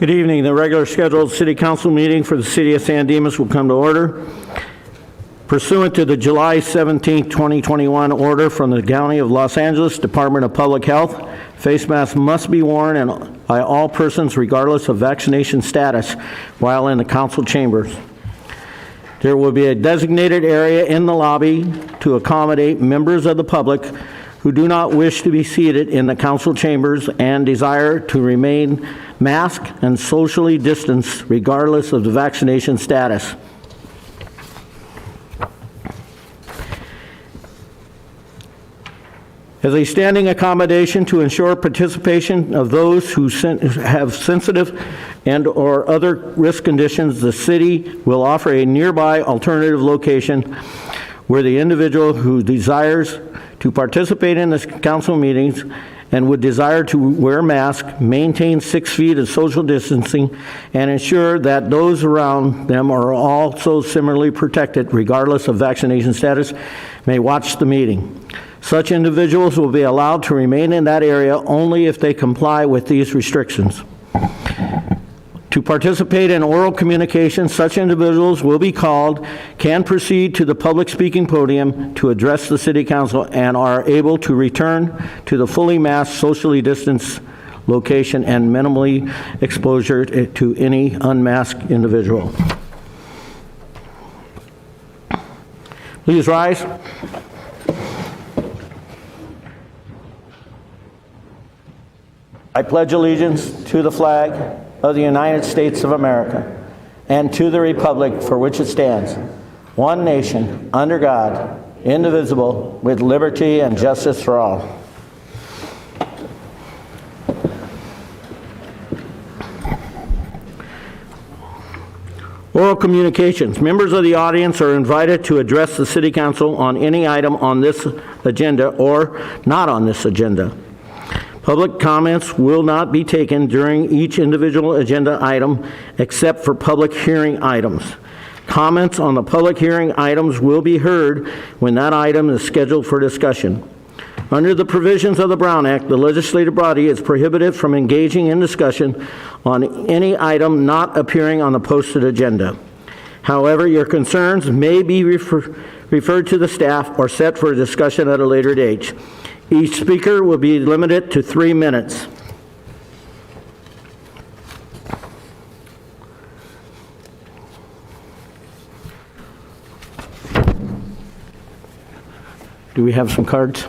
Good evening. The regular scheduled City Council meeting for the City of San Dimas will come to order. Pursuant to the July 17, 2021 order from the County of Los Angeles Department of Public Health, face masks must be worn by all persons regardless of vaccination status while in the council chambers. There will be a designated area in the lobby to accommodate members of the public who do not wish to be seated in the council chambers and desire to remain masked and socially distanced regardless of the vaccination status. As a standing accommodation to ensure participation of those who have sensitive and or other risk conditions, the city will offer a nearby alternative location where the individual who desires to participate in the council meetings and would desire to wear a mask, maintain 6 feet of social distancing, and ensure that those around them are also similarly protected regardless of vaccination status, may watch the meeting. Such individuals will be allowed to remain in that area only if they comply with these restrictions. To participate in oral communication, such individuals will be called, can proceed to the public speaking podium to address the City Council, and are able to return to the fully masked, socially distanced location and minimally exposure to any unmasked individual. Please rise. I pledge allegiance to the flag of the United States of America and to the republic for which it stands, one nation, under God, indivisible, with liberty and justice for all. Oral communications. Members of the audience are invited to address the City Council on any item on this agenda or not on this agenda. Public comments will not be taken during each individual agenda item except for public hearing items. Comments on the public hearing items will be heard when that item is scheduled for discussion. Under the provisions of the Brown Act, the legislative body is prohibited from engaging in discussion on any item not appearing on the posted agenda. However, your concerns may be referred to the staff or set for discussion at a later date. Each speaker will be limited to 3 minutes. Do we have some cards?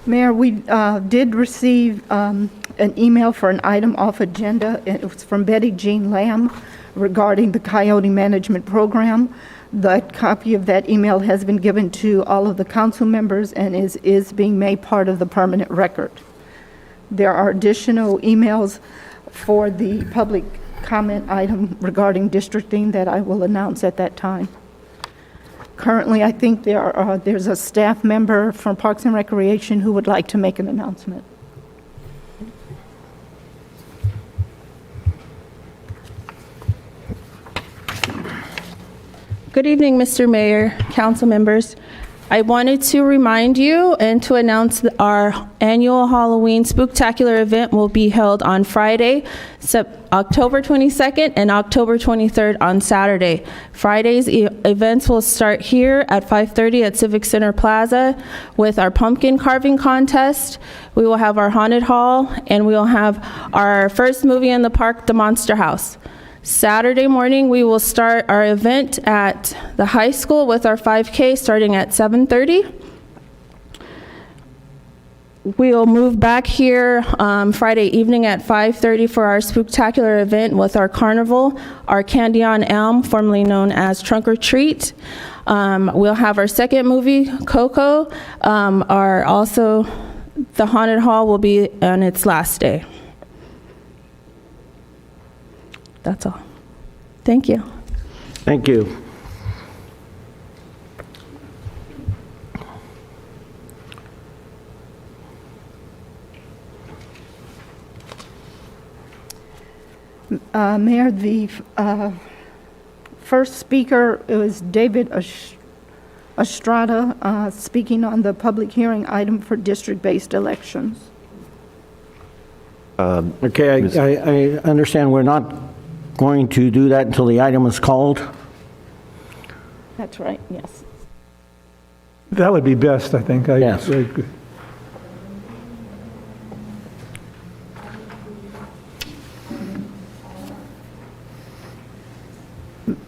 Mayor, we did receive an email for an item off agenda. It was from Betty Jean Lamb regarding the Coyote Management Program. That copy of that email has been given to all of the council members and is being made part of the permanent record. There are additional emails for the public comment item regarding districting that I will announce at that time. Currently, I think there's a staff member from Parks and Recreation who would like to make an announcement. Good evening, Mr. Mayor, council members. I wanted to remind you and to announce that our annual Halloween Spooktacular event will be held on Friday, October 22nd and October 23rd on Saturday. Friday's events will start here at 5:30 at Civic Center Plaza with our pumpkin carving contest. We will have our haunted hall, and we will have our first movie in the park, The Monster House. Saturday morning, we will start our event at the high school with our 5K starting at 7:30. We'll move back here Friday evening at 5:30 for our Spooktacular event with our carnival, our Candy on Elm, formerly known as Trunk or Treat. We'll have our second movie, Coco. Also, the haunted hall will be on its last day. That's all. Thank you. Thank you. Mayor, the first speaker is David Estrada, speaking on the public hearing item for district-based elections. Okay, I understand we're not going to do that until the item is called. That's right, yes. That would be best, I think. Yes.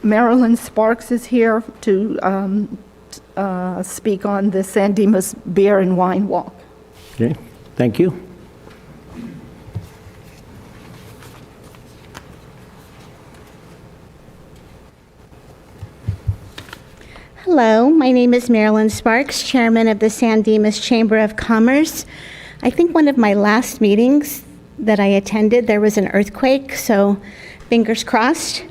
Marilyn Sparks is here to speak on the San Dimas Beer and Wine Walk. Okay, thank you. Hello, my name is Marilyn Sparks, Chairman of the San Dimas Chamber of Commerce. I think one of my last meetings that I attended, there was an earthquake, so fingers crossed.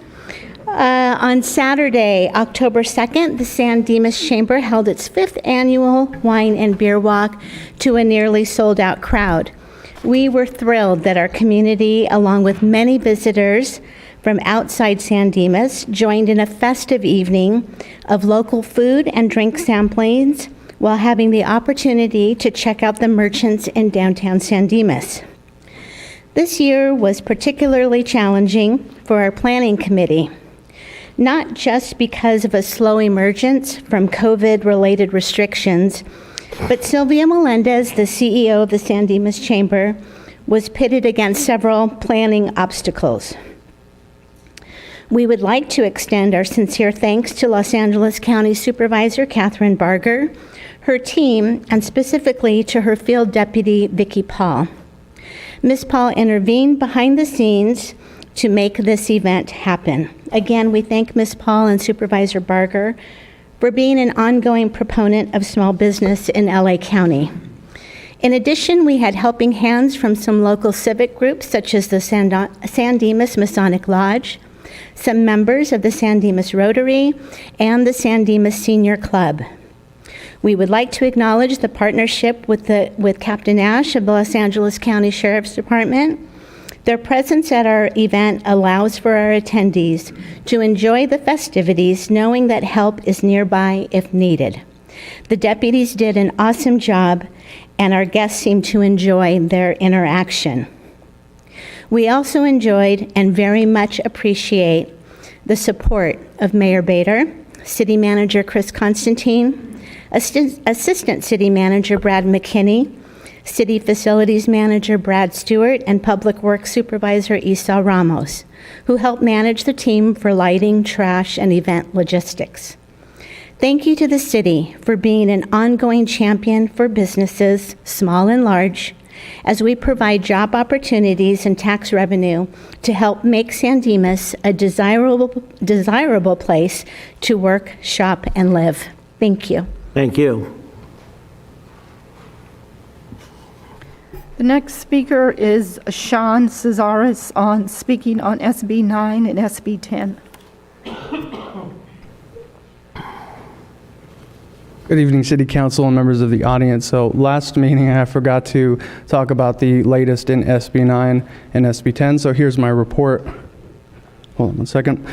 On Saturday, October 2nd, the San Dimas Chamber held its 5th annual wine and beer walk to a nearly sold-out crowd. We were thrilled that our community, along with many visitors from outside San Dimas, joined in a festive evening of local food and drink samplings while having the opportunity to check out the merchants in downtown San Dimas. This year was particularly challenging for our planning committee, not just because of a slow emergence from COVID-related restrictions, but Sylvia Melendez, the CEO of the San Dimas Chamber, was pitted against several planning obstacles. We would like to extend our sincere thanks to Los Angeles County Supervisor Catherine Barger, her team, and specifically to her field deputy, Vicki Paul. Ms. Paul intervened behind the scenes to make this event happen. Again, we thank Ms. Paul and Supervisor Barger for being an ongoing proponent of small business in LA County. In addition, we had helping hands from some local civic groups such as the San Dimas Masonic Lodge, some members of the San Dimas Rotary, and the San Dimas Senior Club. We would like to acknowledge the partnership with Captain Ash of the Los Angeles County Sheriff's Department. Their presence at our event allows for our attendees to enjoy the festivities, knowing that help is nearby if needed. The deputies did an awesome job, and our guests seemed to enjoy their interaction. We also enjoyed and very much appreciate the support of Mayor Bader, City Manager Chris Constantine, Assistant City Manager Brad McKinney, City Facilities Manager Brad Stewart, and Public Works Supervisor Esau Ramos, who helped manage the team for lighting, trash, and event logistics. Thank you to the city for being an ongoing champion for businesses, small and large, as we provide job opportunities and tax revenue to help make San Dimas a desirable place to work, shop, and live. Thank you. Thank you. The next speaker is Sean Cesaris speaking on SB 9 and SB 10. Good evening, City Council and members of the audience. So last meeting, I forgot to talk about the latest in SB 9 and SB 10. So here's my report. Hold on one second.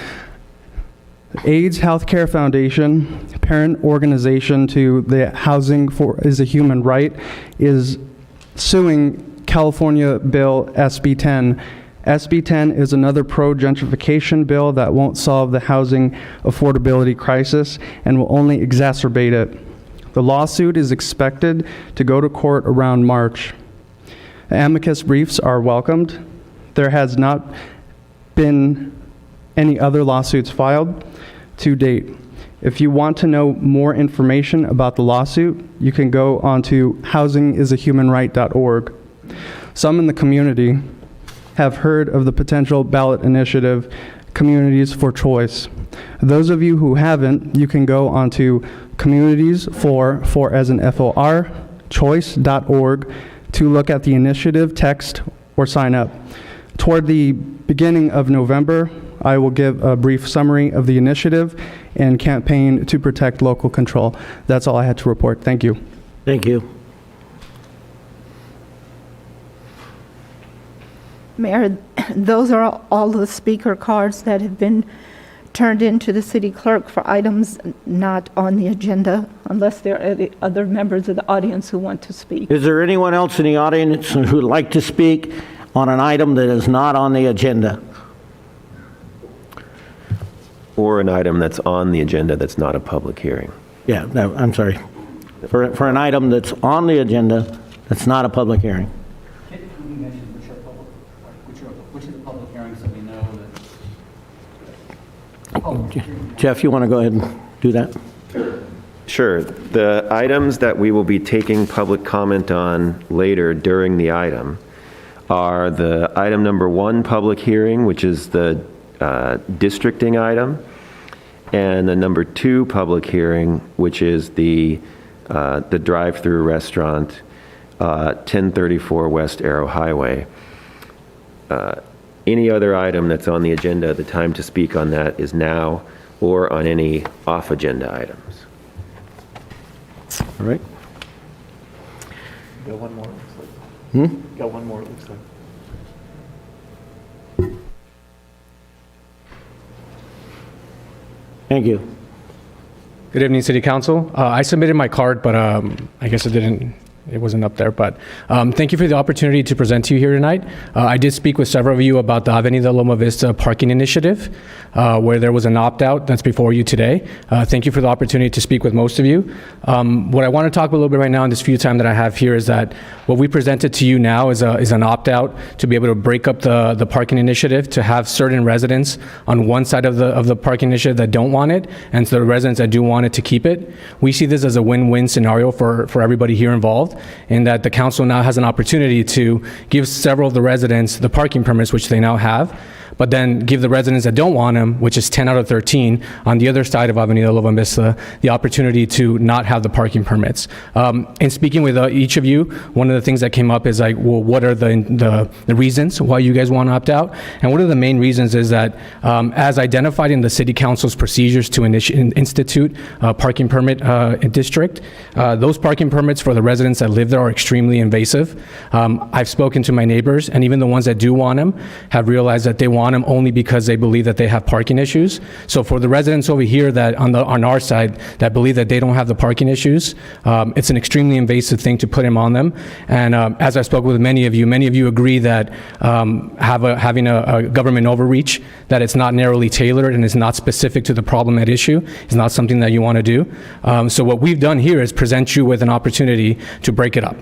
AIDS Healthcare Foundation, parent organization to the Housing is a Human Right, is suing California Bill SB 10. SB 10 is another pro-gentrification bill that won't solve the housing affordability crisis and will only exacerbate it. The lawsuit is expected to go to court around March. Amicus briefs are welcomed. There has not been any other lawsuits filed to date. If you want to know more information about the lawsuit, you can go onto housingisahumanright.org. Some in the community have heard of the potential ballot initiative, Communities for Choice. Those of you who haven't, you can go onto Communities for as in FOR, choice.org to look at the initiative text or sign up. Toward the beginning of November, I will give a brief summary of the initiative and campaign to protect local control. That's all I had to report. Thank you. Thank you. Mayor, those are all the speaker cards that have been turned into the city clerk for items not on the agenda, unless there are any other members of the audience who want to speak. Is there anyone else in the audience who would like to speak on an item that is not on the agenda. Or an item that's on the agenda that's not a public hearing. Yeah, no, I'm sorry. For an item that's on the agenda, that's not a public hearing. Can you mention which are the public hearings so we know that? Jeff, you want to go ahead and do that? Sure. The items that we will be taking public comment on later during the item are the item number 1 public hearing, which is the districting item, and the number 2 public hearing, which is the drive-through restaurant, 1034 West Arrow Highway. Any other item that's on the agenda, the time to speak on that is now, or on any off-agenda items. All right. Got one more, it looks like. Got one more, it looks like. Thank you. Good evening, City Council. I submitted my card, but I guess it wasn't up there. But thank you for the opportunity to present to you here tonight. I did speak with several of you about the Avenida Loma Vista parking initiative, where there was an opt-out that's before you today. Thank you for the opportunity to speak with most of you. What I want to talk a little bit right now in this few time that I have here is that what we presented to you now is an opt-out to be able to break up the parking initiative, to have certain residents on one side of the parking initiative that don't want it, and so the residents that do want it to keep it. We see this as a win-win scenario for everybody here involved, in that the council now has an opportunity to give several of the residents the parking permits, which they now have, but then give the residents that don't want them, which is 10 out of 13, on the other side of Avenida Loma Vista, the opportunity to not have the parking permits. In speaking with each of you, one of the things that came up is like, well, what are the reasons why you guys want to opt out? And one of the main reasons is that, as identified in the City Council's procedures to institute a parking permit district, those parking permits for the residents that live there are extremely invasive. I've spoken to my neighbors, and even the ones that do want them have realized that they want them only because they believe that they have parking issues. So for the residents over here that on our side that believe that they don't have the parking issues, it's an extremely invasive thing to put them on them. And as I spoke with many of you agree that having a government overreach, that it's not narrowly tailored and is not specific to the problem at issue, is not something that you want to do. So what we've done here is present you with an opportunity to break it up.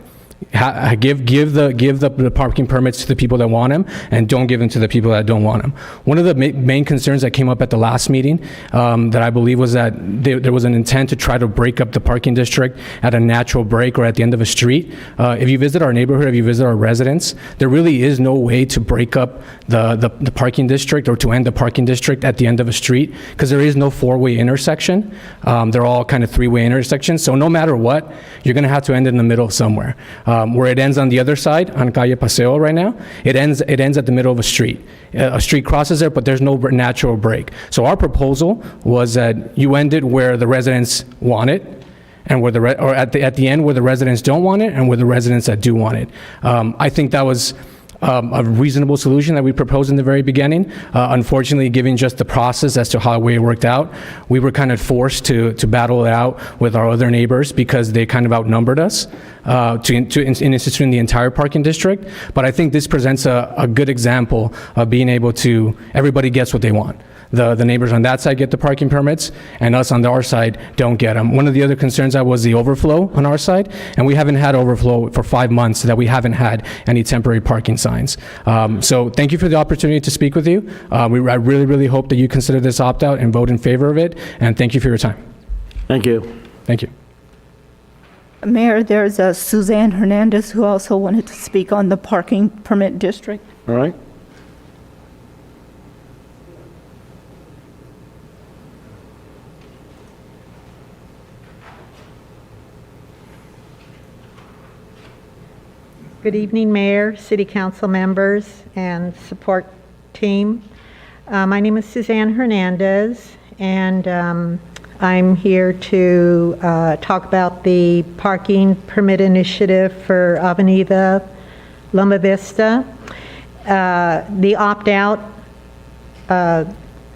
Give the parking permits to the people that want them, and don't give them to the people that don't want them. One of the main concerns that came up at the last meeting that I believe was that there was an intent to try to break up the parking district at a natural break or at the end of a street. If you visit our neighborhood, if you visit our residents, there really is no way to break up the parking district or to end the parking district at the end of a street, because there is no four-way intersection. They're all kind of three-way intersections. So no matter what, you're going to have to end in the middle somewhere. Where it ends on the other side, on Calle Paseo right now, it ends at the middle of a street. A street crosses there, but there's no natural break. So our proposal was that you end it where the residents want it, and where at the end where the residents don't want it, and where the residents that do want it. I think that was a reasonable solution that we proposed in the very beginning. Unfortunately, given just the process as to how it worked out, we were kind of forced to battle it out with our other neighbors because they kind of outnumbered us in instituting the entire parking district. But I think this presents a good example of being able to, everybody gets what they want. The neighbors on that side get the parking permits, and us on our side don't get them. One of the other concerns was the overflow on our side, and we haven't had overflow for 5 months, that we haven't had any temporary parking signs. So thank you for the opportunity to speak with you. I really, really hope that you consider this opt-out and vote in favor of it, and thank you for your time. Thank you. Thank you. Mayor, there's Suzanne Hernandez who also wanted to speak on the parking permit district. All right. Good evening, Mayor, City Council members, and support team. My name is Suzanne Hernandez, and I'm here to talk about the parking permit initiative for Avenida Loma Vista. The opt-out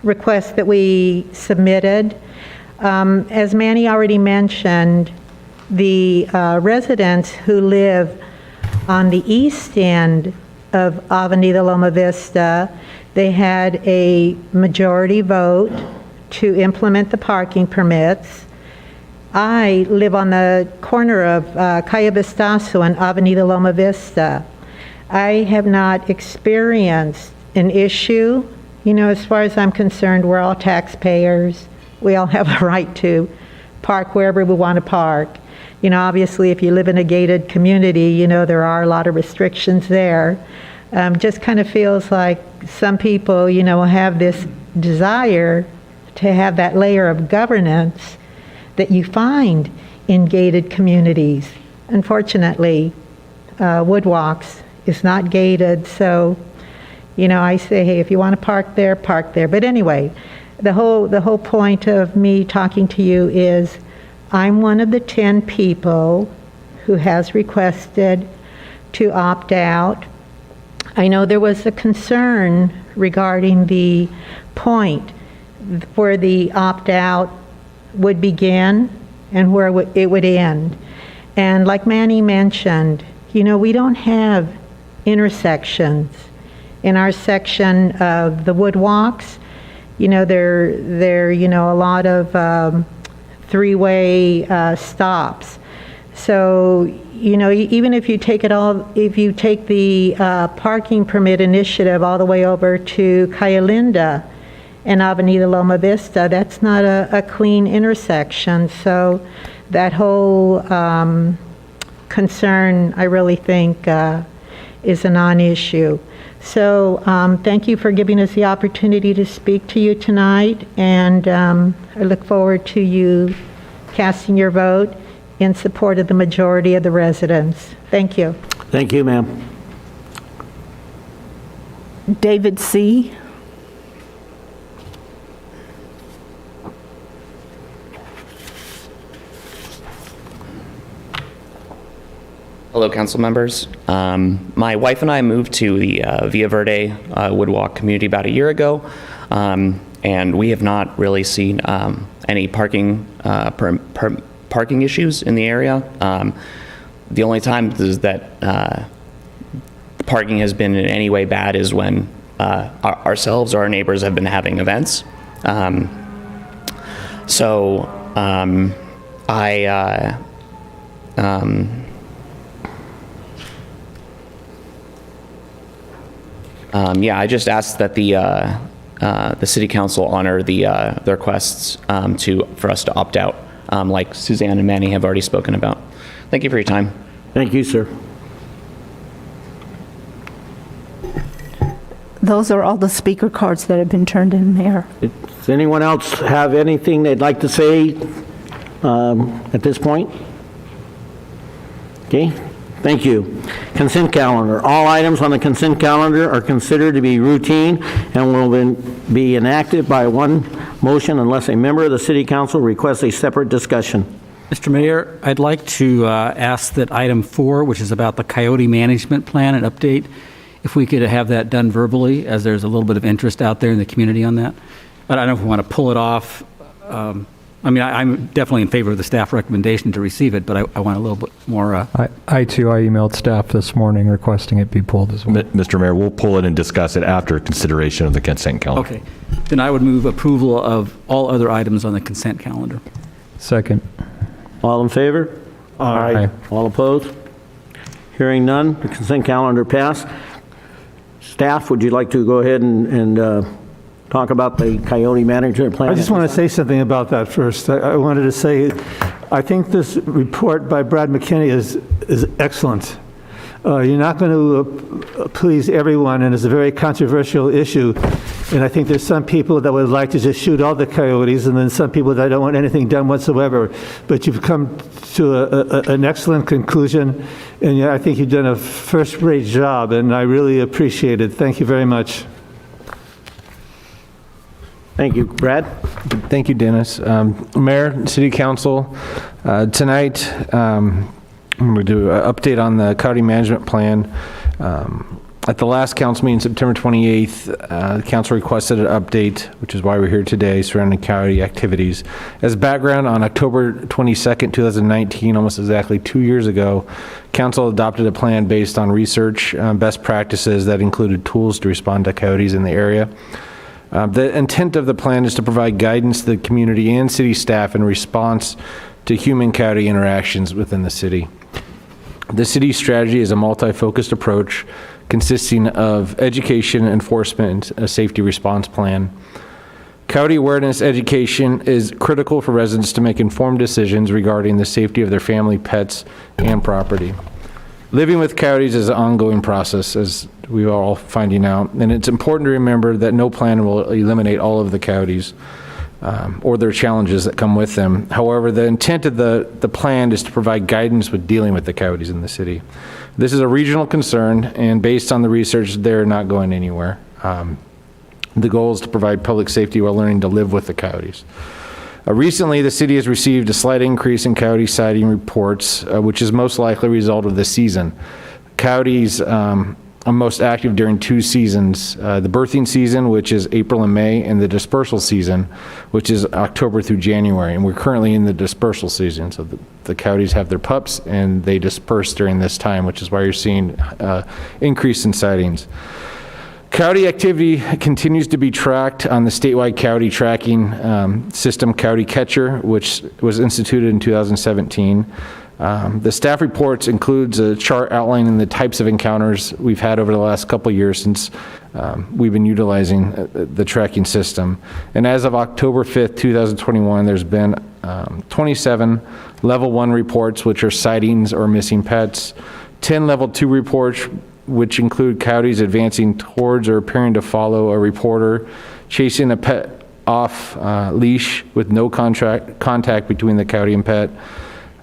request that we submitted. As Manny already mentioned, the residents who live on the east end of Avenida Loma Vista, they had a majority vote to implement the parking permits. I live on the corner of Calle Vistazo and Avenida Loma Vista. I have not experienced an issue. You know, as far as I'm concerned, we're all taxpayers. We all have a right to park wherever we want to park. You know, obviously, if you live in a gated community, you know, there are a lot of restrictions there. Just kind of feels like some people, you know, have this desire to have that layer of governance that you find in gated communities. Unfortunately, Woodwalks is not gated, so, you know, I say, hey, if you want to park there, park there. But anyway, the whole point of me talking to you is I'm one of the 10 people who has requested to opt out. I know there was a concern regarding the point where the opt-out would begin and where it would end. And like Manny mentioned, you know, we don't have intersections. In our section of the Woodwalks, you know, there you know, a lot of three-way stops. So, you know, even if you take the parking permit initiative all the way over to Calle Linda and Avenida Loma Vista, that's not a clean intersection. So that whole concern, I really think, is a non-issue. So thank you for giving us the opportunity to speak to you tonight, and I look forward to you casting your vote in support of the majority of the residents. Thank you. Thank you, ma'am. David C. Hello, council members. My wife and I moved to the Villa Verde Woodwalk community about a year ago, and we have not really seen any parking issues in the area. The only time is that parking has been in any way bad is when ourselves or our neighbors have been having events. I just asked that the city council honor the requests for us to opt out, like Suzanne and Manny have already spoken about. Thank you for your time. Thank you, sir. Those are all the speaker cards that have been turned in, Mayor. Does anyone else have anything they'd like to say at this point? Okay, thank you. Consent calendar. All items on the consent calendar are considered to be routine and will then be enacted by one motion unless a member of the city council requests a separate discussion. Mr. Mayor, I'd like to ask that item 4, which is about the Coyote management plan and update, if we could have that done verbally, as there's a little bit of interest out there in the community on that. But I don't know if we want to pull it off. I'm definitely in favor of the staff recommendation to receive it, but I want a little bit more. I emailed staff this morning requesting it be pulled as well. Mr. Mayor, we'll pull it and discuss it after consideration of the consent calendar. Okay. Then I would move approval of all other items on the consent calendar. Second. All in favor? Aye. All opposed? Hearing none, the consent calendar passed. Staff, would you like to go ahead and talk about the Coyote management plan? I just want to say something about that first. I wanted to say, I think this report by Brad McKinney is excellent. You're not going to please everyone, and it's a very controversial issue. And I think there's some people that would like to just shoot all the coyotes, and then some people that don't want anything done whatsoever. But you've come to an excellent conclusion, and I think you've done a first-rate job, and I really appreciate it. Thank you very much. Thank you. Brad? Thank you, Dennis. Mayor, City Council, tonight I'm going to do an update on the Coyote management plan. At the last council meeting, September 28th, the council requested an update, which is why we're here today, surrounding coyote activities. As background, on October 22nd, 2019, almost exactly 2 years ago, council adopted a plan based on research, best practices that included tools to respond to coyotes in the area. The intent of the plan is to provide guidance to the community and city staff in response to human-coyote interactions within the city. The city's strategy is a multi-focused approach consisting of education, enforcement, and a safety response plan. Coyote awareness education is critical for residents to make informed decisions regarding the safety of their family, pets, and property. Living with coyotes is an ongoing process, as we are all finding out, and it's important to remember that no plan will eliminate all of the coyotes or their challenges that come with them. However, the intent of the plan is to provide guidance with dealing with the coyotes in the city. This is a regional concern, and based on the research, they're not going anywhere. The goal is to provide public safety while learning to live with the coyotes. Recently, the city has received a slight increase in coyote sighting reports, which is most likely a result of the season. Coyotes are most active during two seasons, the birthing season, which is April and May, and the dispersal season, which is October through January. And we're currently in the dispersal season, so the coyotes have their pups and they disperse during this time, which is why you're seeing increase in sightings. Coyote activity continues to be tracked on the statewide coyote tracking system, Coyote Catcher, which was instituted in 2017. The staff reports includes a chart outlining the types of encounters we've had over the last couple of years since we've been utilizing the tracking system. And as of October 5th, 2021, there's been 27 level 1 reports, which are sightings or missing pets, 10 level 2 reports, which include coyotes advancing towards or appearing to follow a reporter, chasing a pet off leash with no contact between the coyote and pet,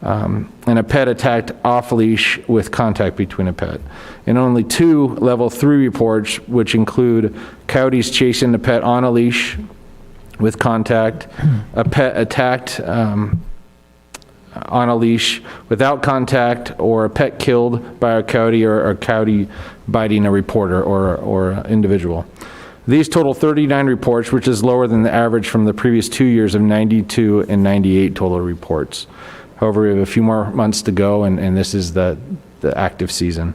and a pet attacked off leash with contact between a pet. And only 2 level 3 reports, which include coyotes chasing the pet on a leash with contact, a pet attacked on a leash without contact, or a pet killed by a coyote, or a coyote biting a reporter or individual. These total 39 reports, which is lower than the average from the previous 2 years of 92 and 98 total reports. However, we have a few more months to go, and this is the active season.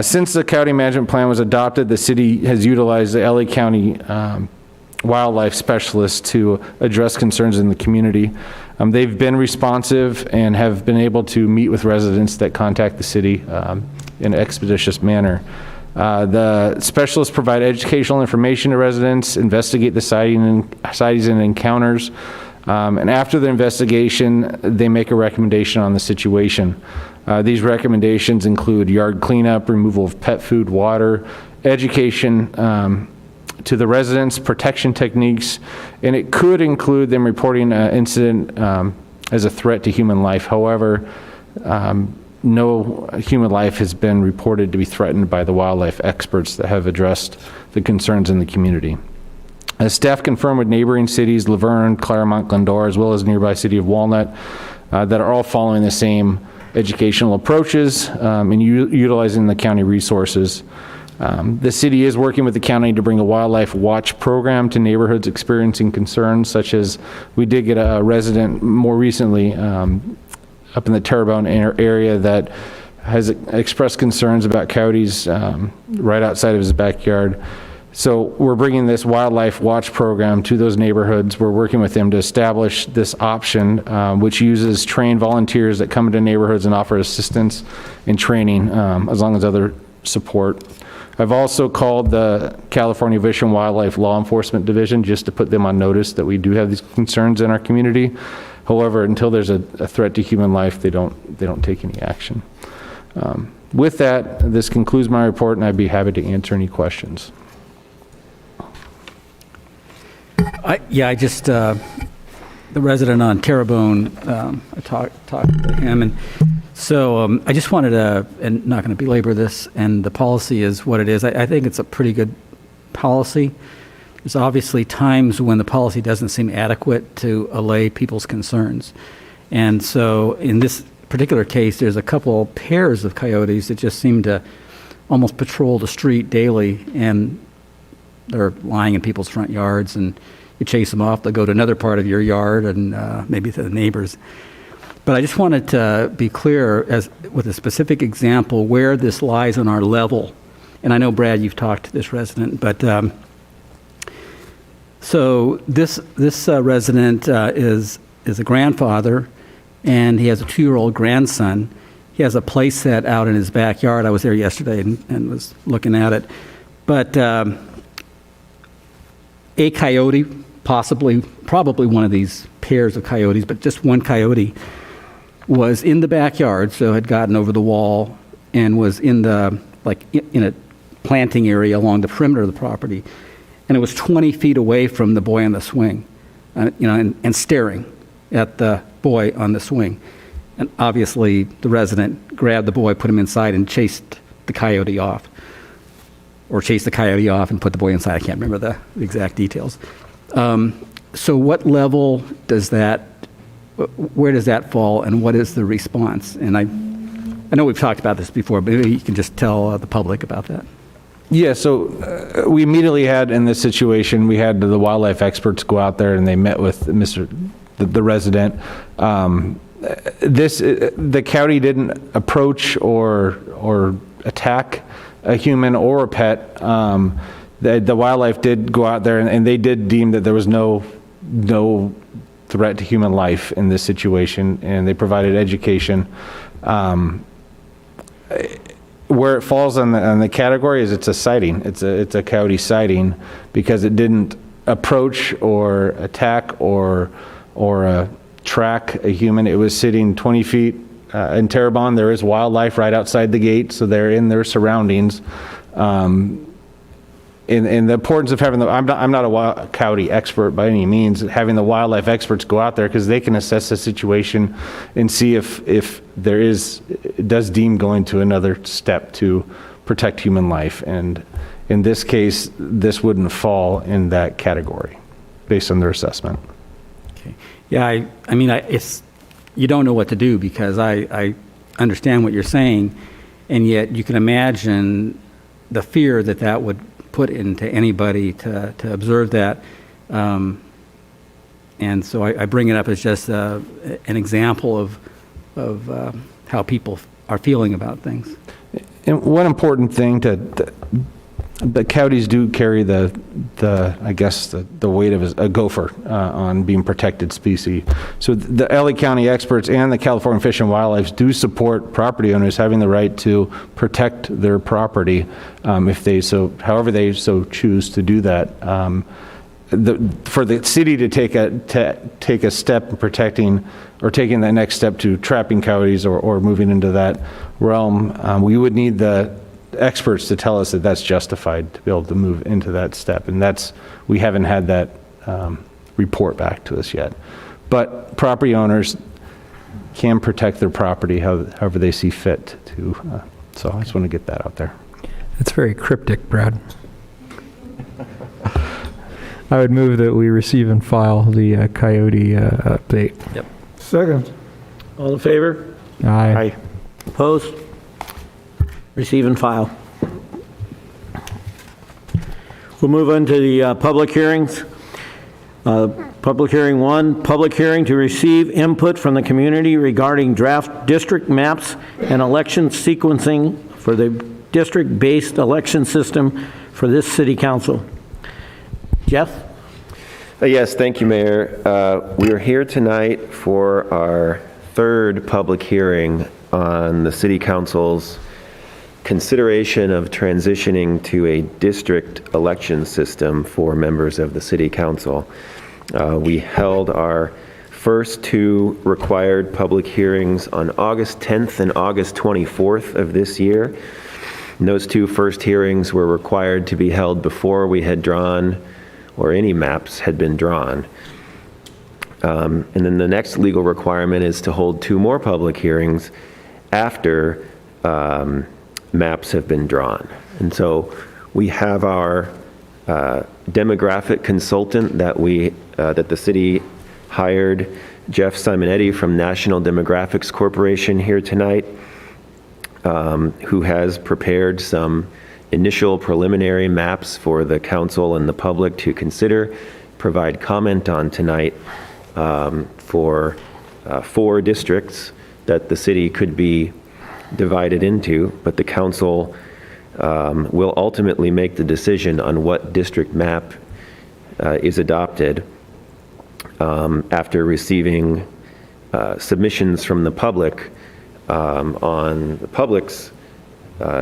Since the coyote management plan was adopted, the city has utilized the LA County wildlife specialists to address concerns in the community. They've been responsive and have been able to meet with residents that contact the city in an expeditious manner. The specialists provide educational information to residents, investigate the sightings and encounters, and after the investigation, they make a recommendation on the situation. These recommendations include yard cleanup, removal of pet food, water, education to the residents, protection techniques, and it could include them reporting an incident as a threat to human life. However, no human life has been reported to be threatened by the wildlife experts that have addressed the concerns in the community. As staff confirmed with neighboring cities, Laverne, Claremont, Glendora, as well as nearby city of Walnut, that are all following the same educational approaches and utilizing the county resources. The city is working with the county to bring a wildlife watch program to neighborhoods experiencing concerns, such as we did get a resident more recently up in the Terrebonne area that has expressed concerns about coyotes right outside of his backyard. So we're bringing this wildlife watch program to those neighborhoods. We're working with them to establish this option, which uses trained volunteers that come into neighborhoods and offer assistance and training, as long as other support. I've also called the California Fish and Wildlife Law Enforcement Division just to put them on notice that we do have these concerns in our community. However, until there's a threat to human life, they don't take any action. With that, this concludes my report, and I'd be happy to answer any questions. I just, the resident on Terrebonne, I talked to him, and so I just wanted to, and not going to belabor this, and the policy is what it is. I think it's a pretty good policy. There's obviously times when the policy doesn't seem adequate to allay people's concerns. And so in this particular case, there's a couple pairs of coyotes that just seem to almost patrol the street daily, and they're lying in people's front yards, and you chase them off, they'll go to another part of your yard and maybe to the neighbors. But I just wanted to be clear with a specific example where this lies on our level. And I know, Brad, you've talked to this resident, but so this resident is a grandfather, and he has a 2-year-old grandson. He has a play set out in his backyard. I was there yesterday and was looking at it. But a coyote, probably one of these pairs of coyotes, but just one coyote, was in the backyard, so had gotten over the wall and was in a planting area along the perimeter of the property. And it was 20 feet away from the boy on the swing, and staring at the boy on the swing. And obviously, the resident grabbed the boy, put him inside, and chased the coyote off. Or chased the coyote off and put the boy inside. I can't remember the exact details. So what level does where does that fall, and what is the response? And I know we've talked about this before, but maybe you can just tell the public about that. Yeah, so we immediately had, in this situation, we had the wildlife experts go out there, and they met with the resident. The coyote didn't approach or attack a human or a pet. The wildlife did go out there, and they did deem that there was no threat to human life in this situation, and they provided education. Where it falls on the category is it's a sighting. It's a coyote sighting because it didn't approach or attack or track a human. It was sitting 20 feet in Terrebonne. There is wildlife right outside the gate, so they're in their surroundings. And the importance of having I'm not a coyote expert by any means, having the wildlife experts go out there because they can assess the situation and see if it does deem going to another step to protect human life. And in this case, this wouldn't fall in that category based on their assessment. Okay. Yeah, I mean, you don't know what to do because I understand what you're saying, and yet you can imagine the fear that would put into anybody to observe that. And so I bring it up as just an example of how people are feeling about things. And one important thing the coyotes do carry the weight of a gopher on being protected species. So the LA County experts and the California Fish and Wildlife do support property owners having the right to protect their property however they so choose to do that. For the city to take a step in protecting or taking that next step to trapping coyotes or moving into that realm, we would need the experts to tell us that that's justified to be able to move into that step, and we haven't had that report back to us yet. But property owners can protect their property however they see fit to. So I just want to get that out there. That's very cryptic, Brad. I would move that we receive and file the coyote update. Yep. Second. All in favor? Aye. Opposed? Receive and file. We'll move on to the public hearings. Public hearing 1, public hearing to receive input from the community regarding draft district maps and election sequencing for the district-based election system for this city council. Jeff? Yes, thank you, Mayor. We are here tonight for our third public hearing on the city council's consideration of transitioning to a district election system for members of the city council. We held our first 2 required public hearings on August 10th and August 24th of this year. And those 2 first hearings were required to be held before we had drawn or any maps had been drawn. And then the next legal requirement is to hold 2 more public hearings after maps have been drawn. And so we have our demographic consultant that the city hired, Jeff Simonetti from National Demographics Corporation, here tonight. who has prepared some initial preliminary maps for the council and the public to consider, provide comment on tonight for 4 districts that the city could be divided into, but the council will ultimately make the decision on what district map is adopted after receiving submissions from the public on the public's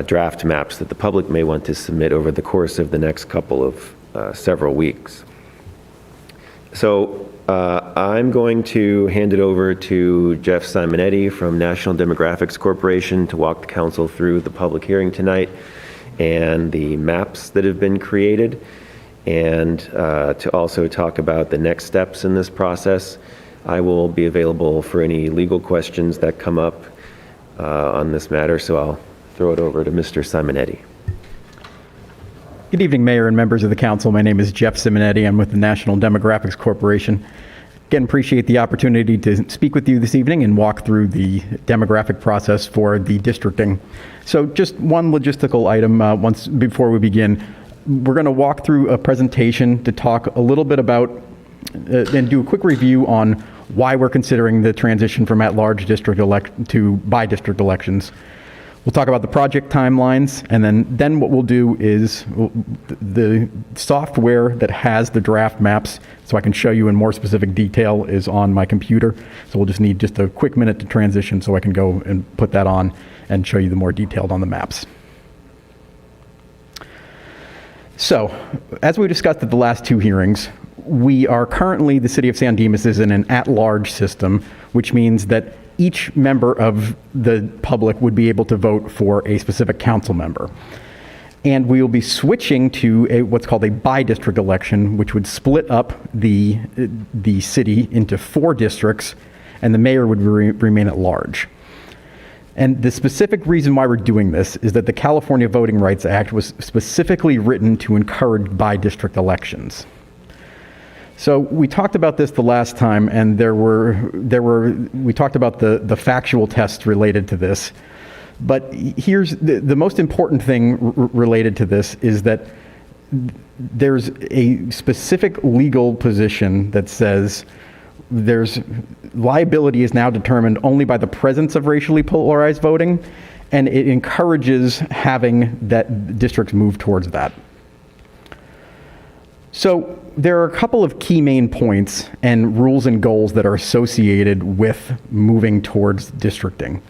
draft maps that the public may want to submit over the course of the next couple of several weeks. So I'm going to hand it over to Jeff Simonetti from National Demographics Corporation to walk the council through the public hearing tonight and the maps that have been created, and to also talk about the next steps in this process. I will be available for any legal questions that come up on this matter, so I'll throw it over to Mr. Simonetti. Good evening, Mayor and members of the council. My name is Jeff Simonetti. I'm with the National Demographics Corporation. Again, appreciate the opportunity to speak with you this evening and walk through the demographic process for the districting. So just one logistical item before we begin. We're going to walk through a presentation to talk a little bit about and do a quick review on why we're considering the transition from at-large district to by-district elections. We'll talk about the project timelines, and then what we'll do is the software that has the draft maps, so I can show you in more specific detail, is on my computer. So we'll just need just a quick minute to transition so I can go and put that on and show you the more detailed on the maps. So, as we discussed at the last 2 hearings, we are currently, the city of San Dimas is in an at-large system, which means that each member of the public would be able to vote for a specific council member. And we will be switching to what's called a by-district election, which would split up the city into 4 districts, and the mayor would remain at large. And the specific reason why we're doing this is that the California Voting Rights Act was specifically written to encourage by-district elections. So we talked about this the last time, and we talked about the factual tests related to this. But here's the most important thing related to this is that there's a specific legal position that says liability is now determined only by the presence of racially polarized voting, and it encourages having that districts move towards that. So there are a couple of key main points and rules and goals that are associated with moving towards districting.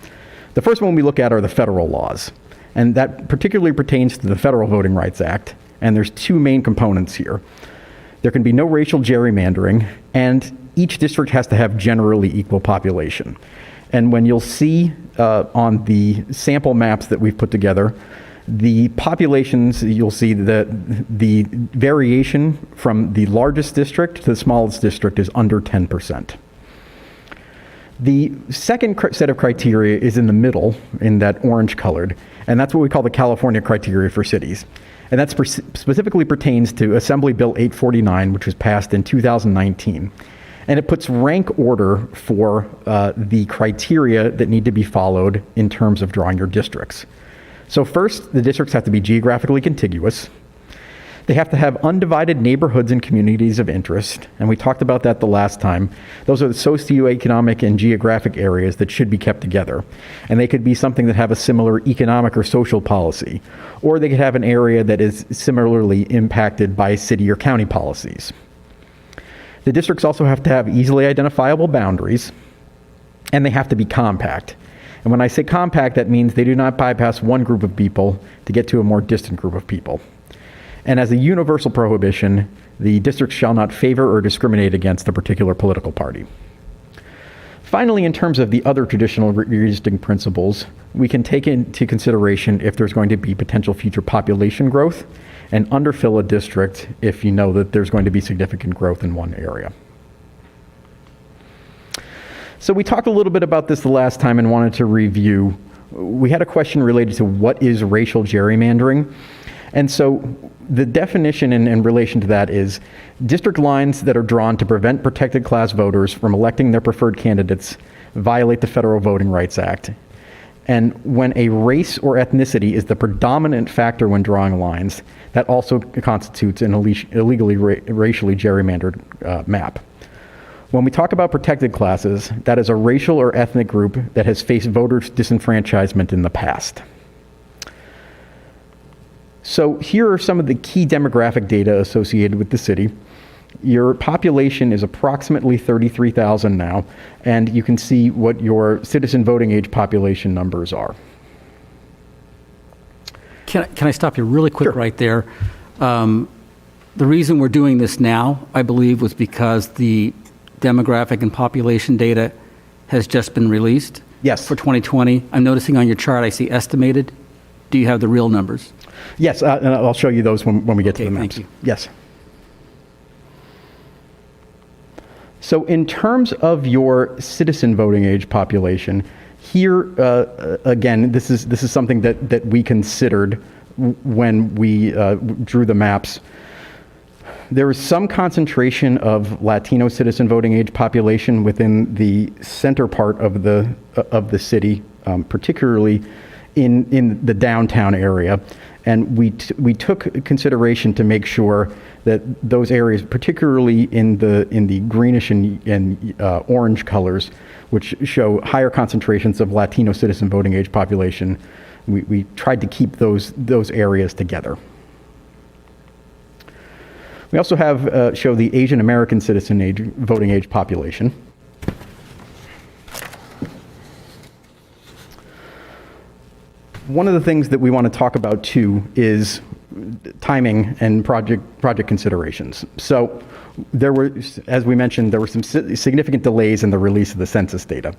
The first one we look at are the federal laws, and that particularly pertains to the Federal Voting Rights Act, and there's 2 main components here. There can be no racial gerrymandering, and each district has to have generally equal population. And when you'll see on the sample maps that we've put together, the populations, you'll see that the variation from the largest district to the smallest district is under 10%. The second set of criteria is in the middle, in that orange colored, and that's what we call the California criteria for cities. And that specifically pertains to Assembly Bill 849, which was passed in 2019. And it puts rank order for the criteria that need to be followed in terms of drawing your districts. So first, the districts have to be geographically contiguous. They have to have undivided neighborhoods and communities of interest, and we talked about that the last time. Those are the socioeconomic and geographic areas that should be kept together. And they could be something that have a similar economic or social policy, or they could have an area that is similarly impacted by city or county policies. The districts also have to have easily identifiable boundaries, and they have to be compact. And when I say compact, that means they do not bypass one group of people to get to a more distant group of people. And as a universal prohibition, the districts shall not favor or discriminate against a particular political party. Finally, in terms of the other traditional redistricting principles, we can take into consideration if there's going to be potential future population growth and underfill a district if you know that there's going to be significant growth in one area. So we talked a little bit about this the last time and wanted to review. We had a question related to what is racial gerrymandering. And so the definition in relation to that is district lines that are drawn to prevent protected class voters from electing their preferred candidates violate the Federal Voting Rights Act. And when a race or ethnicity is the predominant factor when drawing lines, that also constitutes an illegally racially gerrymandered map. When we talk about protected classes, that is a racial or ethnic group that has faced voter disenfranchisement in the past. So here are some of the key demographic data associated with the city. Your population is approximately 33,000 now, and you can see what your citizen voting age population numbers are. Can I stop you really quick right there? The reason we're doing this now, I believe, was because the demographic and population data has just been released. Yes. For 2020. I'm noticing on your chart, I see estimated. Do you have the real numbers? Yes, and I'll show you those when we get to the maps. Thank you. Yes. So in terms of your citizen voting age population, here, again, this is something that we considered when we drew the maps. There is some concentration of Latino citizen voting age population within the center part of the city, particularly in the downtown area. And we took consideration to make sure that those areas, particularly in the greenish and orange colors, which show higher concentrations of Latino citizen voting age population, we tried to keep those areas together. We also have show the Asian American citizen voting age population. One of the things that we want to talk about too is timing and project considerations. So there were, as we mentioned, there were some significant delays in the release of the census data.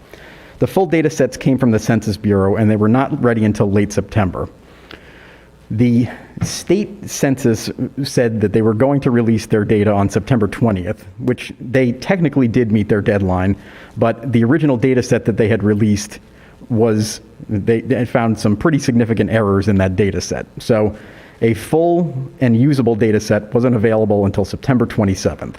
The full data sets came from the Census Bureau and they were not ready until late September. The state census said that they were going to release their data on September 20th, which they technically did meet their deadline, but the original data set that they had released was, they found some pretty significant errors in that data set. So a full and usable data set wasn't available until September 27th.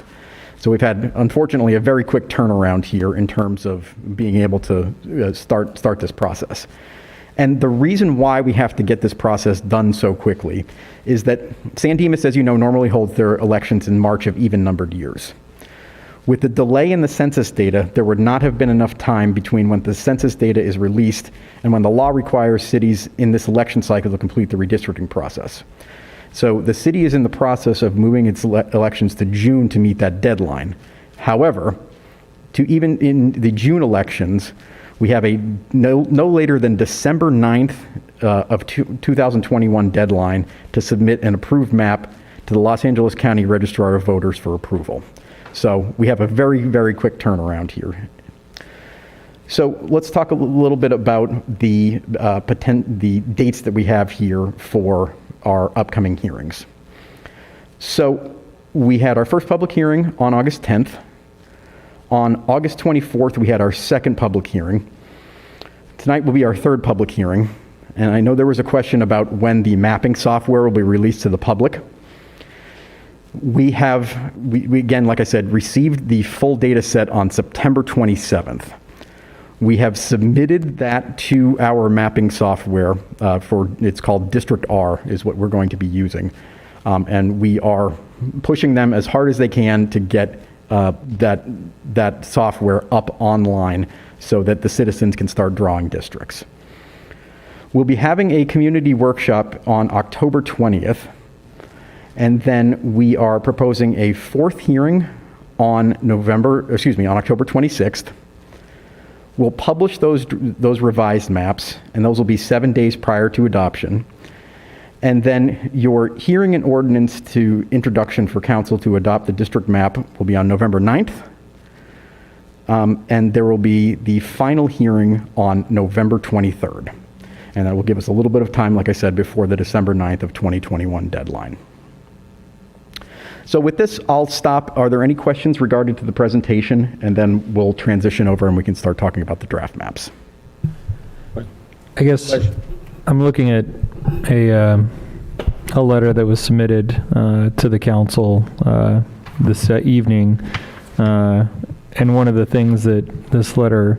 So we've had, unfortunately, a very quick turnaround here in terms of being able to start this process. And the reason why we have to get this process done so quickly is that San Dimas, as you know, normally holds their elections in March of even-numbered years. With the delay in the census data, there would not have been enough time between when the census data is released and when the law requires cities in this election cycle to complete the redistricting process. So the city is in the process of moving its elections to June to meet that deadline. However, even in the June elections, we have a no later than December 9th of 2021 deadline to submit an approved map to the Los Angeles County Registrar of Voters for approval. So we have a very, very quick turnaround here. So let's talk a little bit about the dates that we have here for our upcoming hearings. So we had our first public hearing on August 10th. On August 24th, we had our second public hearing. Tonight will be our third public hearing. And I know there was a question about when the mapping software will be released to the public. We again, like I said, received the full data set on September 27th. We have submitted that to our mapping software it's called District R is what we're going to be using. And we are pushing them as hard as they can to get that software up online so that the citizens can start drawing districts. We'll be having a community workshop on October 20th, and then we are proposing a fourth hearing on October 26th. We'll publish those revised maps, and those will be 7 days prior to adoption. And then your hearing and ordinance to introduction for council to adopt the district map will be on November 9th. And there will be the final hearing on November 23rd. And that will give us a little bit of time, like I said, before the December 9th of 2021 deadline. So with this, I'll stop. Are there any questions regarding to the presentation? And then we'll transition over and we can start talking about the draft maps. I guess I'm looking at a letter that was submitted to the council this evening. And one of the things that this letter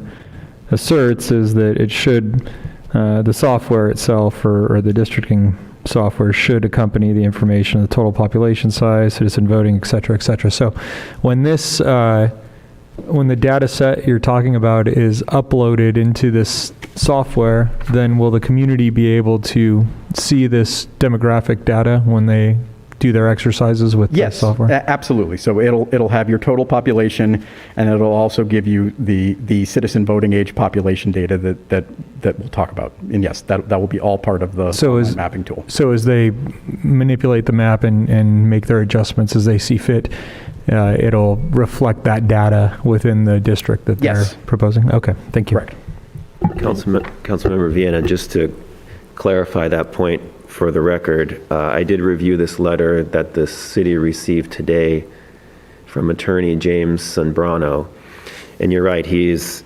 asserts is that it should The software itself or the districting software should accompany the information of the total population size, citizen voting, et cetera, et cetera. So when this, when the data set you're talking about is uploaded into this software, then will the community be able to see this demographic data when they do their exercises with the software? Absolutely. So it'll have your total population, and it'll also give you the citizen voting age population data that we'll talk about. And yes, that will be all part of the online mapping tool. So as they manipulate the map and make their adjustments as they see fit, it'll reflect that data within the district that they're proposing? Okay, thank you. Correct. Councilmember Vienna, just to clarify that point for the record, I did review this letter that the city received today from attorney James Sanbrano, and you're right, he's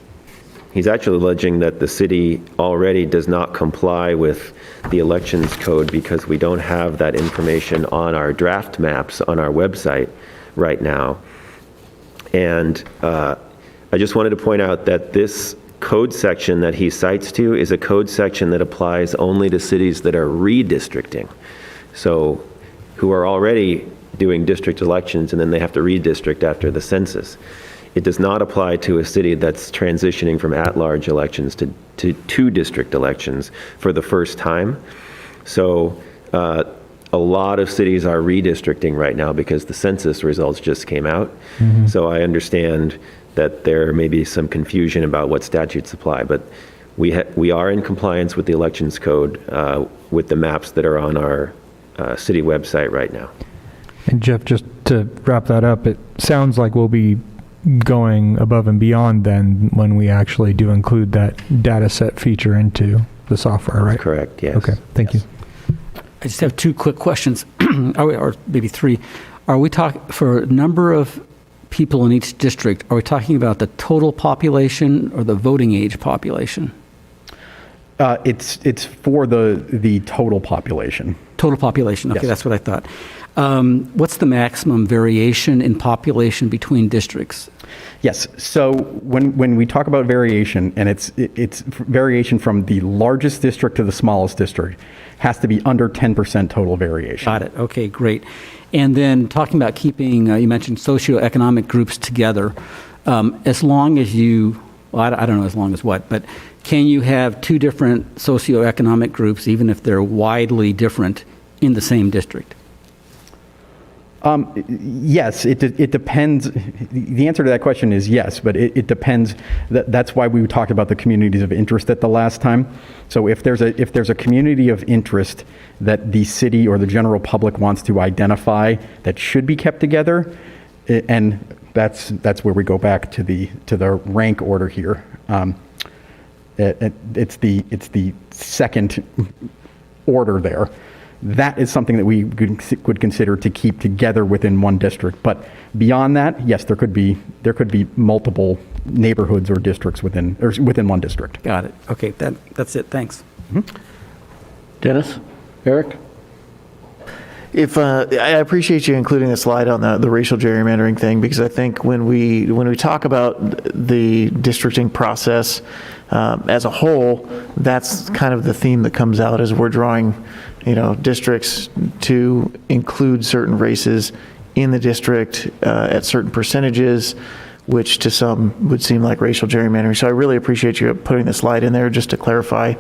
actually alleging that the city already does not comply with the elections code because we don't have that information on our draft maps on our website right now. And I just wanted to point out that this code section that he cites to is a code section that applies only to cities that are redistricting. So who are already doing district elections and then they have to redistrict after the census. It does not apply to a city that's transitioning from at-large elections to two district elections for the first time. So a lot of cities are redistricting right now because the census results just came out. Mm-hmm. So I understand that there may be some confusion about what statutes apply, but we are in compliance with the elections code with the maps that are on our city website right now. And Jeff, just to wrap that up, it sounds like we'll be going above and beyond then when we actually do include that data set feature into the software, right? Correct, yes. Okay, thank you. I just have two quick questions, or maybe three. Are we talking, for number of people in each district, are we talking about the total population or the voting age population? It's for the total population. Total population, okay, Yes. That's what I thought. What's the maximum variation in population between districts? Yes, so when we talk about variation, and it's variation from the largest district to the smallest district, has to be under 10% total variation. Got it, okay, great. And then talking about keeping, you mentioned socioeconomic groups together, as long as you, well, I don't know as long as what, but can you have two different socioeconomic groups, even if they're widely different, in the same district? Yes, it depends. The answer to that question is yes, but it depends. That's why we talked about the communities of interest at the last time. So if there's a community of interest that the city or the general public wants to identify that should be kept together, and that's where we go back to the rank order here. It's the second order there. That is something that we would consider to keep together within one district. But beyond that, yes, there could be multiple neighborhoods or districts within one district. Got it. Okay, that's it. Thanks. Mm-hmm. Dennis? Eric? I appreciate you including a slide on the racial gerrymandering thing, because I think when we talk about the districting process as a whole, that's kind of the theme that comes out as we're drawing, districts to include certain races in the district at certain percentages, which to some would seem like racial gerrymandering. So I really appreciate you putting the slide in there just to clarify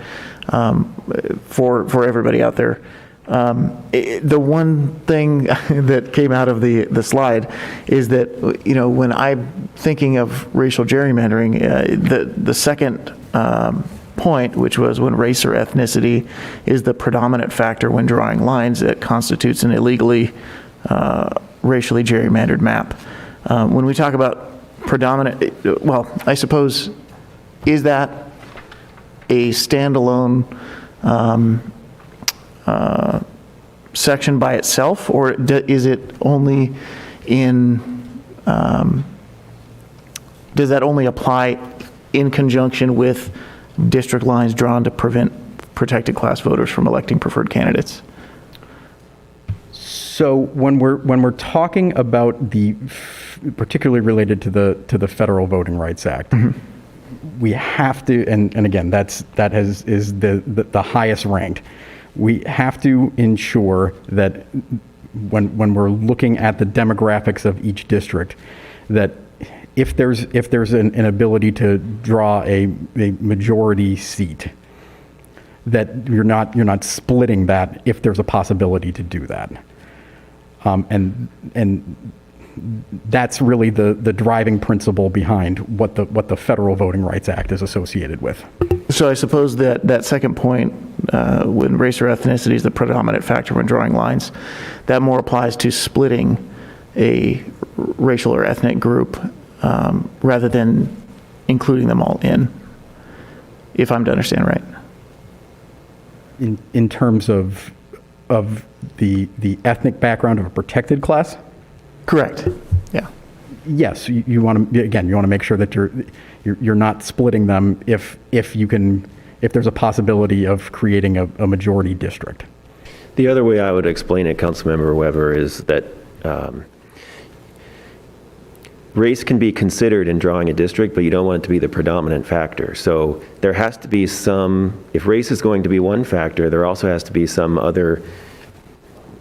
for everybody out there. The one thing that came out of the slide is that, when I'm thinking of racial gerrymandering, the second point, which was when race or ethnicity is the predominant factor when drawing lines, that constitutes an illegally racially gerrymandered map. When we talk about predominant, well, I suppose, is that a standalone section by itself, or is it only in, does that only apply in conjunction with district lines drawn to prevent protected class voters from electing preferred candidates? So when we're talking about particularly related to the Federal Voting Rights Act, mm-hmm. we have to, and again, is the highest ranked. We have to ensure that when we're looking at the demographics of each district, that if there's an ability to draw a majority seat, that you're not splitting that if there's a possibility to do that. And that's really the driving principle behind what the Federal Voting Rights Act is associated with. So I suppose that second point, when race or ethnicity is the predominant factor when drawing lines, that more applies to splitting a racial or ethnic group rather than including them all in, if I'm to understand right. In terms of the ethnic background of a protected class? Correct. Yeah. Yes, you want to make sure that you're not splitting them if there's a possibility of creating a majority district. The other way I would explain it, Councilmember Weber, is that race can be considered in drawing a district, but you don't want it to be the predominant factor. So there has to be if race is going to be one factor, there also has to be some other,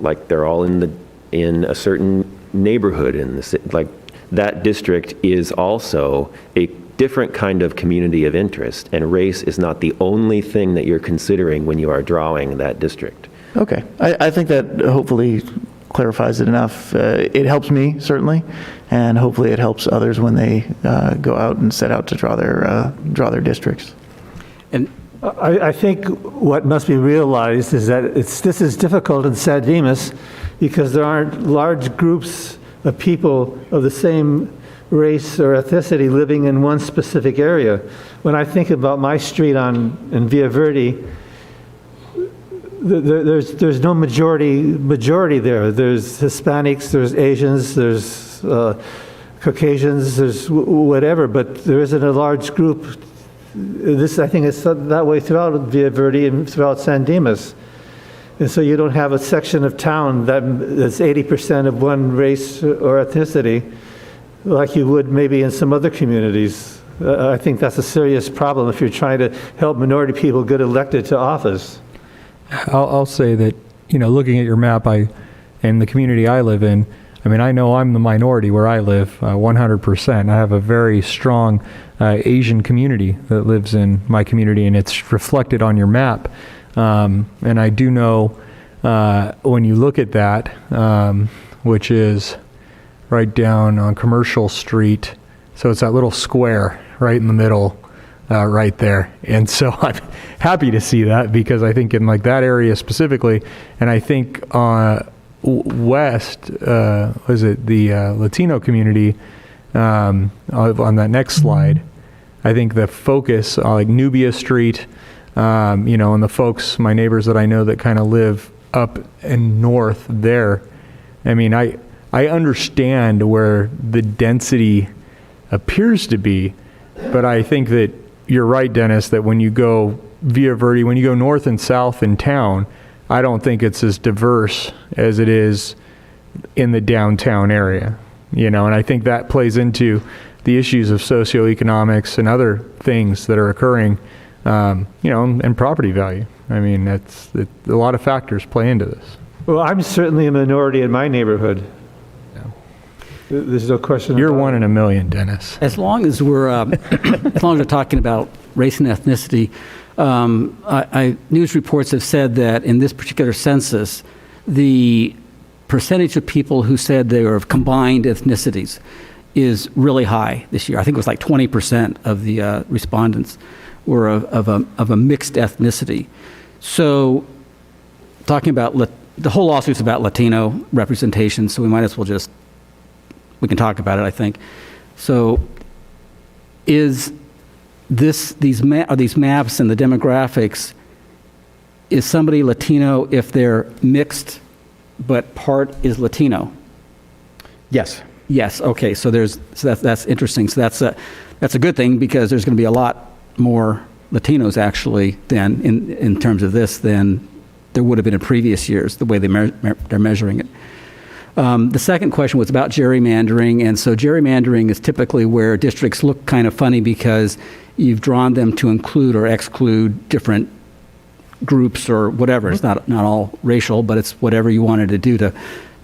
like they're all in a certain neighborhood in the city, like that district is also a different kind of community of interest, and race is not the only thing that you're considering when you are drawing that district. Okay. I think that hopefully clarifies it enough. It helps me, certainly, and hopefully it helps others when they go out and set out to draw their districts. And I think what must be realized is that this is difficult in San Dimas because there aren't large groups of people of the same race or ethnicity living in one specific area. When I think about my street in Villa Verde, there's no majority there. There's Hispanics, there's Asians, there's Caucasians, there's whatever, but there isn't a large group. I think it's that way throughout Villa Verde and throughout San Dimas. And so you don't have a section of town that's 80% of one race or ethnicity like you would maybe in some other communities. I think that's a serious problem if you're trying to help minority people get elected to office. I'll say that, looking at your map, and the community I live in, I know I'm the minority where I live, 100%. I have a very strong Asian community that lives in my community, and it's reflected on your map. And I do know when you look at that, which is right down on Commercial Street, so it's that little square right in the middle, right there. And so I'm happy to see that, because I think in like that area specifically, and I think west, was it the Latino community on that next slide, I think the focus on like Nubia Street, and the folks, my neighbors that I know that kind of live up and north there, I understand where the density appears to be, but I think that you're right, Dennis, that when you go Villa Verde, when you go north and south in town, I don't think it's as diverse as it is in the downtown area, and I think that plays into the issues of socioeconomics and other things that are occurring, and property value. A lot of factors play into this. Well, I'm certainly a minority in my neighborhood. There's no question. You're one in a million, Dennis. as long as we're talking about race and ethnicity, news reports have said that in this particular census, the percentage of people who said they were of combined ethnicities is really high this year. I think it was like 20% of the respondents were of a mixed ethnicity. So talking about the whole lawsuit's about Latino representation, so we might as well we can talk about it, I think. So are these maps and the demographics, is somebody Latino if they're mixed but part is Latino? Yes. Yes, okay, so that's interesting. So that's a good thing, because there's going to be a lot more Latinos actually then in terms of this than there would have been in previous years, the way they're measuring it. The second question was about gerrymandering, and so gerrymandering is typically where districts look kind of funny because you've drawn them to include or exclude different groups or whatever. It's not all racial, but it's whatever you wanted to do to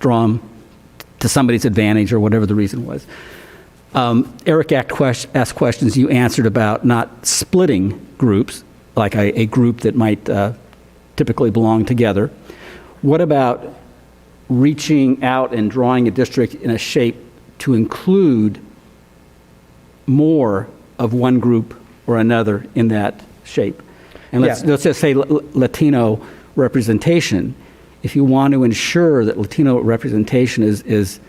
draw them to somebody's advantage or whatever the reason was. Eric asked questions you answered about not splitting groups, like a group that might typically belong together. What about reaching out and drawing a district in a shape to include more of one group or another in that shape? And let's just say Latino representation. If you want to ensure that Latino representation is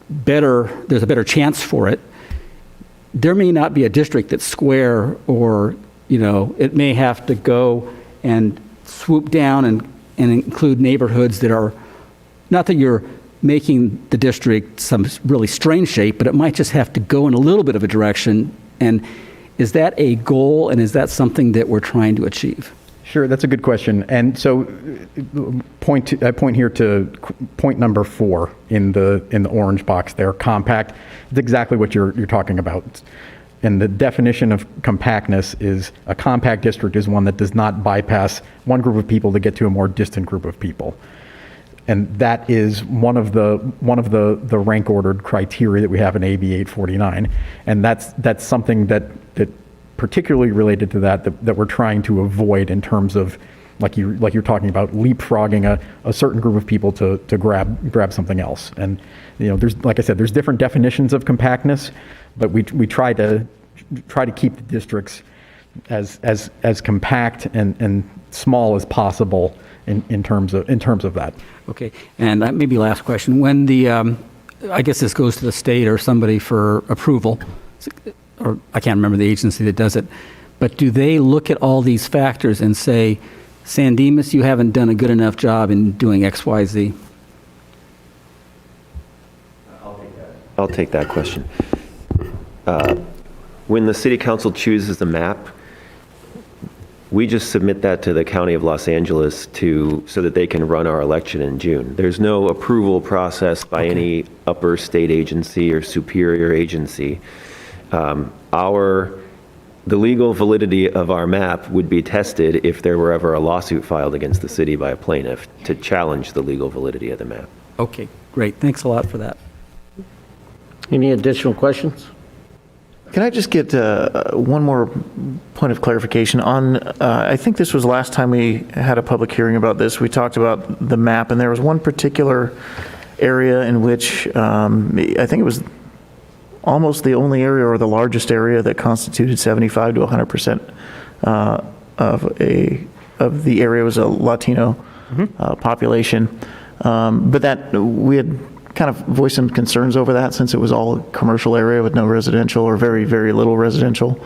better, there's a better chance for it, there may not be a district that's square, or it may have to go and swoop down and include neighborhoods that are, not that you're making the district some really strange shape, but it might just have to go in a little bit of a direction. And is that a goal, and is that something that we're trying to achieve? Sure, that's a good question. And so I point here to point number 4 in the orange box there, compact. It's exactly what you're talking about. And the definition of compactness is a compact district is one that does not bypass one group of people to get to a more distant group of people. And that is one of the rank ordered criteria that we have in AB 849. And that's something that particularly related to that we're trying to avoid in terms of, like you're talking about, leapfrogging a certain group of people to grab something else. And there's, like I said, there's different definitions of compactness, but we try to keep the districts as compact and small as possible in terms of that. Okay, and maybe last question. When I guess this goes to the state or somebody for approval, or I can't remember the agency that does it, but do they look at all these factors and say, San Dimas, you haven't done a good enough job in doing X, Y, Z? I'll take that question. When the city council chooses the map, we just submit that to the County of Los Angeles so that they can run our election in June. There's no approval process by any upper state agency or superior agency. The legal validity of our map would be tested if there were ever a lawsuit filed against the city by a plaintiff to challenge the legal validity of the map. Okay, great. Thanks a lot for that. Any additional questions? Can I just get one more point of clarification on, I think this was the last time we had a public hearing about this. We talked about the map, and there was one particular area in which I think it was almost the only area or the largest area that constituted 75 to 100% of the area was a Latino population. But that we had kind of voiced some concerns over that, since it was all a commercial area with no residential or very, very little residential.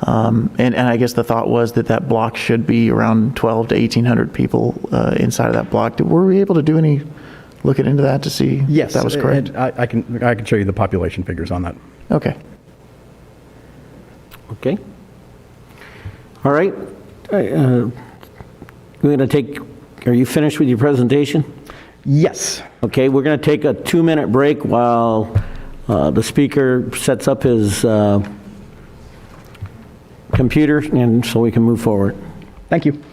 And I guess the thought was that block should be around 12 to 1,800 people inside of that block. Were we able to do any looking into that to see if that was correct? I can show you the population figures on that. Okay. Okay. All right. We're going to take, are you finished with your presentation? Yes. Okay, we're going to take a 2-minute break while the speaker sets up his computer, and so we can move forward. Thank you.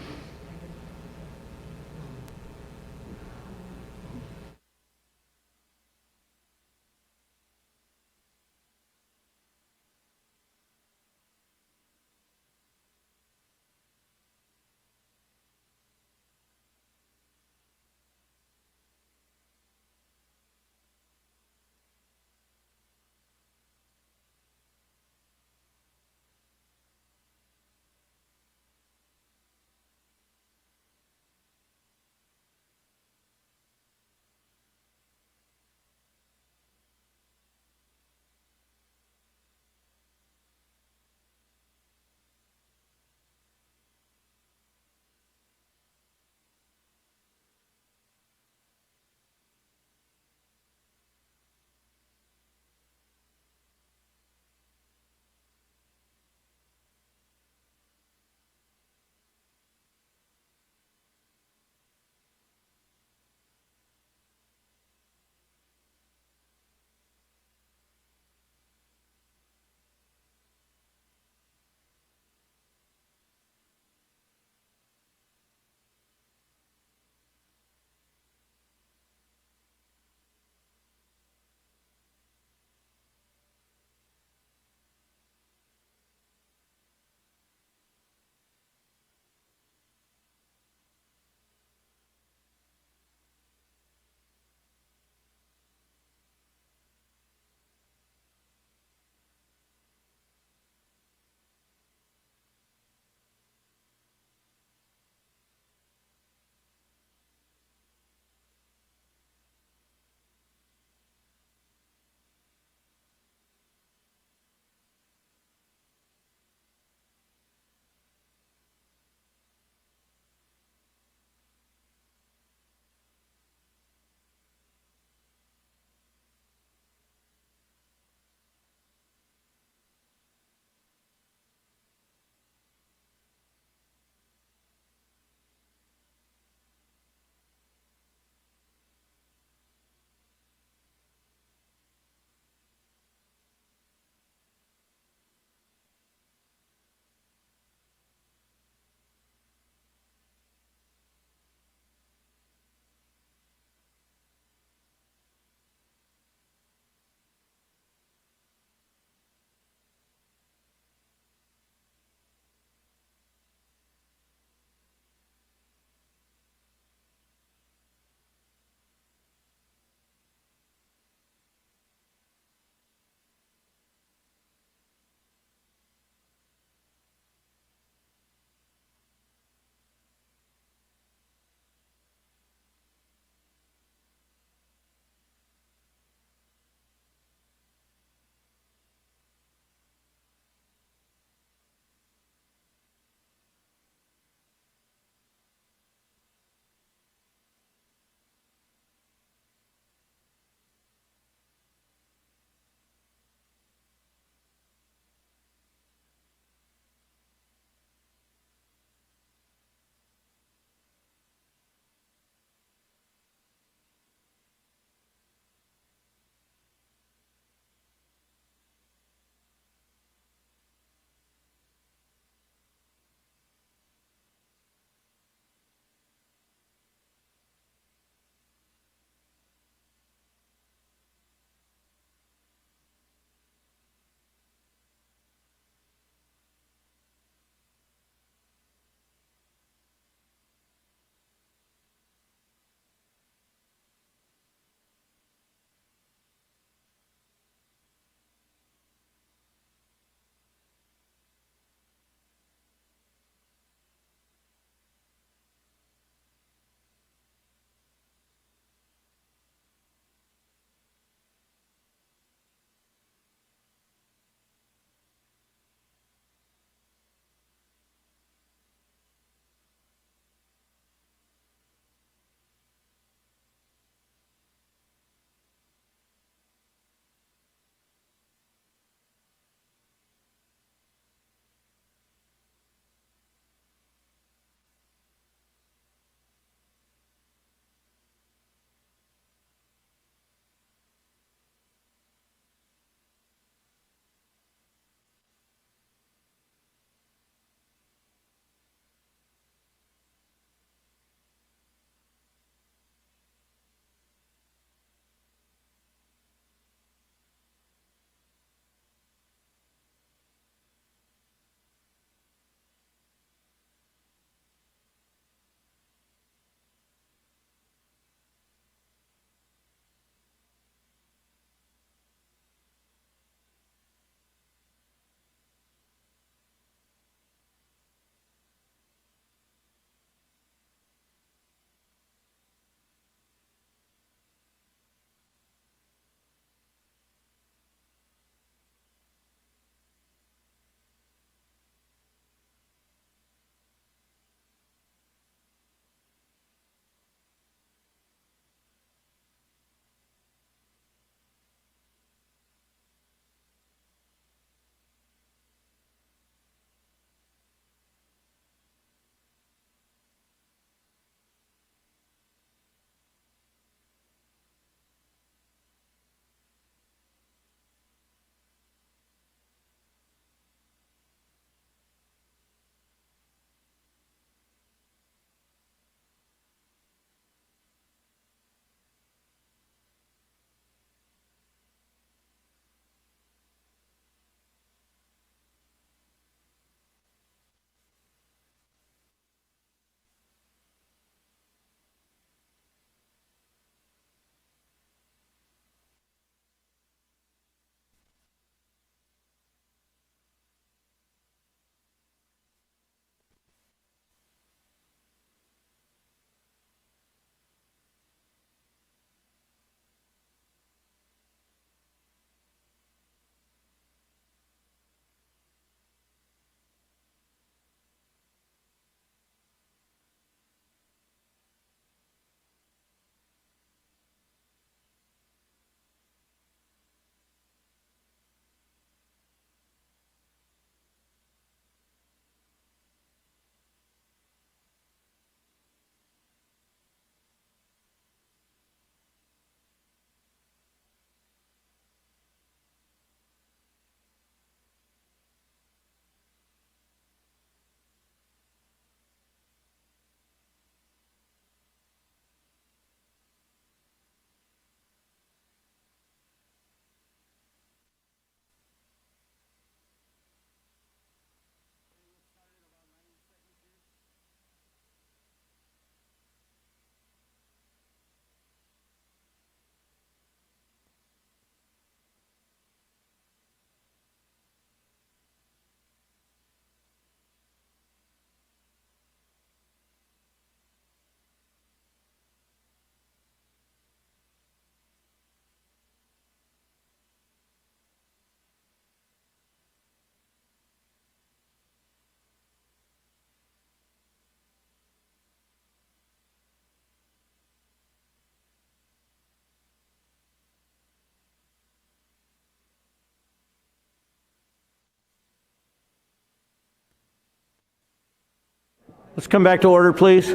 Let's come back to order, please.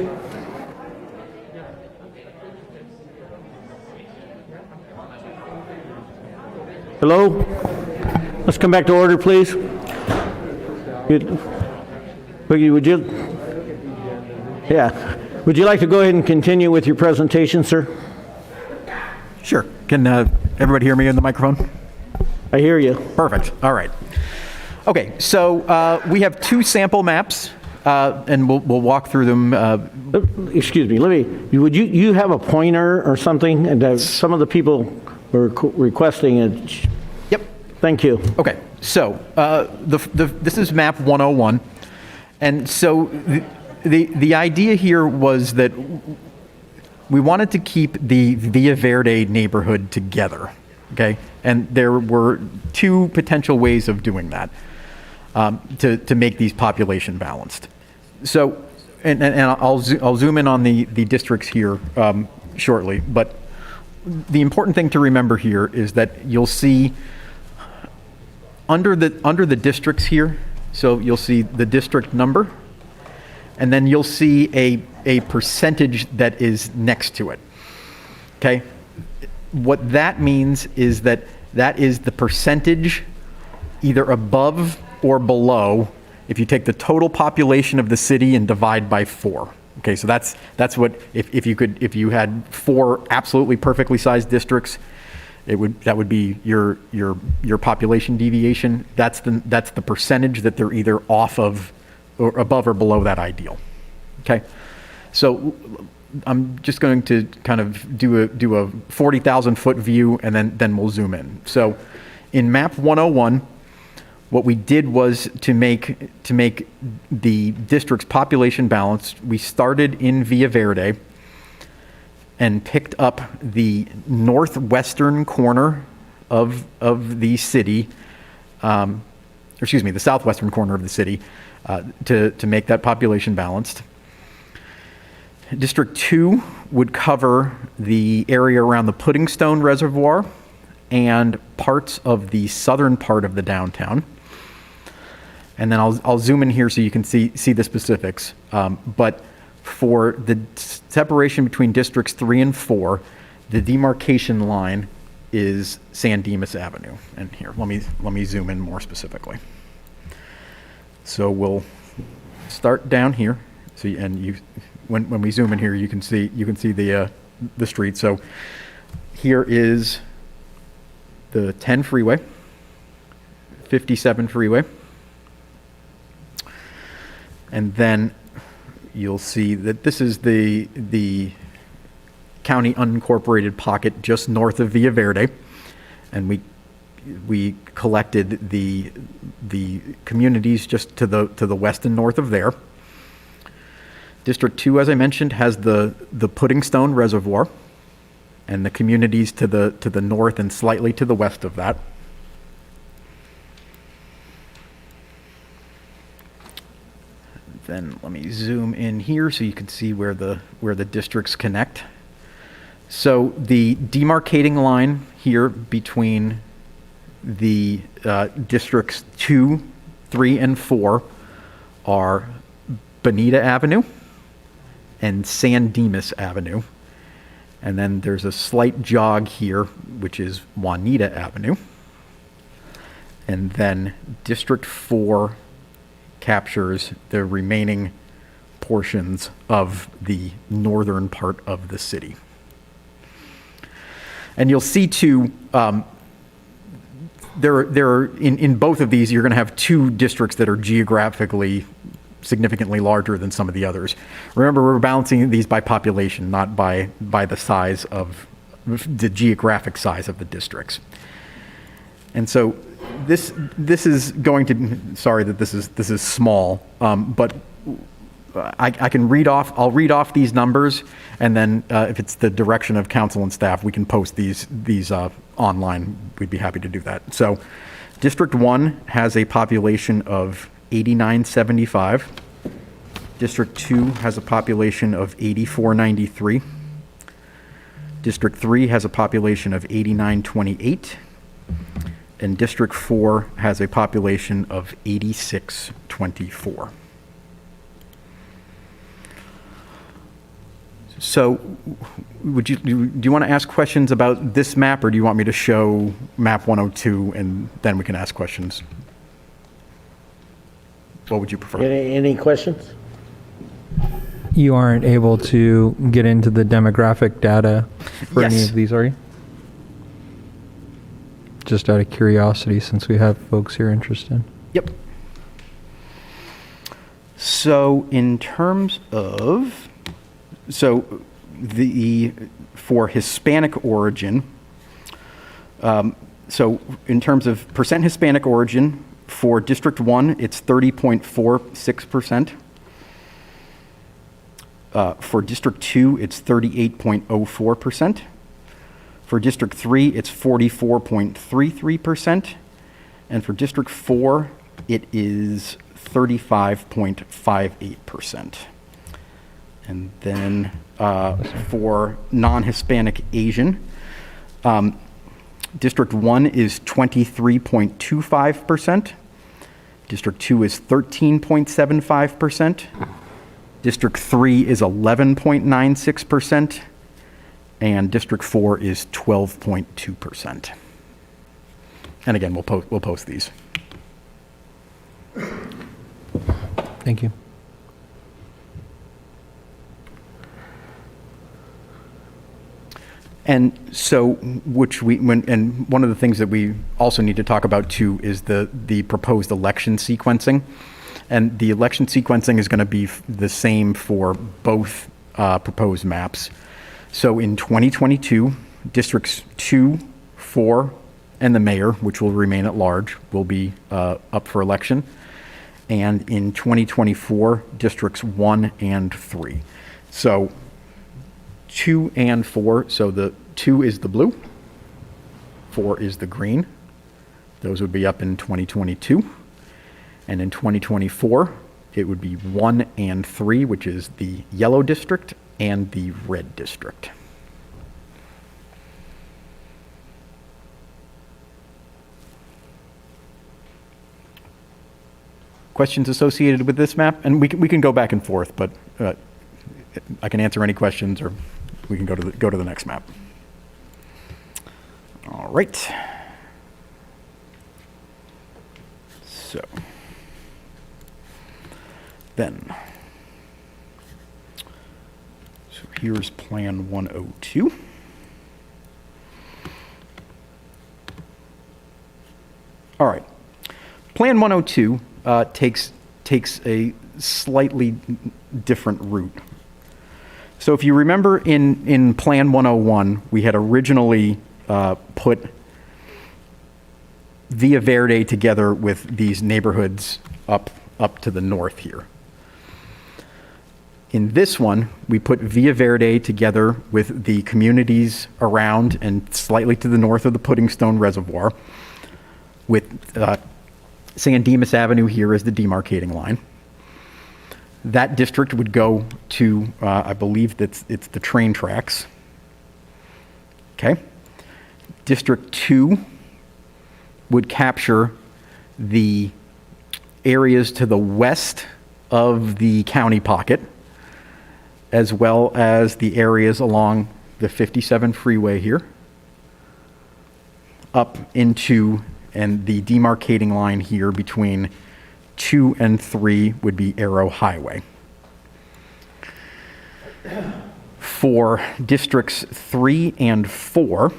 Hello? Let's come back to order, please. Would you? Yeah. Would you like to go ahead and continue with your presentation, sir? Sure. Can everybody hear me in the microphone? I hear you. Perfect. All right. Okay, so we have two sample maps, and we'll walk through them. Excuse me. Would you have a pointer or something? And some of the people were requesting it. Yep. Thank you. Okay. So this is map 101, and so the idea here was that we wanted to keep the Villa Verde neighborhood together. Okay, and there were two potential ways of doing that to make these population balanced. So, and I'll zoom in on the districts here shortly, but the important thing to remember here is that you'll see under the districts here, so you'll see the district number, and then you'll see a percentage that is next to it. Okay. What that means is that is the percentage either above or below if you take the total population of the city and divide by 4. Okay, so that's what if you had 4 absolutely perfectly sized districts, that would be your population deviation. That's the percentage that they're either off of or above or below that ideal. Okay, so I'm just going to kind of do a 40,000 foot view, and then we'll zoom in. So in map 101, what we did was to make the district's population balanced. We started in Villa Verde and picked up the northwestern corner of the city, the southwestern corner of the city, to make that population balanced. District 2 would cover the area around the Pudding Stone Reservoir and parts of the southern part of the downtown. And then I'll zoom in here so you can see the specifics. But for the separation between districts 3 and 4, the demarcation line is San Dimas Avenue. And here, let me zoom in more specifically. So we'll start down here. So when we zoom in here, you can see the street. So here is the 10 freeway, 57 freeway, and then you'll see that this is the county unincorporated pocket just north of Villa Verde, and we collected the communities just to the west and north of there. District 2, as I mentioned, has the Pudding Stone Reservoir and the communities to the north and slightly to the west of that. Then let me zoom in here so you can see where the districts connect. So the demarcating line here between the districts 2, 3, and 4 are Avenida Avenue and San Dimas Avenue. And then there's a slight jog here, which is Juanita Avenue. And then District 4 captures the remaining portions of the northern part of the city. And you'll see too, there are in both of these, you're going to have 2 districts that are geographically significantly larger than some of the others. Remember, we're balancing these by population, not by the size of the geographic size of the districts. And so this is going to, sorry that this is small, but I can read off, I'll read off these numbers, and then if it's the direction of council and staff, we can post these online. We'd be happy to do that. So District 1 has a population of 8975. District 2 has a population of 8493. District 3 has a population of 8928. And District 4 has a population of 8624. So do you want to ask questions about this map, or do you want me to show map 102 and then we can ask questions? What would you prefer? Any questions? You aren't able to get into the demographic data for any Yes. of these, are you? Just out of curiosity, since we have folks here interested. Yep. So in terms of, for Hispanic origin, so in terms of percent Hispanic origin, for District 1, it's 30.46%. For District 2, it's 38.04%. For District 3, it's 44.33%. And for District 4, it is 35.58%. And then for non-Hispanic Asian, District 1 is 23.25%. District 2 is 13.75%. District 3 is 11.96%. And District 4 is 12.2%. And again, we'll post these. Thank you. And so, and one of the things that we also need to talk about too is the proposed election sequencing. And the election sequencing is going to be the same for both proposed maps. So in 2022, districts 2, 4, and the mayor, which will remain at large, will be up for election. And in 2024, districts 1 and 3. So 2 and 4, so the 2 is the blue, 4 is the green. Those would be up in 2022. And in 2024, it would be 1 and 3, which is the yellow district and the red district. Questions associated with this map? And we can go back and forth, but I can answer any questions, or we can go to the next map. All right. So here's Plan 102. All right. Plan 102 takes a slightly different route. So if you remember in Plan 101, we had originally put Villa Verde together with these neighborhoods up to the north here. In this one, we put Villa Verde together with the communities around and slightly to the north of the Pudding Stone Reservoir, with San Dimas Avenue here as the demarcating line. That district would go to, I believe it's the train tracks. Okay. District 2 would capture the areas to the west of the county pocket, as well as the areas along the 57 freeway here, up into, and the demarcating line here between 2 and 3 would be Arrow Highway. For districts 3 and 4,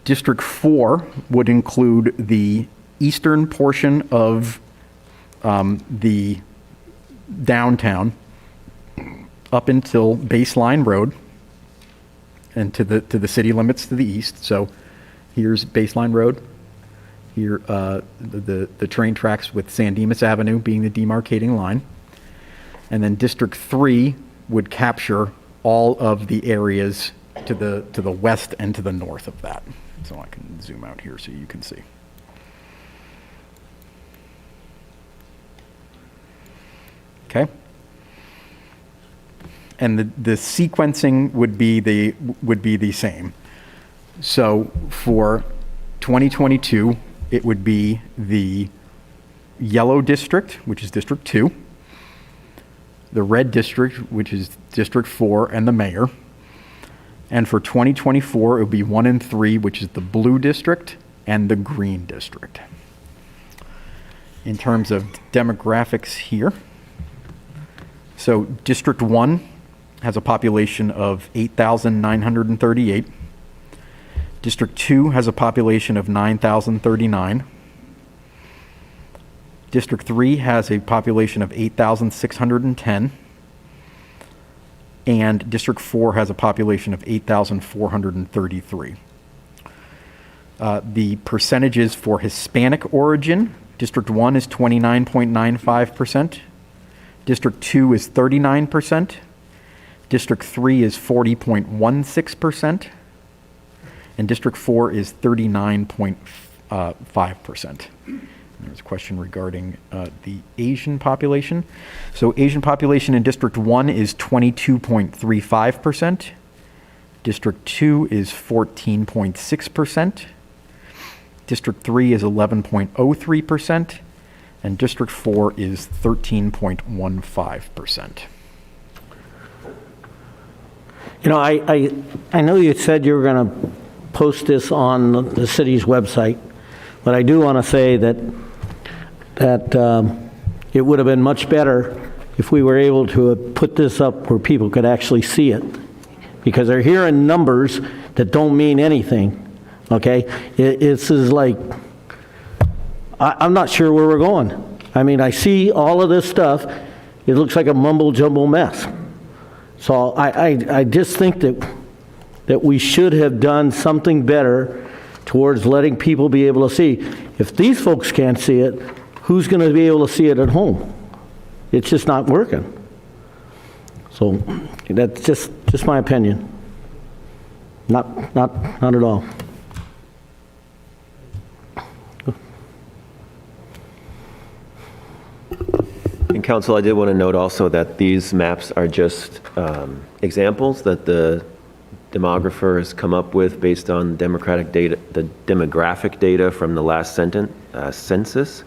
District 4 would include the eastern portion of the downtown up until Baseline Road and to the city limits to the east. So here's Baseline Road. Here, the train tracks with San Dimas Avenue being the demarcating line. And then District 3 would capture all of the areas to the west and to the north of that. So I can zoom out here so you can see. Okay. And the sequencing would be the same. So for 2022, it would be the yellow district, which is District 2, the red district, which is District 4, and the mayor. And for 2024, it would be 1 and 3, which is the blue district and the green district. In terms of demographics here, so District 1 has a population of 8,938. District 2 has a population of 9,039. District 3 has a population of 8,610. And District 4 has a population of 8,433. The percentages for Hispanic origin, District 1 is 29.95%. District 2 is 39%. District 3 is 40.16%. And District 4 is 39.5%. There's a question regarding the Asian population. So Asian population in District 1 is 22.35%. District 2 is 14.6%. District 3 is 11.03%. And District 4 is 13.15%. You know, I know you said you were going to post this on the city's website, but I do want to say that it would have been much better if we were able to have put this up where people could actually see it, because they're hearing numbers that don't mean anything, okay? It's like, I'm not sure where we're going. I mean, I see all of this stuff. It looks like a mumble-jumble mess. So I just think that we should have done something better towards letting people be able to see. If these folks can't see it, who's going to be able to see it at home? It's just not working. So that's just my opinion. Not at all. And Council, I did want to note also that these maps are just examples that the demographer has come up with based on demographic data from the last census.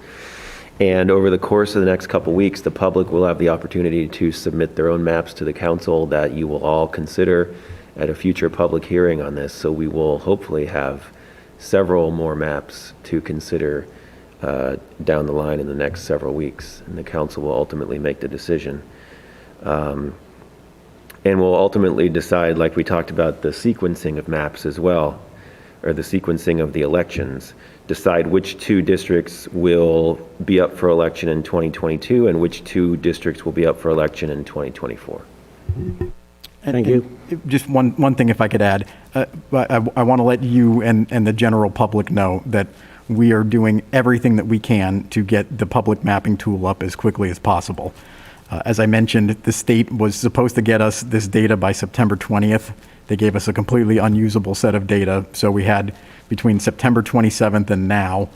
And over the course of the next couple weeks, the public will have the opportunity to submit their own maps to the council that you will all consider at a future public hearing on this. So we will hopefully have several more maps to consider down the line in the next several weeks. And the council will ultimately make the decision. And we'll ultimately decide, like we talked about, the sequencing of maps as well, or the sequencing of the elections. Decide which two districts will be up for election in 2022 and which two districts will be up for election in 2024. Thank you. Just one thing, if I could add. I want to let you and the general public know that we are doing everything that we can to get the public mapping tool up as quickly as possible. As I mentioned, the state was supposed to get us this data by September 20th. They gave us a completely unusable set of data, so we had between September 27th and now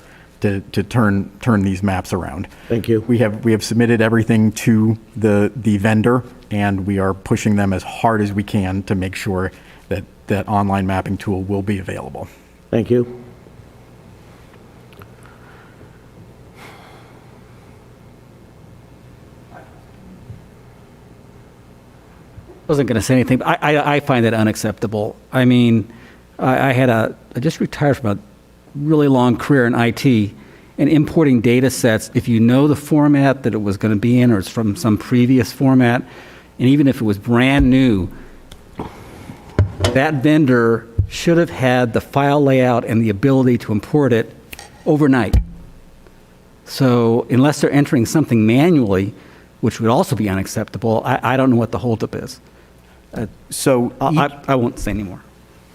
to turn these maps around. Thank you. We have submitted everything to the vendor, and we are pushing them as hard as we can to make sure that that online mapping tool will be available. Thank you. I wasn't going to say anything, but I find that unacceptable. I mean, I just retired from a really long career in IT, and importing data sets, if you know the format that it was going to be in or it's from some previous format, and even if it was brand new, that vendor should have had the file layout and the ability to import it overnight. So unless they're entering something manually, which would also be unacceptable, I don't know what the holdup is. So I won't say anymore.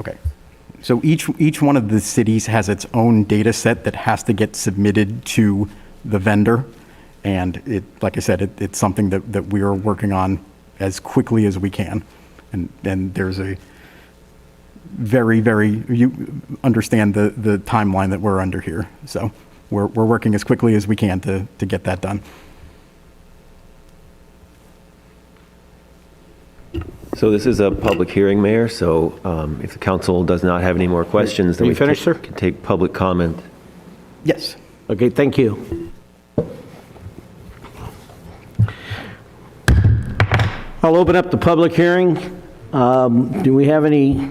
Okay. So each one of the cities has its own data set that has to get submitted to the vendor. And it, like I said, it's something that we are working on as quickly as we can. And there's a you understand the timeline that we're under here. So we're working as quickly as we can to get that done. So this is a public hearing, Mayor, so if the council does not have any more questions, then we finished, sir? can take public comment. Yes. Okay, thank you. I'll open up the public hearing. Do we have any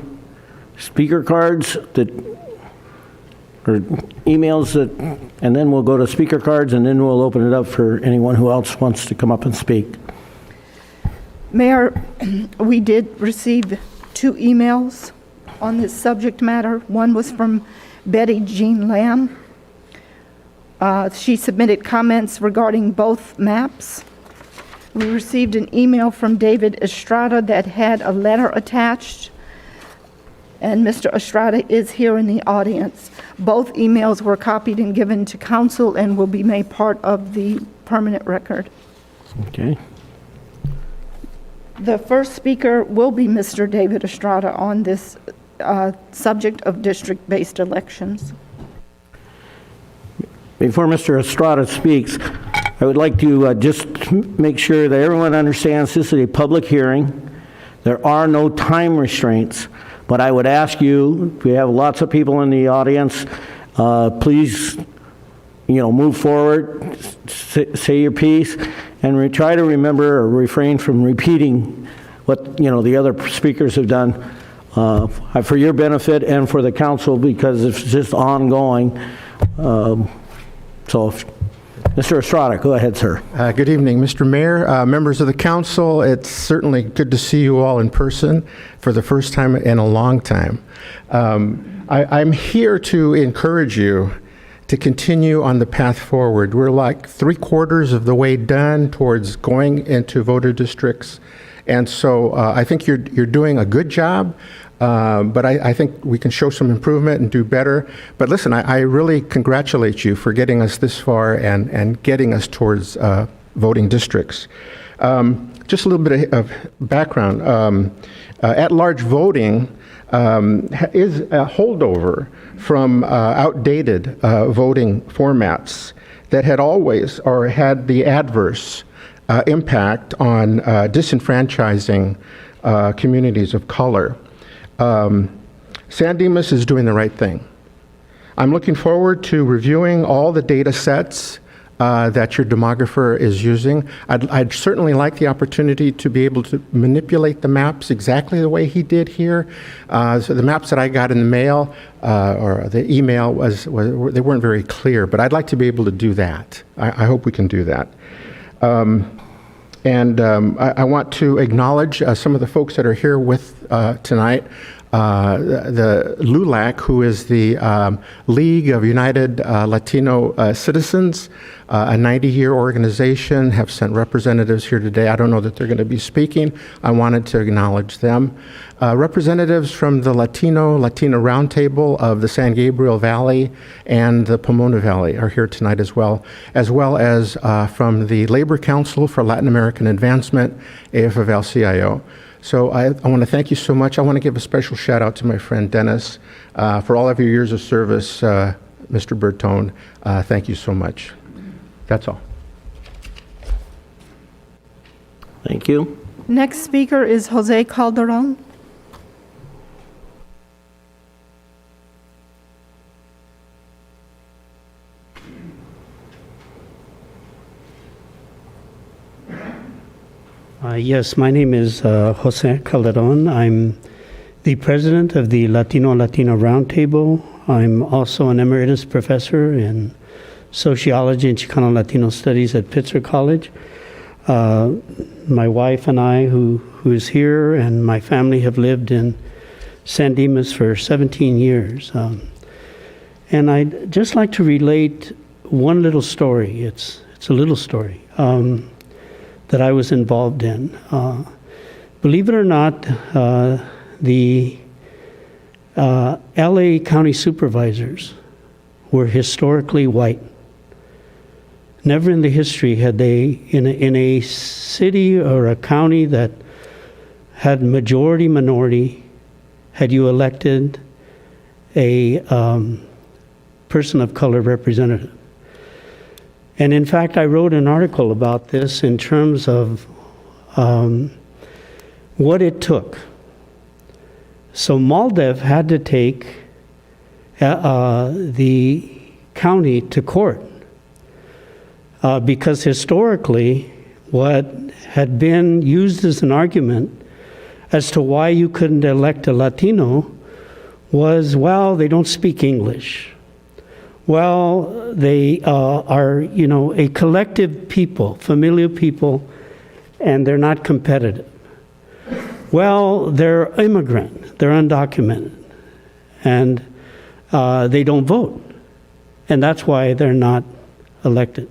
speaker cards that, or emails that, and then we'll go to speaker cards, and then we'll open it up for anyone who else wants to come up and speak. Mayor, we did receive 2 emails on this subject matter. One was from Betty Jean Lamb. She submitted comments regarding both maps. We received an email from David Estrada that had a letter attached, and Mr. Estrada is here in the audience. Both emails were copied and given to council and will be made part of the permanent record. Okay. The first speaker will be Mr. David Estrada on this subject of district-based elections. Before Mr. Estrada speaks, I would like to just make sure that everyone understands this is a public hearing. There are no time restraints, but I would ask you, we have lots of people in the audience, please, move forward, say your piece, and try to remember or refrain from repeating what, the other speakers have done for your benefit and for the council, because it's just ongoing. So, Mr. Estrada, go ahead, sir. Good evening, Mr. Mayor, members of the council. It's certainly good to see you all in person for the first time in a long time. I'm here to encourage you to continue on the path forward. We're like 3/4 of the way done towards going into voter districts. And so I think you're doing a good job. But I think we can show some improvement and do better. But listen, I really congratulate you for getting us this far and getting us towards voting districts. Just a little bit of background. At-large voting is a holdover from outdated voting formats that had always or had the adverse impact on disenfranchising communities of color. San Dimas is doing the right thing. I'm looking forward to reviewing all the data sets that your demographer is using. I'd certainly like the opportunity to be able to manipulate the maps exactly the way he did here. So the maps that I got in the mail or the email they weren't very clear, but I'd like to be able to do that. I hope we can do that. I want to acknowledge some of the folks that are here with tonight. The LULAC, who is the League of United Latino Citizens, a 90-year organization, have sent representatives here today. I don't know that they're going to be speaking. I wanted to acknowledge them. Representatives from the Latino Roundtable of the San Gabriel Valley and the Pomona Valley are here tonight as well as from the Labor Council for Latin American Advancement, AFL-CIO. So I want to thank you so much. I want to give a special shout out to my friend Dennis for all of your years of service, Mr. Bertone. Thank you so much. That's all. Thank you. Next speaker is Jose Calderon. Yes, my name is Jose Calderon. I'm the president of the Latino Roundtable. I'm also an emeritus professor in sociology and Chicano Latino studies at Pitzer College. My wife and I, who is here, and my family have lived in San Dimas for 17 years. And I'd just like to relate one little story. It's a little story. That I was involved in. Believe it or not, the LA County supervisors were historically white. Never in the history had they, in a city or a county that had majority minority, had you elected a person of color representative. And in fact, I wrote an article about this in terms of what it took. So MALDEF had to take the county to court because historically what had been used as an argument as to why you couldn't elect a Latino was, well, they don't speak English. Well, they are, a collective people, familiar people, and they're not competitive. Well, they're immigrant, they're undocumented, and they don't vote. And that's why they're not elected.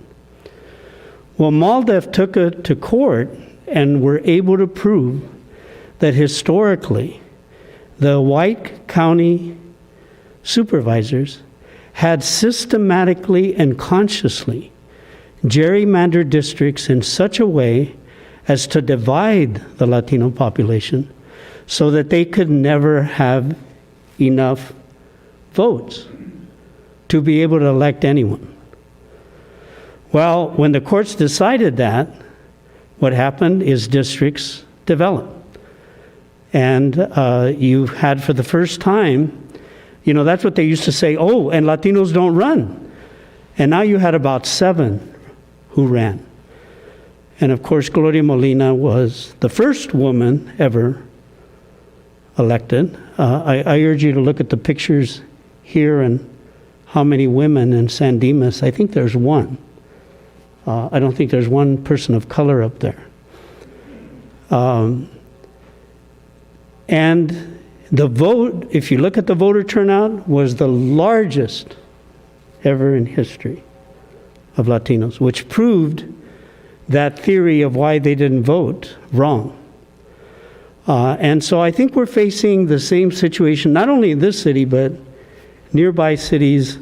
Well, MALDEF took it to court and were able to prove that historically, the white county supervisors had systematically and consciously gerrymandered districts in such a way as to divide the Latino population so that they could never have enough votes to be able to elect anyone. Well, when the courts decided that, what happened is districts developed. And you had for the first time, that's what they used to say, oh, and Latinos don't run. And now you had about 7 who ran. And of course, Gloria Molina was the first woman ever elected. I urge you to look at the pictures here and how many women in San Dimas. I think there's one. I don't think there's one person of color up there. And the vote, if you look at the voter turnout, was the largest ever in history of Latinos, which proved that theory of why they didn't vote wrong. And so I think we're facing the same situation, not only in this city, but nearby cities,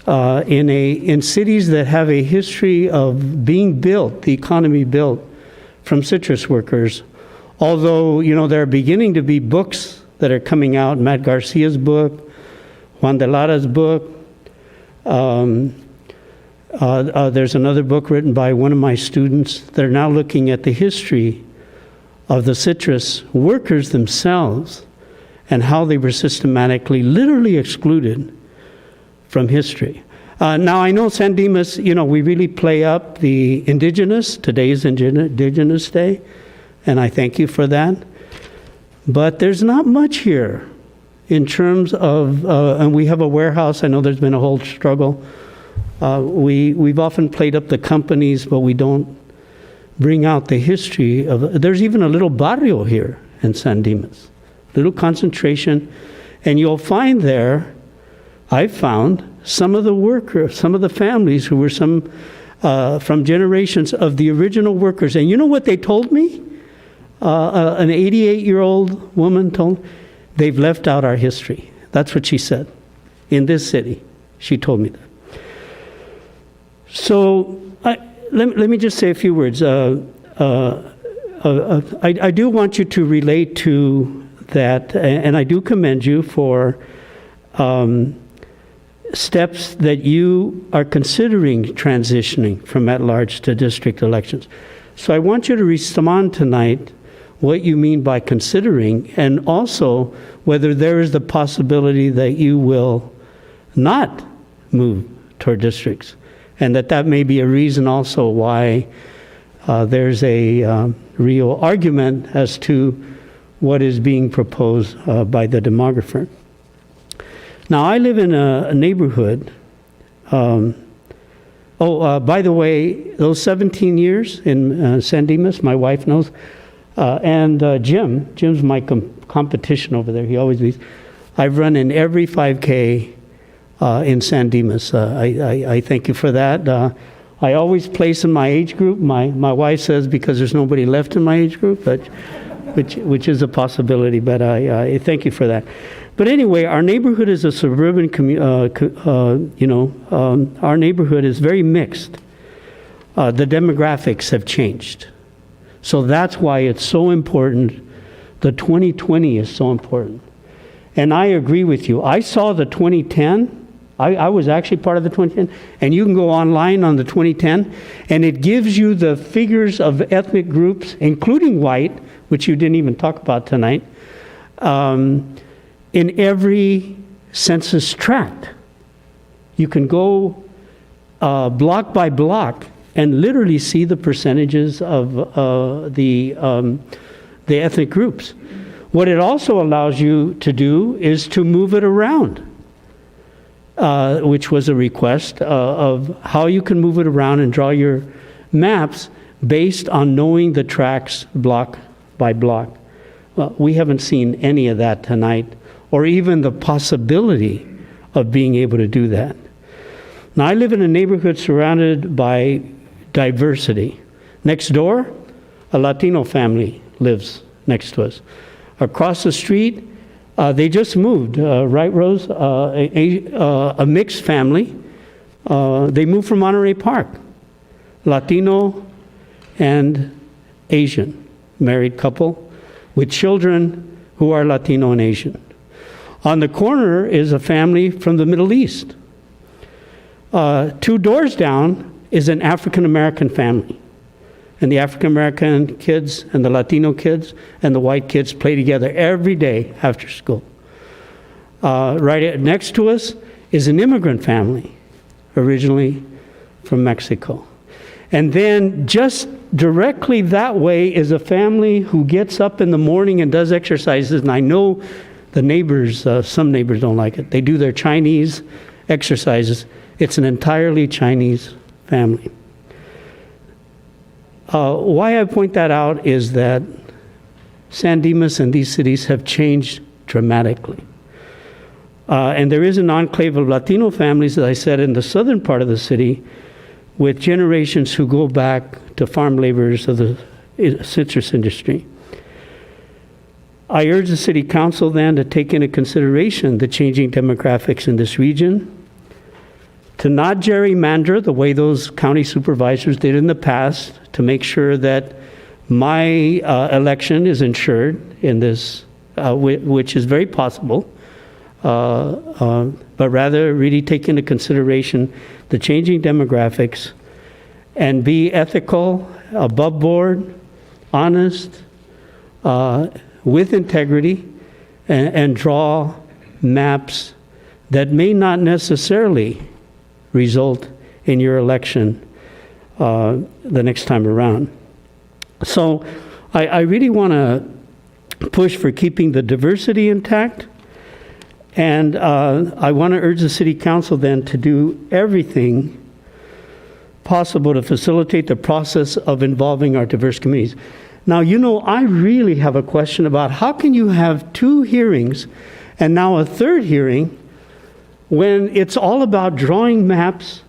in cities that have a history of being built, the economy built from citrus workers. Although, there are beginning to be books that are coming out, Matt Garcia's book, Juan de Lara's book. There's another book written by one of my students. They're now looking at the history of the citrus workers themselves and how they were systematically, literally excluded from history. Now, I know San Dimas, we really play up the indigenous. Today is Indigenous Day, and I thank you for that. But there's not much here in terms of, and we have a warehouse. I know there's been a whole struggle. We've often played up the companies, but we don't bring out the history of, there's even a little barrio here in San Dimas, little concentration, and you'll find there, I've found some of the workers, some of the families who were from generations of the original workers. And you know what they told me? An 88-year-old woman told me, they've left out our history. That's what she said. In this city, she told me that. So let me just say a few words. I do want you to relate to that, and I do commend you for steps that you are considering transitioning from at-large to district elections. So I want you to respond tonight what you mean by considering, and also whether there is the possibility that you will not move toward districts, and that may be a reason also why there's a real argument as to what is being proposed by the demographer. Now, I live in a neighborhood. By the way, those 17 years in San Dimas, my wife knows, and Jim's my competition over there. He always leads. I've run in every 5K in San Dimas. I thank you for that. I always place in my age group. My wife says because there's nobody left in my age group, but which is a possibility. But I thank you for that. But anyway, our neighborhood is a suburban our neighborhood is very mixed. The demographics have changed. So that's why it's so important. The 2020 is so important. And I agree with you. I saw the 2010. I was actually part of the 2010. And you can go online on the 2010, and it gives you the figures of ethnic groups, including white, which you didn't even talk about tonight, in every census tract. You can go block by block and literally see the percentages of the ethnic groups. What it also allows you to do is to move it around, which was a request of how you can move it around and draw your maps based on knowing the tracks block by block. Well, we haven't seen any of that tonight, or even the possibility of being able to do that. Now, I live in a neighborhood surrounded by diversity. Next door, a Latino family lives next to us. Across the street, they just moved, right, Rose? A mixed family. They moved from Monterey Park. Latino and Asian, married couple with children who are Latino and Asian. On the corner is a family from the Middle East. 2 doors down is an African-American family. And the African-American kids and the Latino kids and the white kids play together every day after school. Right next to us is an immigrant family, originally from Mexico. And then just directly that way is a family who gets up in the morning and does exercises. And I know the neighbors, some neighbors don't like it. They do their Chinese exercises. It's an entirely Chinese family. Why I point that out is that San Dimas and these cities have changed dramatically. And there is an enclave of Latino families, as I said, in the southern part of the city, with generations who go back to farm laborers of the citrus industry. I urge the City Council then to take into consideration the changing demographics in this region, to not gerrymander the way those county supervisors did in the past, to make sure that my election is ensured in this, which is very possible, but rather really take into consideration the changing demographics and be ethical, above board, honest, with integrity, and draw maps that may not necessarily result in your election the next time around. So I really want to push for keeping the diversity intact, and I want to urge the City Council then to do everything possible to facilitate the process of involving our diverse communities. Now, you know, I really have a question about how can you have 2 hearings and now a 3rd hearing when it's all about drawing maps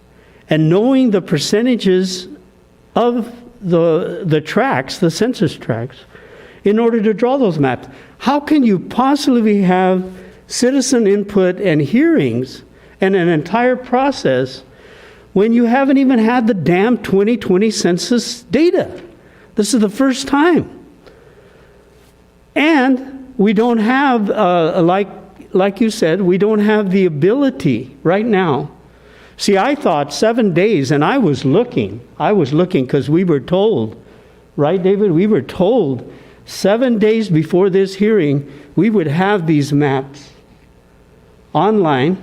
and knowing the percentages of the tracts, the census tracts, in order to draw those maps. How can you possibly have citizen input and hearings and an entire process when you haven't even had the damn 2020 census data? This is the first time. And we don't have, like you said, we don't have the ability right now. See, I thought 7 days, and I was looking because we were told, right, David? We were told 7 days before this hearing, we would have these maps online.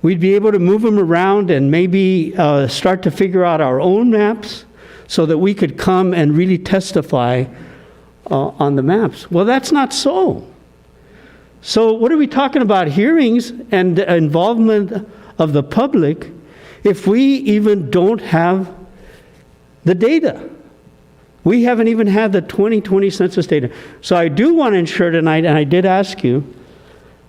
We'd be able to move them around and maybe start to figure out our own maps so that we could come and really testify on the maps. Well, that's not so. So what are we talking about, hearings and involvement of the public, if we even don't have the data? We haven't even had the 2020 census data. So I do want to ensure tonight, and I did ask you,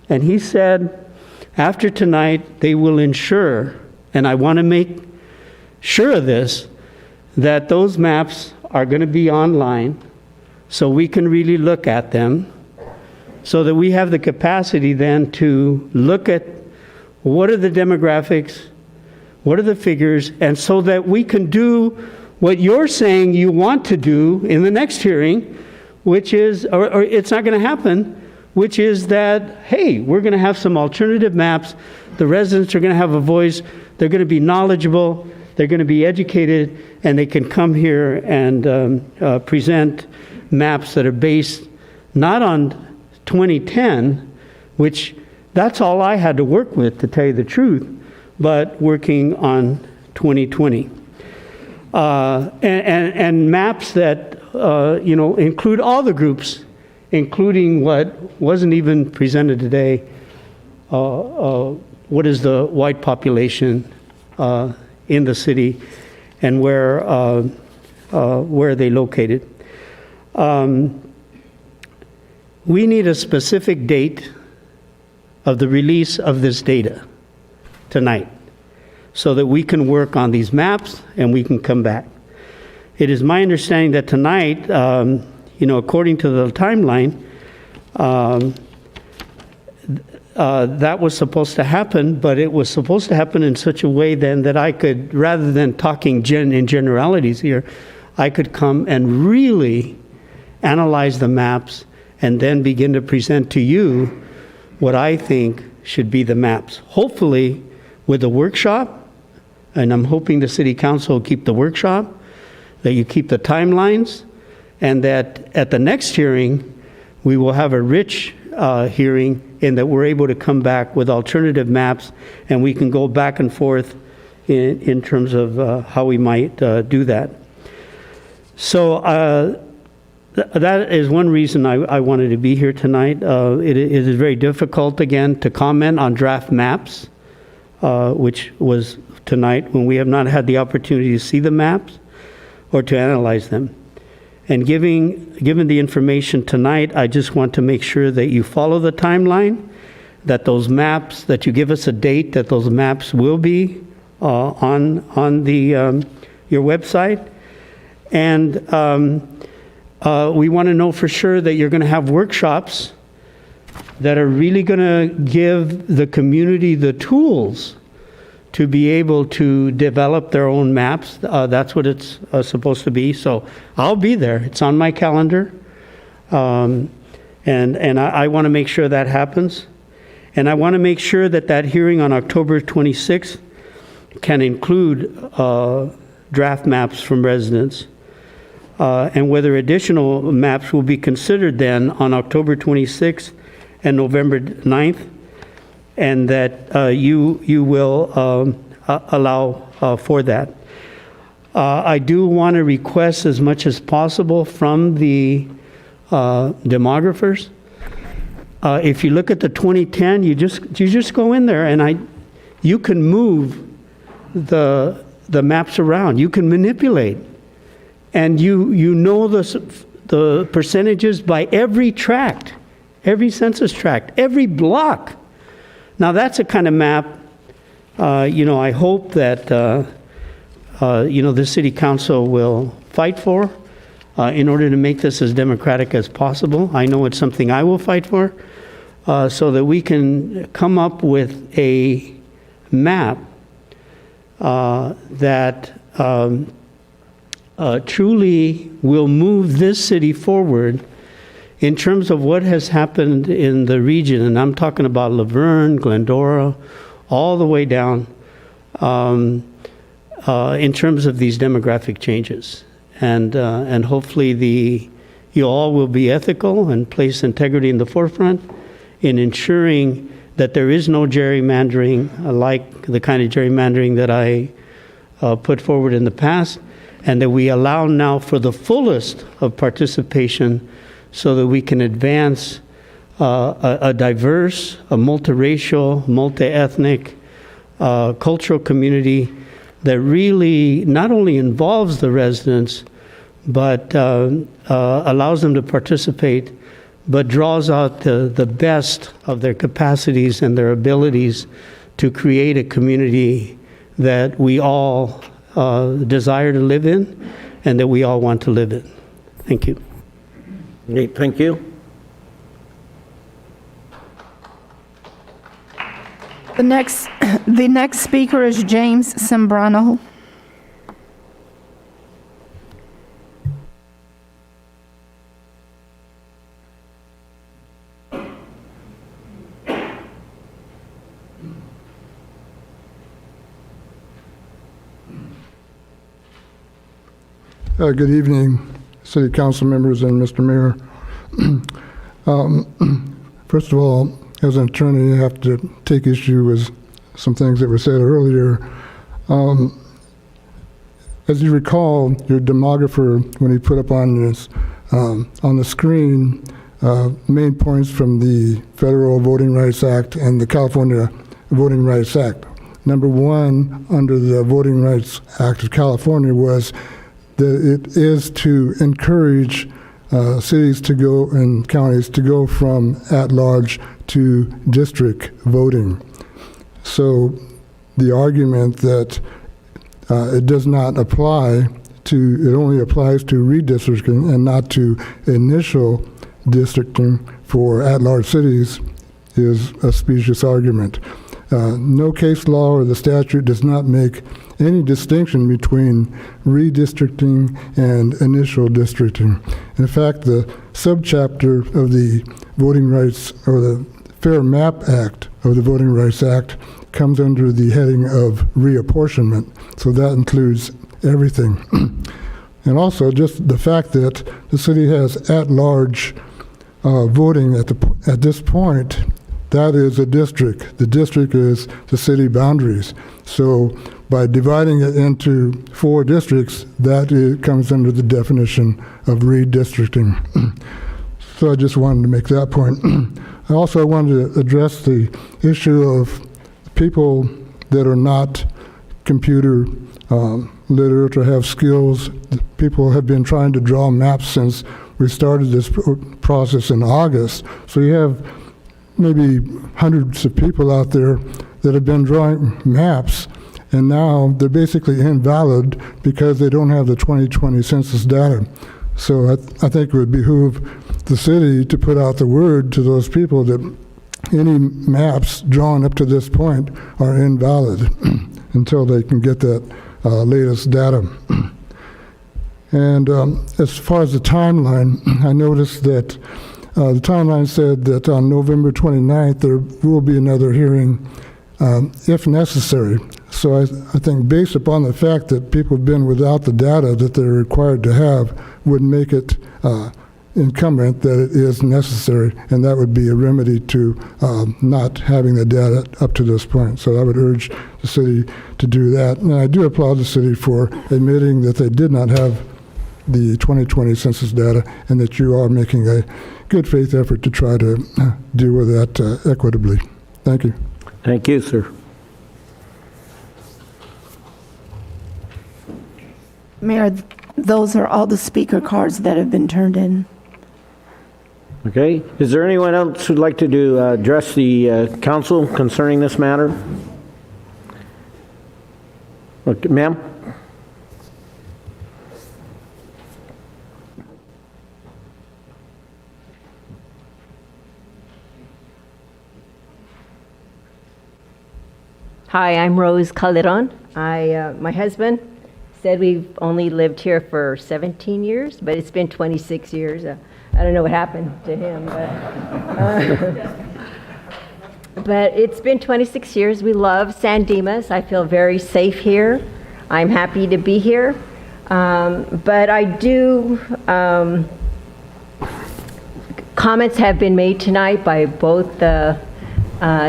and he said after tonight they will ensure, and I want to make sure of this, that those maps are going to be online so we can really look at them, so that we have the capacity then to look at what are the demographics, what are the figures, and so that we can do what you're saying you want to do in the next hearing, which is, or it's not going to happen, which is that, hey, we're going to have some alternative maps, the residents are going to have a voice, they're going to be knowledgeable, they're going to be educated, and they can come here and present maps that are based not on 2010, which that's all I had to work with, to tell you the truth, but working on 2020. and maps that, include all the groups, including what wasn't even presented today. What is the white population in the city, and where are they located? We need a specific date of the release of this data tonight, so that we can work on these maps and we can come back. It is my understanding that tonight, according to the timeline, that was supposed to happen, but it was supposed to happen in such a way then that I could, rather than talking in generalities here, I could come and really analyze the maps and then begin to present to you what I think should be the maps. Hopefully with the workshop, and I'm hoping the City Council will keep the workshop, that you keep the timelines, and that at the next hearing, we will have a rich hearing, and that we're able to come back with alternative maps, and we can go back and forth in terms of how we might do that. So that is one reason I wanted to be here tonight. It is very difficult, again, to comment on draft maps, which was tonight, when we have not had the opportunity to see the maps or to analyze them. And given the information tonight, I just want to make sure that you follow the timeline, that those maps, that you give us a date, that those maps will be on your website. And we want to know for sure that you're going to have workshops that are really going to give the community the tools to be able to develop their own maps. That's what it's supposed to be. So I'll be there. It's on my calendar. And I want to make sure that happens. And I want to make sure that that hearing on October 26th can include draft maps from residents, and whether additional maps will be considered then on October 26th and November 9th, and that you will allow for that. I do want to request as much as possible from the demographers. If you look at the 2010, you just go in there and you can move the maps around. You can manipulate, and you know the percentages by every tract, every census tract, every block. Now that's a kind of map, I hope that, the City Council will fight for in order to make this as democratic as possible. I know it's something I will fight for, so that we can come up with a map that truly will move this city forward in terms of what has happened in the region. And I'm talking about Laverne, Glendora, all the way down, in terms of these demographic changes. And hopefully you all will be ethical and place integrity in the forefront in ensuring that there is no gerrymandering like the kind of gerrymandering that I put forward in the past, and that we allow now for the fullest of participation so that we can advance a diverse, a multiracial, multi-ethnic, cultural community that really not only involves the residents, but allows them to participate, but draws out the best of their capacities and their abilities to create a community that we all desire to live in and that we all want to live in. Thank you. Nate, thank you. The next speaker is James Sembrano. Good evening, City Council members and Mr. Mayor. First of all, as an attorney, I have to take issue with some things that were said earlier. As you recall, your demographer, when he put up on this on the screen, main points from the Federal Voting Rights Act and the California Voting Rights Act. Number one, under the Voting Rights Act of California, was that it is to encourage cities to go and counties to go from at-large to district voting. So the argument that it does not apply to, it only applies to redistricting and not to initial districting for at-large cities is a specious argument. No case law or the statute does not make any distinction between redistricting and initial districting. In fact, the subchapter of the Voting Rights, or the Fair Map Act of the Voting Rights Act, comes under the heading of reapportionment, so that includes everything. And also just the fact that the city has at-large voting at this point, that is a district. The district is the city boundaries. So by dividing it into 4 districts, that comes under the definition of redistricting. So I just wanted to make that point. I also wanted to address the issue of people that are not computer literate or have skills. People have been trying to draw maps since we started this process in August. So you have maybe hundreds of people out there that have been drawing maps, and now they're basically invalid because they don't have the 2020 census data. So I think it would behoove the city to put out the word to those people that any maps drawn up to this point are invalid until they can get that latest data. And as far as the timeline, I noticed that the timeline said that on November 29th, there will be another hearing if necessary. So I think based upon the fact that people have been without the data that they're required to have would make it incumbent that it is necessary, and that would be a remedy to not having the data up to this point. So I would urge the city to do that. And I do applaud the city for admitting that they did not have the 2020 census data and that you are making a good faith effort to try to deal with that equitably. Thank you. Thank you, sir. Mayor, those are all the speaker cards that have been turned in. Okay. Is there anyone else who'd like to address the council concerning this matter? Okay, ma'am? Hi, I'm Rose Calderon. My husband said we've only lived here for 17 years, but it's been 26 years. I don't know what happened to him, but it's been 26 years. We love San Dimas. I feel very safe here. I'm happy to be here. But I do, comments have been made tonight by both the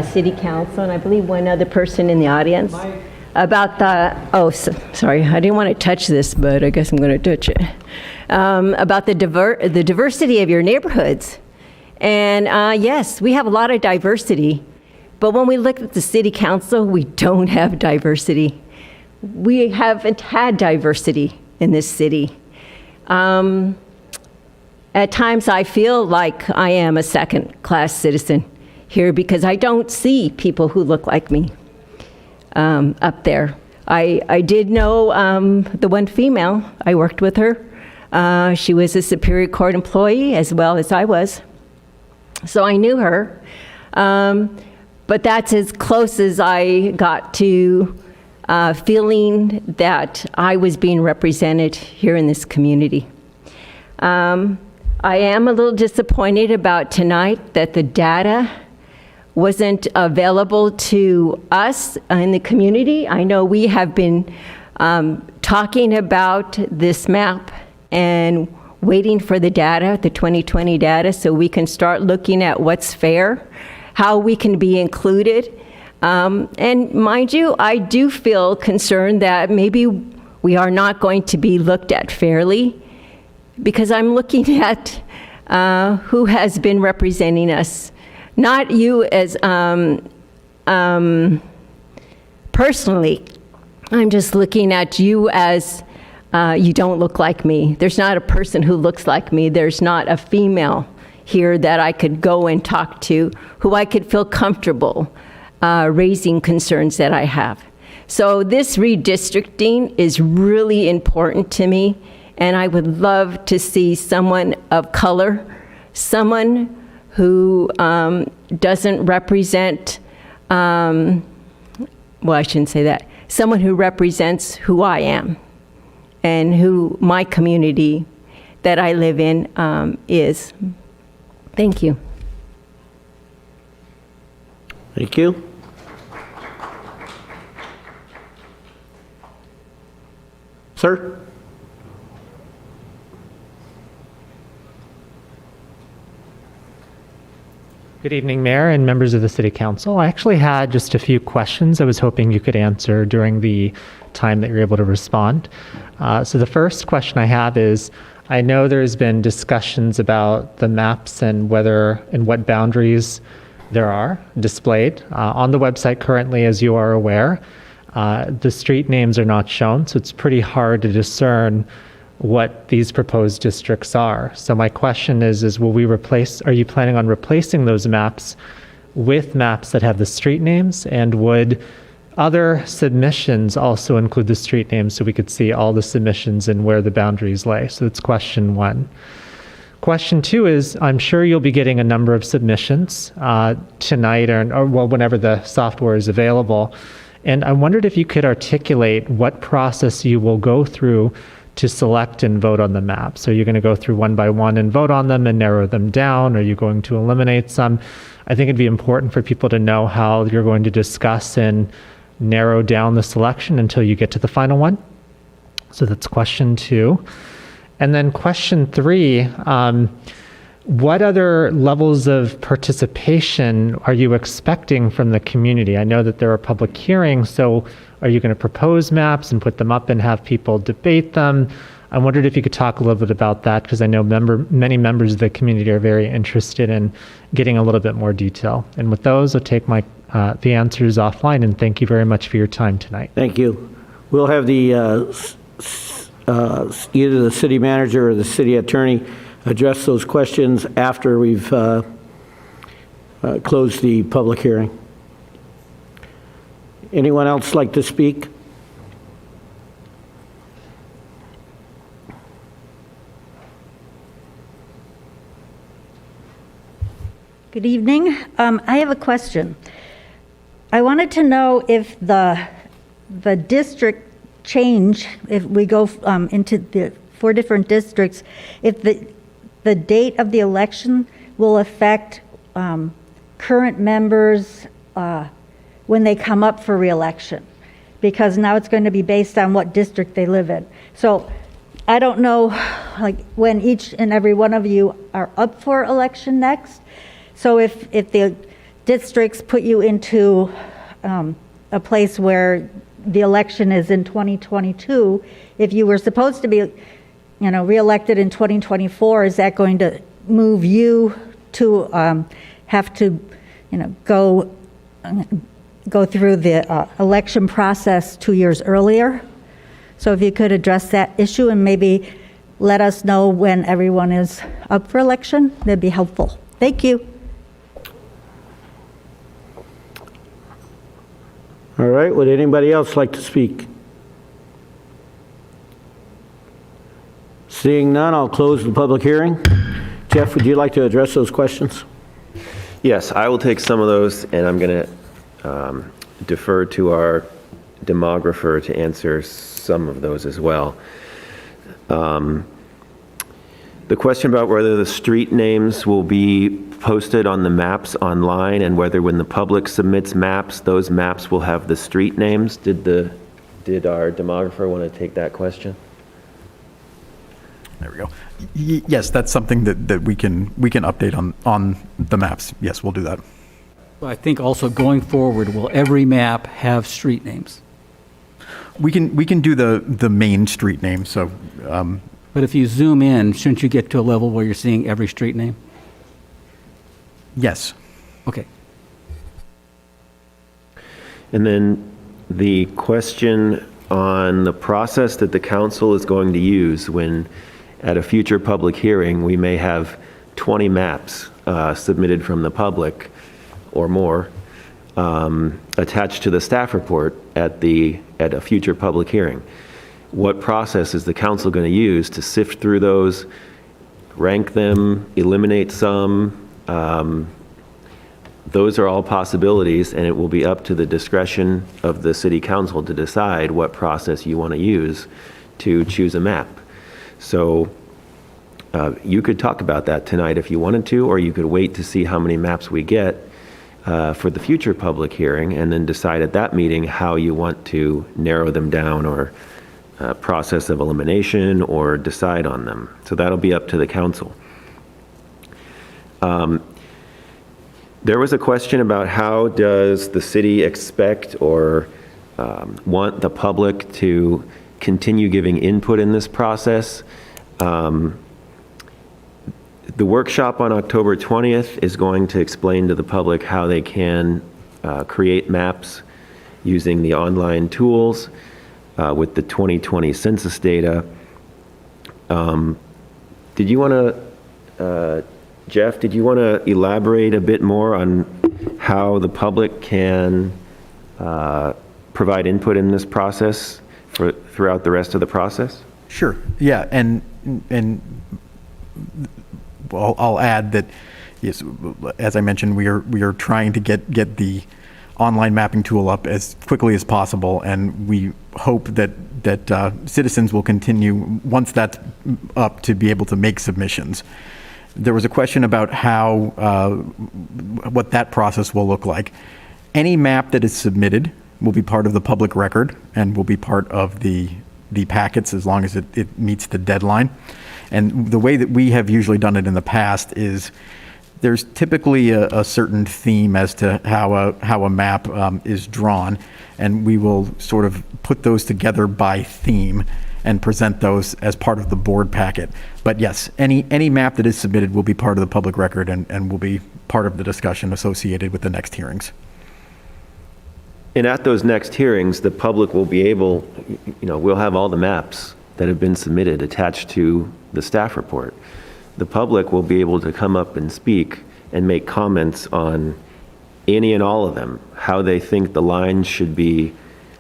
City Council and I believe one other person in the audience about the, sorry, I didn't want to touch this, but I guess I'm going to touch it. About the diversity of your neighborhoods. And yes, we have a lot of diversity, but when we look at the City Council, we don't have diversity. We haven't had diversity in this city. At times I feel like I am a second-class citizen here because I don't see people who look like me up there. I did know the one female. I worked with her. She was a Superior Court employee as well as I was. So I knew her. But that's as close as I got to feeling that I was being represented here in this community. I am a little disappointed about tonight that the data wasn't available to us in the community. I know we have been talking about this map and waiting for the data, the 2020 data, so we can start looking at what's fair, how we can be included. And mind you, I do feel concerned that maybe we are not going to be looked at fairly, because I'm looking at who has been representing us. Not you as personally. I'm just looking at you as you don't look like me. There's not a person who looks like me. There's not a female here that I could go and talk to who I could feel comfortable raising concerns that I have. So this redistricting is really important to me, and I would love to see someone of color, someone who doesn't represent, well, I shouldn't say that, someone who represents who I am and who my community that I live in is. Thank you. Thank you. Sir? Good evening, Mayor and members of the City Council. I actually had just a few questions I was hoping you could answer during the time that you're able to respond. So the first question I have is, I know there's been discussions about the maps and whether and what boundaries there are displayed. On the website currently, as you are aware, the street names are not shown, so it's pretty hard to discern what these proposed districts are. So my question is will we are you planning on replacing those maps with maps that have the street names? And would other submissions also include the street names so we could see all the submissions and where the boundaries lay? So that's question one. Question two is, I'm sure you'll be getting a number of submissions tonight or well, whenever the software is available. And I wondered if you could articulate what process you will go through to select and vote on the maps. So you're going to go through one by one and vote on them and narrow them down? Are you going to eliminate some? I think it'd be important for people to know how you're going to discuss and narrow down the selection until you get to the final one. So that's question two. And then question three, what other levels of participation are you expecting from the community? I know that there are public hearings, so are you going to propose maps and put them up and have people debate them? I wondered if you could talk a little bit about that, because I know many members of the community are very interested in getting a little bit more detail. And with those, I'll take the answers offline, and thank you very much for your time tonight. Thank you. We'll have the either the city manager or the city attorney address those questions after we've closed the public hearing. Anyone else like to speak? Good evening. I have a question. I wanted to know if the district change, if we go into the 4 different districts, if the date of the election will affect current members when they come up for re-election, because now it's going to be based on what district they live in. So I don't know, like, when each and every one of you are up for election next. So if the districts put you into a place where the election is in 2022, if you were supposed to be, re-elected in 2024, is that going to move you to have to, go through the election process 2 years earlier? So if you could address that issue and maybe let us know when everyone is up for election, that'd be helpful. Thank you. All right, would anybody else like to speak? Seeing none, I'll close the public hearing. Jeff, would you like to address those questions? Yes, I will take some of those, and I'm going to defer to our demographer to answer some of those as well. The question about whether the street names will be posted on the maps online, and whether when the public submits maps, those maps will have the street names. Did our demographer want to take that question? There we go. Yes, that's something that we can update on the maps. Yes, we'll do that. I think also going forward, will every map have street names? We can do the main street name, so. But if you zoom in, shouldn't you get to a level where you're seeing every street name? Yes. Okay. And then the question on the process that the council is going to use when at a future public hearing, we may have 20 maps submitted from the public or more attached to the staff report at a future public hearing. What process is the council going to use to sift through those, rank them, eliminate some? Those are all possibilities, and it will be up to the discretion of the city council to decide what process you want to use to choose a map. So you could talk about that tonight if you wanted to, or you could wait to see how many maps we get for the future public hearing and then decide at that meeting how you want to narrow them down or process of elimination or decide on them. So that'll be up to the council. There was a question about how does the city expect or want the public to continue giving input in this process. The workshop on October 20th is going to explain to the public how they can create maps using the online tools with the 2020 census data. Did you want to, Jeff, did you want to elaborate a bit more on how the public can provide input in this process throughout the rest of the process? Sure. Yeah, and I'll add that, yes, as I mentioned, we are trying to get the online mapping tool up as quickly as possible, and we hope that citizens will continue, once that's up, to be able to make submissions. There was a question about what that process will look like. Any map that is submitted will be part of the public record and will be part of the packets as long as it meets the deadline. And the way that we have usually done it in the past is there's typically a certain theme as to how a map is drawn, and we will sort of put those together by theme and present those as part of the board packet. But yes, any map that is submitted will be part of the public record and will be part of the discussion associated with the next hearings. And at those next hearings, the public will be able, we'll have all the maps that have been submitted attached to the staff report. The public will be able to come up and speak and make comments on any and all of them, how they think the lines should be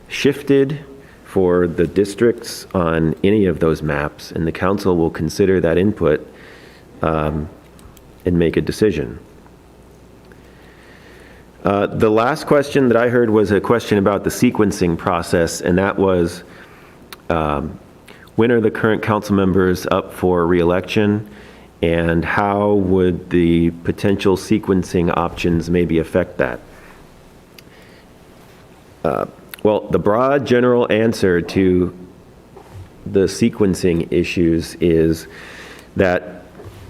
shifted for the districts on any of those maps, and the council will consider that input and make a decision. The last question that I heard was a question about the sequencing process, and that was, when are the current council members up for re-election, and how would the potential sequencing options maybe affect that? Well, the broad general answer to the sequencing issues is that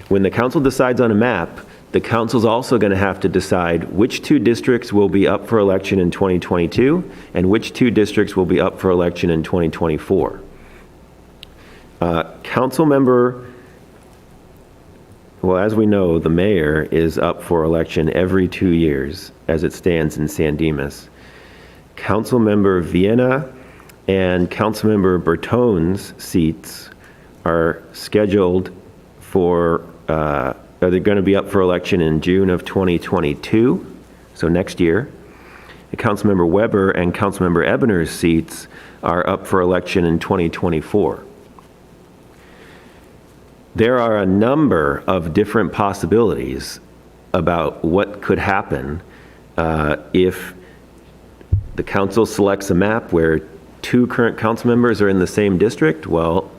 when the council decides on a map, the council's also going to have to decide which two districts will be up for election in 2022 and which two districts will be up for election in 2024. Council member, well, as we know, the mayor is up for election every 2 years as it stands in San Dimas. Councilmember Vienna and Councilmember Bertone's seats are scheduled for, are they going to be up for election in June of 2022, so next year. And Councilmember Weber and Councilmember Ebener's seats are up for election in 2024. There are a number of different possibilities about what could happen if the council selects a map where two current council members are in the same district. Well,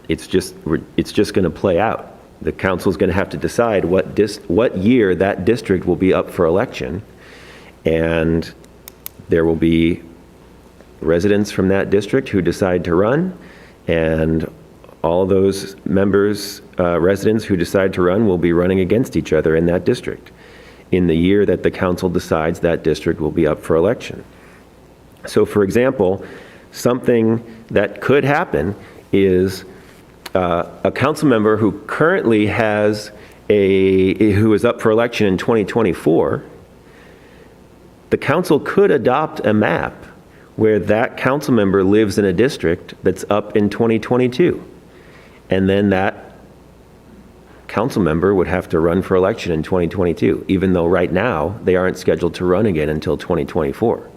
it's just going to play out. The council is going to have to decide what year that district will be up for election, and there will be residents from that district who decide to run, and all those members, residents who decide to run, will be running against each other in that district in the year that the council decides that district will be up for election. So for example, something that could happen is a council member who currently has who is up for election in 2024, the council could adopt a map where that council member lives in a district that's up in 2022. And then that council member would have to run for election in 2022, even though right now they aren't scheduled to run again until 2024.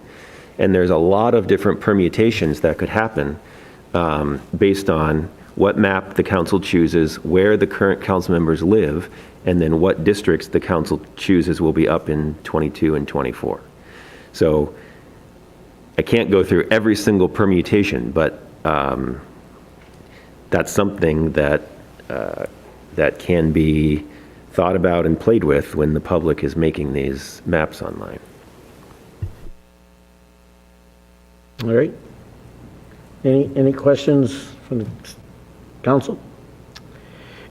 And there's a lot of different permutations that could happen based on what map the council chooses, where the current council members live, and then what districts the council chooses will be up in 22 and 24. So I can't go through every single permutation, but that's something that that can be thought about and played with when the public is making these maps online. All right. Any questions from the council?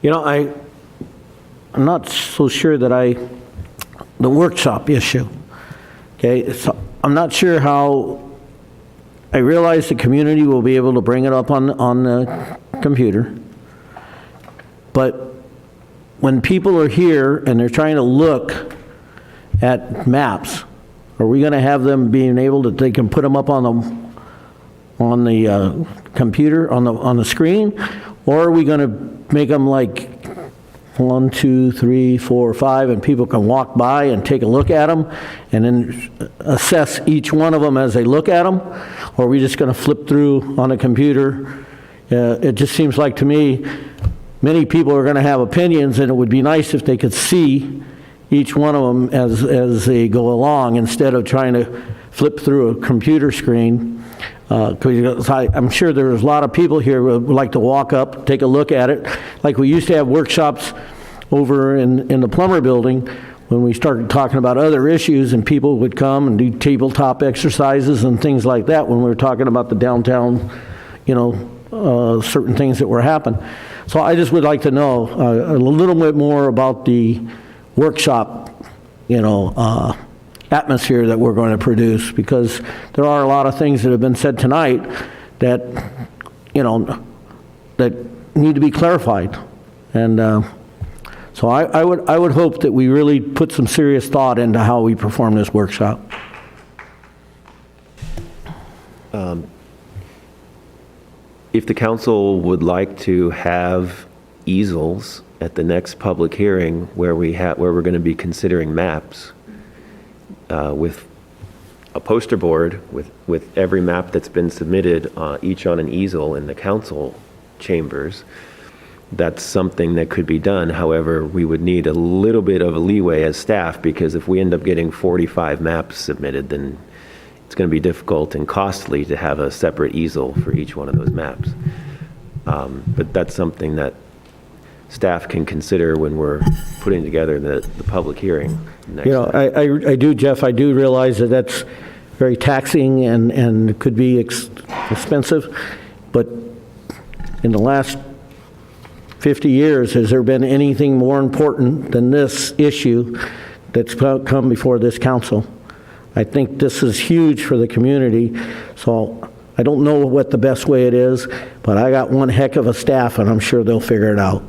You know, I'm not so sure that the workshop issue, okay, so I'm not sure how. I realize the community will be able to bring it up on the computer, but when people are here and they're trying to look at maps, are we going to have them being able to, they can put them up on the computer, on the screen, or are we going to make them like 1, 2, 3, 4, 5, and people can walk by and take a look at them and then assess each one of them as they look at them? Or are we just going to flip through on a computer? It just seems like to me, many people are going to have opinions, and it would be nice if they could see each one of them as they go along instead of trying to flip through a computer screen. Because I'm sure there's a lot of people here who would like to walk up, take a look at it. Like we used to have workshops over in the plumber building when we started talking about other issues, and people would come and do tabletop exercises and things like that when we were talking about the downtown, certain things that were happening. So I just would like to know a little bit more about the workshop, atmosphere that we're going to produce, because there are a lot of things that have been said tonight that, that need to be clarified. And so I would hope that we really put some serious thought into how we perform this workshop. If the council would like to have easels at the next public hearing where we're going to be considering maps, with a poster board with every map that's been submitted, each on an easel in the council chambers, that's something that could be done. However, we would need a little bit of a leeway as staff, because if we end up getting 45 maps submitted, then it's going to be difficult and costly to have a separate easel for each one of those maps. But that's something that staff can consider when we're putting together the public hearing next time. I do, Jeff, I do realize that that's very taxing and could be expensive, but in the last 50 years, has there been anything more important than this issue that's come before this council? I think this is huge for the community, so I don't know what the best way it is, but I got one heck of a staff, and I'm sure they'll figure it out.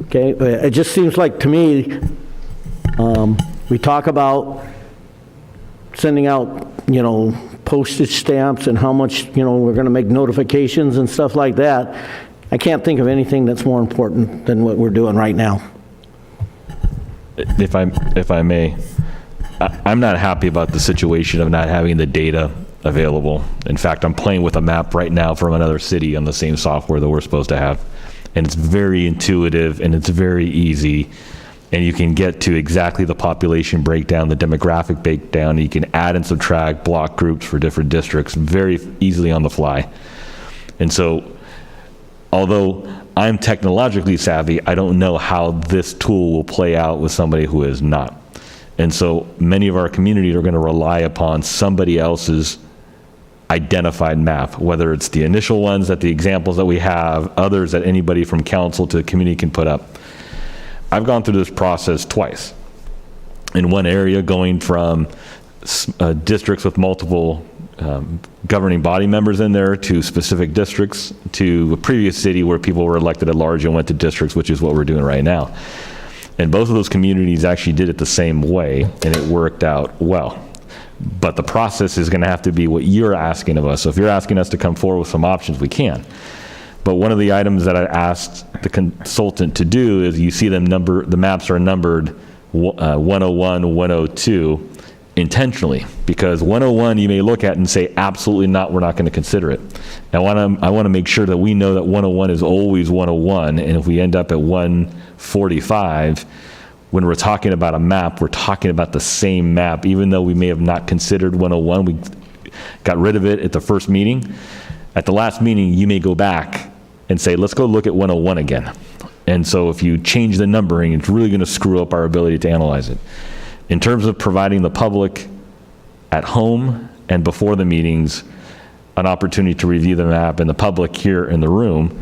Okay, it just seems like to me, we talk about sending out, postage stamps and how much, we're going to make notifications and stuff like that. I can't think of anything that's more important than what we're doing right now. If I may, I'm not happy about the situation of not having the data available. In fact, I'm playing with a map right now from another city on the same software that we're supposed to have. And it's very intuitive and it's very easy. And you can get to exactly the population breakdown, the demographic breakdown, and you can add and subtract block groups for different districts very easily on the fly. And so, although I'm technologically savvy, I don't know how this tool will play out with somebody who is not. And so many of our communities are going to rely upon somebody else's identified map, whether it's the initial ones, that the examples that we have, others that anybody from council to the community can put up. I've gone through this process twice. In one area, going from districts with multiple governing body members in there to specific districts to a previous city where people were elected at large and went to districts, which is what we're doing right now. And both of those communities actually did it the same way, and it worked out well. But the process is going to have to be what you're asking of us. So if you're asking us to come forward with some options, we can. But one of the items that I asked the consultant to do is you see them the maps are numbered 101, 102 intentionally, because 101 you may look at and say, absolutely not, we're not going to consider it. I want to make sure that we know that 101 is always 101, and if we end up at 145, when we're talking about a map, we're talking about the same map, even though we may have not considered 101. We got rid of it at the first meeting. At the last meeting, you may go back and say, let's go look at 101 again. And so if you change the numbering, it's really going to screw up our ability to analyze it. In terms of providing the public at home and before the meetings an opportunity to review the map, and the public here in the room,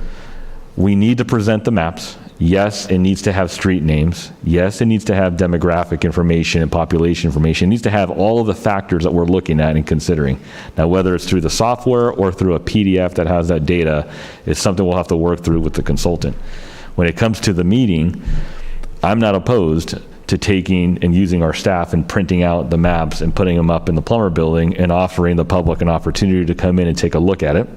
we need to present the maps. Yes, it needs to have street names. Yes, it needs to have demographic information and population information. It needs to have all of the factors that we're looking at and considering. Now, whether it's through the software or through a PDF that has that data is something we'll have to work through with the consultant. When it comes to the meeting, I'm not opposed to taking and using our staff and printing out the maps and putting them up in the Plummer building and offering the public an opportunity to come in and take a look at it,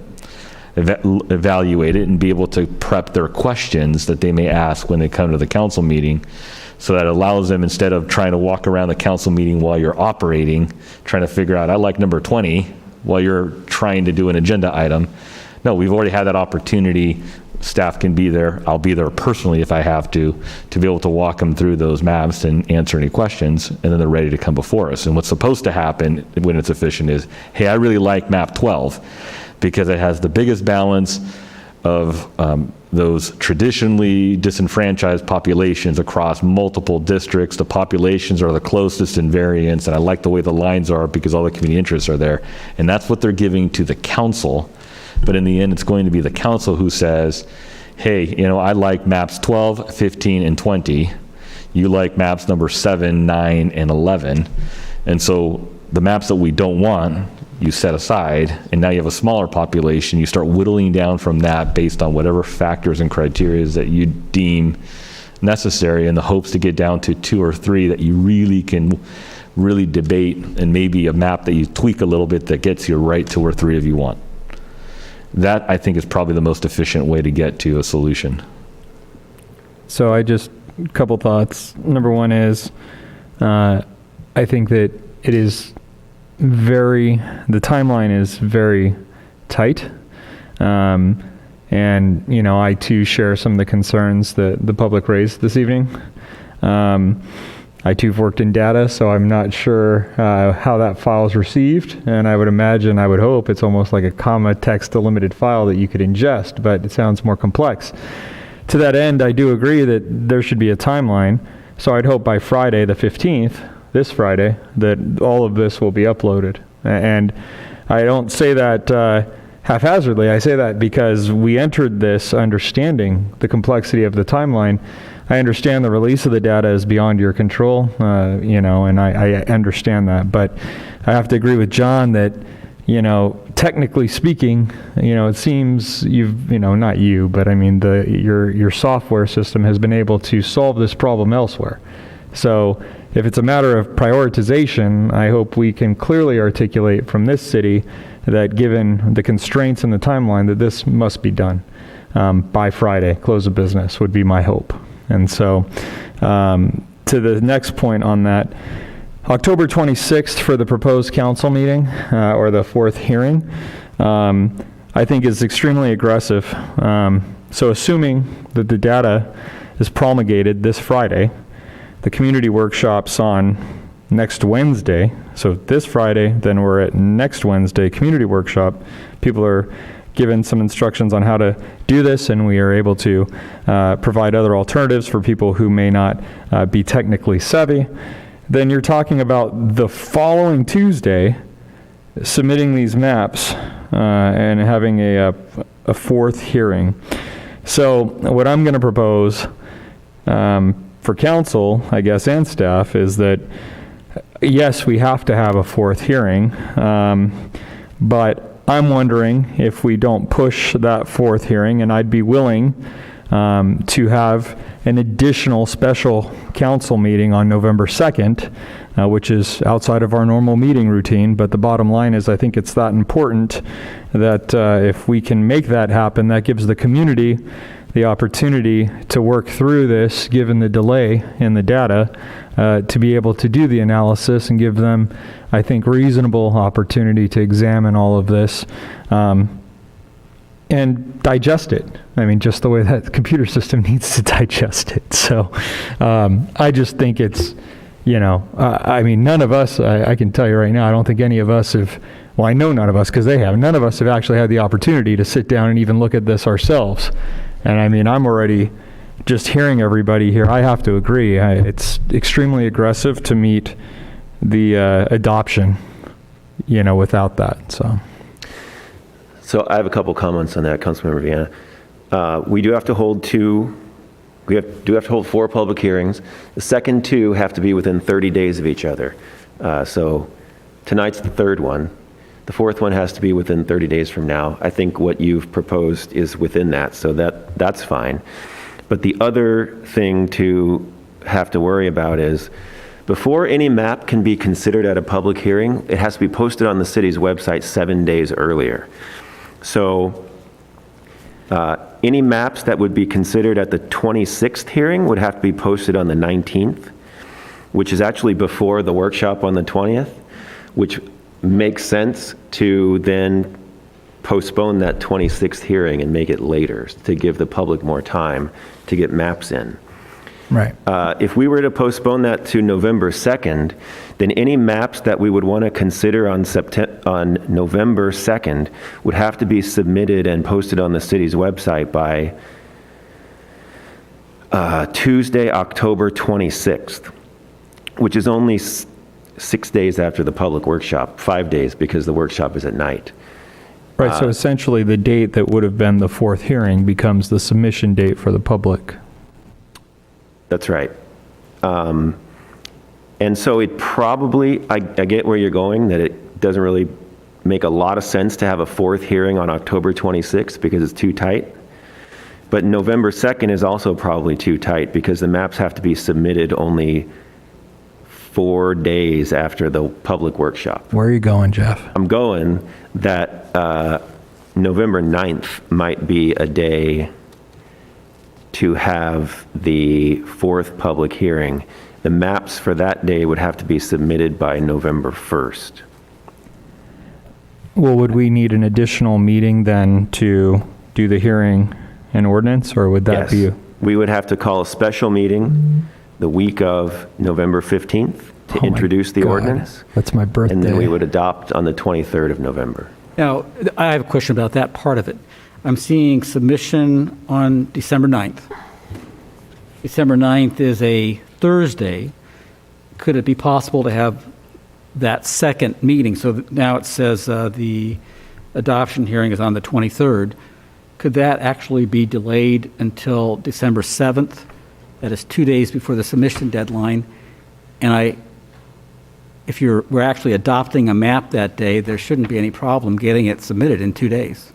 evaluate it, and be able to prep their questions that they may ask when they come to the council meeting, so that allows them, instead of trying to walk around the council meeting while you're operating, trying to figure out, I like number 20, while you're trying to do an agenda item. No, we've already had that opportunity. Staff can be there. I'll be there personally if I have to be able to walk them through those maps and answer any questions, and then they're ready to come before us. And what's supposed to happen when it's efficient is, hey, I really like map 12 because it has the biggest balance of those traditionally disenfranchised populations across multiple districts. The populations are the closest in variance, and I like the way the lines are because all the community interests are there. And that's what they're giving to the council. But in the end, it's going to be the council who says, hey, I like maps 12, 15, and 20. You like maps number 7, 9, and 11. And so the maps that we don't want, you set aside, and now you have a smaller population. You start whittling down from that based on whatever factors and criteria that you deem necessary, in the hopes to get down to 2 or 3 that you really can debate, and maybe a map that you tweak a little bit that gets you right to where 3 of you want. That, I think, is probably the most efficient way to get to a solution. So a couple thoughts. Number one is, I think that it is the timeline is very tight. And, I too share some of the concerns that the public raised this evening. I too have worked in data, so I'm not sure how that file is received. And I would hope it's almost like a comma text delimited file that you could ingest, but it sounds more complex. To that end, I do agree that there should be a timeline. So I'd hope by Friday, the 15th, this Friday, that all of this will be uploaded. And I don't say that haphazardly. I say that because we entered this understanding the complexity of the timeline. I understand the release of the data is beyond your control, and I understand that. But I have to agree with John that, technically speaking, it seems not you, but I mean, your software system has been able to solve this problem elsewhere. So if it's a matter of prioritization, I hope we can clearly articulate from this city that, given the constraints in the timeline, that this must be done by Friday, close of business would be my hope. And so to the next point on that, October 26th for the proposed council meeting, or the 4th hearing, I think is extremely aggressive. So assuming that the data is promulgated this Friday, the community workshop's on next Wednesday. So this Friday, then we're at next Wednesday, community workshop. People are given some instructions on how to do this, and we are able to provide other alternatives for people who may not be technically savvy. Then you're talking about the following Tuesday submitting these maps and having a 4th hearing. So what I'm going to propose for council, I guess, and staff is that, yes, we have to have a 4th hearing, But I'm wondering if we don't push that fourth hearing, and I'd be willing to have an additional special council meeting on November 2nd, which is outside of our normal meeting routine. But the bottom line is I think it's that important that if we can make that happen, that gives the community the opportunity to work through this, given the delay in the data, to be able to do the analysis and give them, I think, reasonable opportunity to examine all of this and digest it. I mean, just the way that the computer system needs to digest it. So I just think it's, I mean, none of us, I can tell you right now, I don't think any of us have, well, I know none of us because they have, none of us have actually had the opportunity to sit down and even look at this ourselves. And I mean, I'm already just hearing everybody here. I have to agree. It's extremely aggressive to meet the adoption, without that. So I have a couple comments on that, Councilmember Viana. We do have to hold four public hearings. The second two have to be within 30 days of each other. So tonight's the third one. The fourth one has to be within 30 days from now. I think what you've proposed is within that, so that's fine. But the other thing to have to worry about is before any map can be considered at a public hearing, it has to be posted on the city's website 7 days earlier. So any maps that would be considered at the 26th hearing would have to be posted on the 19th, which is actually before the workshop on the 20th, which makes sense to then postpone that 26th hearing and make it later to give the public more time to get maps in. Right. If we were to postpone that to November 2nd, then any maps that we would want to consider on November 2nd would have to be submitted and posted on the city's website by Tuesday, October 26th, which is only 6 days after the public workshop, 5 days because the workshop is at night. Right, so essentially the date that would have been the fourth hearing becomes the submission date for the public. That's right. And so it probably, I get where you're going, that it doesn't really make a lot of sense to have a fourth hearing on October 26th because it's too tight. But November 2nd is also probably too tight because the maps have to be submitted only 4 days after the public workshop. Where are you going, Jeff? I'm going that November 9th might be a day to have the fourth public hearing. The maps for that day would have to be submitted by November 1st. Well, would we need an additional meeting then to do the hearing and ordinance, or would that be? We would have to call a special meeting the week of November 15th to introduce the ordinance. That's my birthday. And then we would adopt on the 23rd of November. Now, I have a question about that part of it. I'm seeing submission on December 9th. December 9th is a Thursday. Could it be possible to have that second meeting? So now it says the adoption hearing is on the 23rd. Could that actually be delayed until December 7th? That is 2 days before the submission deadline. And if we're actually adopting a map that day, there shouldn't be any problem getting it submitted in 2 days.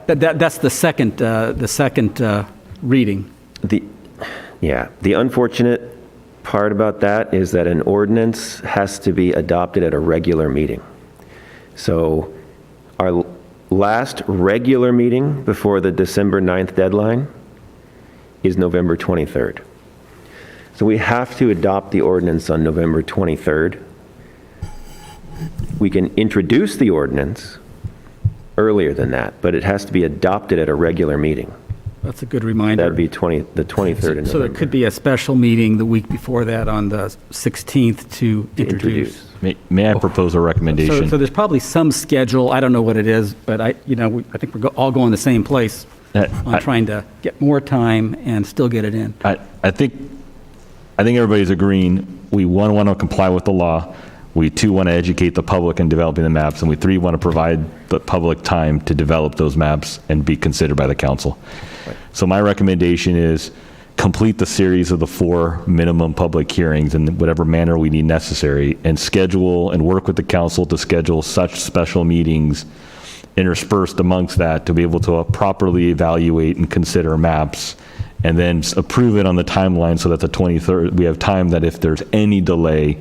That's the second reading. The unfortunate part about that is that an ordinance has to be adopted at a regular meeting. So our last regular meeting before the December 9th deadline is November 23rd. So we have to adopt the ordinance on November 23rd. We can introduce the ordinance earlier than that, but it has to be adopted at a regular meeting. That's a good reminder. That'd be the 23rd of November. So there could be a special meeting the week before that on the 16th to introduce. May I propose a recommendation? So there's probably some schedule. I don't know what it is, but I think we're all going the same place on trying to get more time and still get it in. I think everybody's agreeing. We, one, want to comply with the law. We, two, want to educate the public in developing the maps. And we, three, want to provide the public time to develop those maps and be considered by the council. Right. So my recommendation is complete the series of the 4 minimum public hearings in whatever manner we need necessary, and schedule and work with the council to schedule such special meetings interspersed amongst that to be able to properly evaluate and consider maps, and then approve it on the timeline so that the 23rd, we have time that if there's any delay,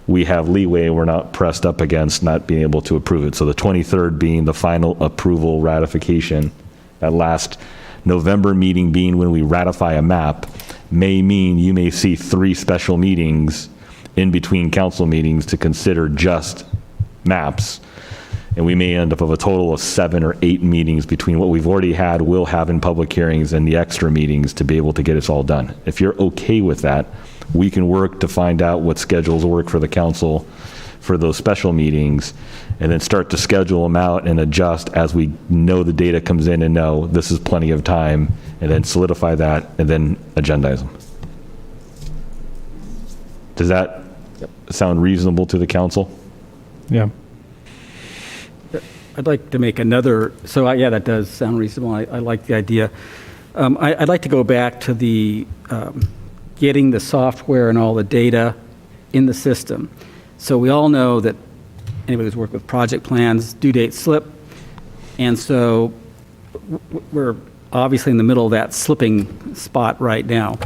we have leeway, we're not pressed up against not being able to approve it. So the 23rd being the final approval ratification, that last November meeting being when we ratify a map, may mean you may see 3 special meetings in between council meetings to consider just maps. And we may end up with a total of 7 or 8 meetings between what we've already had, will have in public hearings, and the extra meetings to be able to get us all done. If you're okay with that, we can work to find out what schedules work for the council for those special meetings, and then start to schedule them out and adjust as we know the data comes in and know this is plenty of time, and then solidify that and then agendize them. Does that sound reasonable to the council? Yeah. I'd like to make another, yeah, that does sound reasonable. I like the idea. I'd like to go back to the getting the software and all the data in the system. So we all know that anybody who's worked with project plans, due dates slip. And so we're obviously in the middle of that slipping spot right now.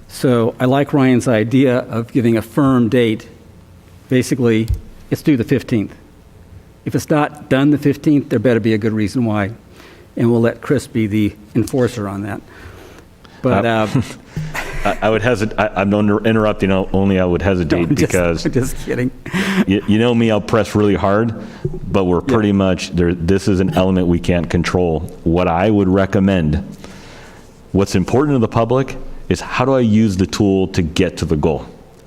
So I like Ryan's idea of giving a firm date. Basically, it's due the 15th. If it's not done the 15th, there better be a good reason why. And we'll let Chris be the enforcer on that. But I would hesitate. I'm not interrupting. Only I would hesitate because just kidding. You know me. I'll press really hard, but we're pretty much there. This is an element we can't control. What I would recommend, what's important to the public, is how do I use the tool to get to the goal?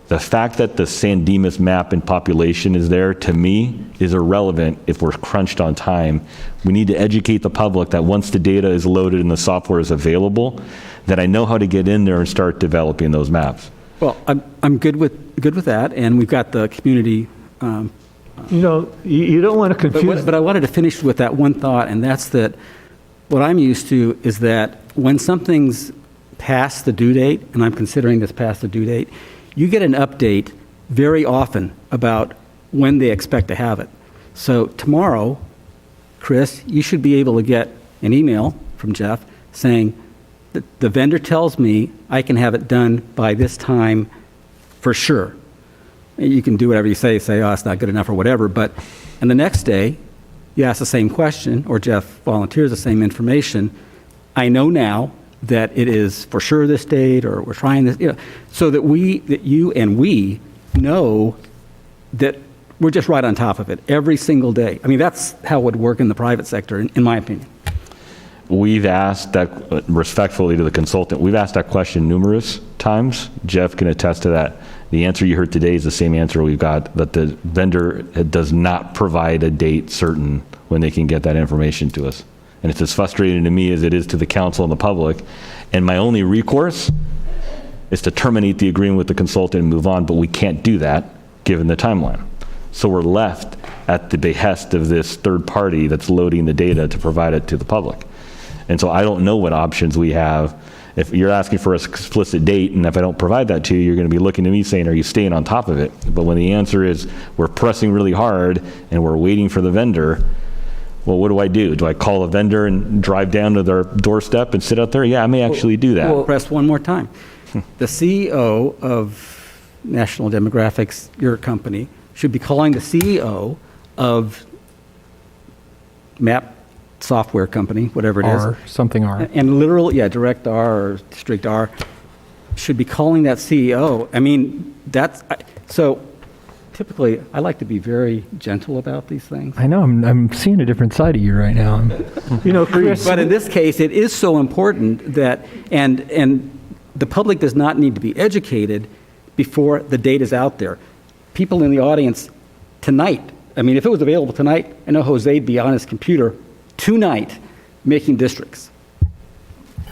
The fact that the San Dimas map and population is there, to me, is irrelevant if we're crunched on time. We need to educate the public that once the data is loaded and the software is available, that I know how to get in there and start developing those maps. Well, I'm good with that, and we've got the community. You don't want to confuse. But I wanted to finish with that one thought, and that's that what I'm used to is that when something's past the due date, and I'm considering this past the due date, you get an update very often about when they expect to have it. So tomorrow, Chris, you should be able to get an email from Jeff saying that the vendor tells me I can have it done by this time for sure. You can do whatever you say, oh, it's not good enough or whatever, and the next day, you ask the same question, or Jeff volunteers the same information. I know now that it is for sure this date, or we're trying this, so that you and we know that we're just right on top of it every single day. I mean, that's how it would work in the private sector, in my opinion. We've asked that, respectfully to the consultant, we've asked that question numerous times. Jeff can attest to that. The answer you heard today is the same answer we've got, that the vendor does not provide a date certain when they can get that information to us. And it's as frustrating to me as it is to the council and the public. And my only recourse is to terminate the agreement with the consultant and move on, but we can't do that given the timeline. So we're left at the behest of this third party that's loading the data to provide it to the public. And so I don't know what options we have. If you're asking for an explicit date, and if I don't provide that to you, you're going to be looking at me saying, are you staying on top of it? But when the answer is we're pressing really hard and we're waiting for the vendor, well, what do? Do I call a vendor and drive down to their doorstep and sit out there? Yeah, I may actually do that. Well, press one more time. The CEO of National Demographics, your company, should be calling the CEO of map software company, whatever it is. Something R. And literal, Direct R or Strict R, should be calling that CEO. I mean, so typically, I like to be very gentle about these things. I know, I'm seeing a different side of you right now. Chris. But in this case, it is so important that, and the public does not need to be educated before the data's out there. People in the audience tonight, I mean, if it was available tonight, I know Jose'd be on his computer tonight making districts.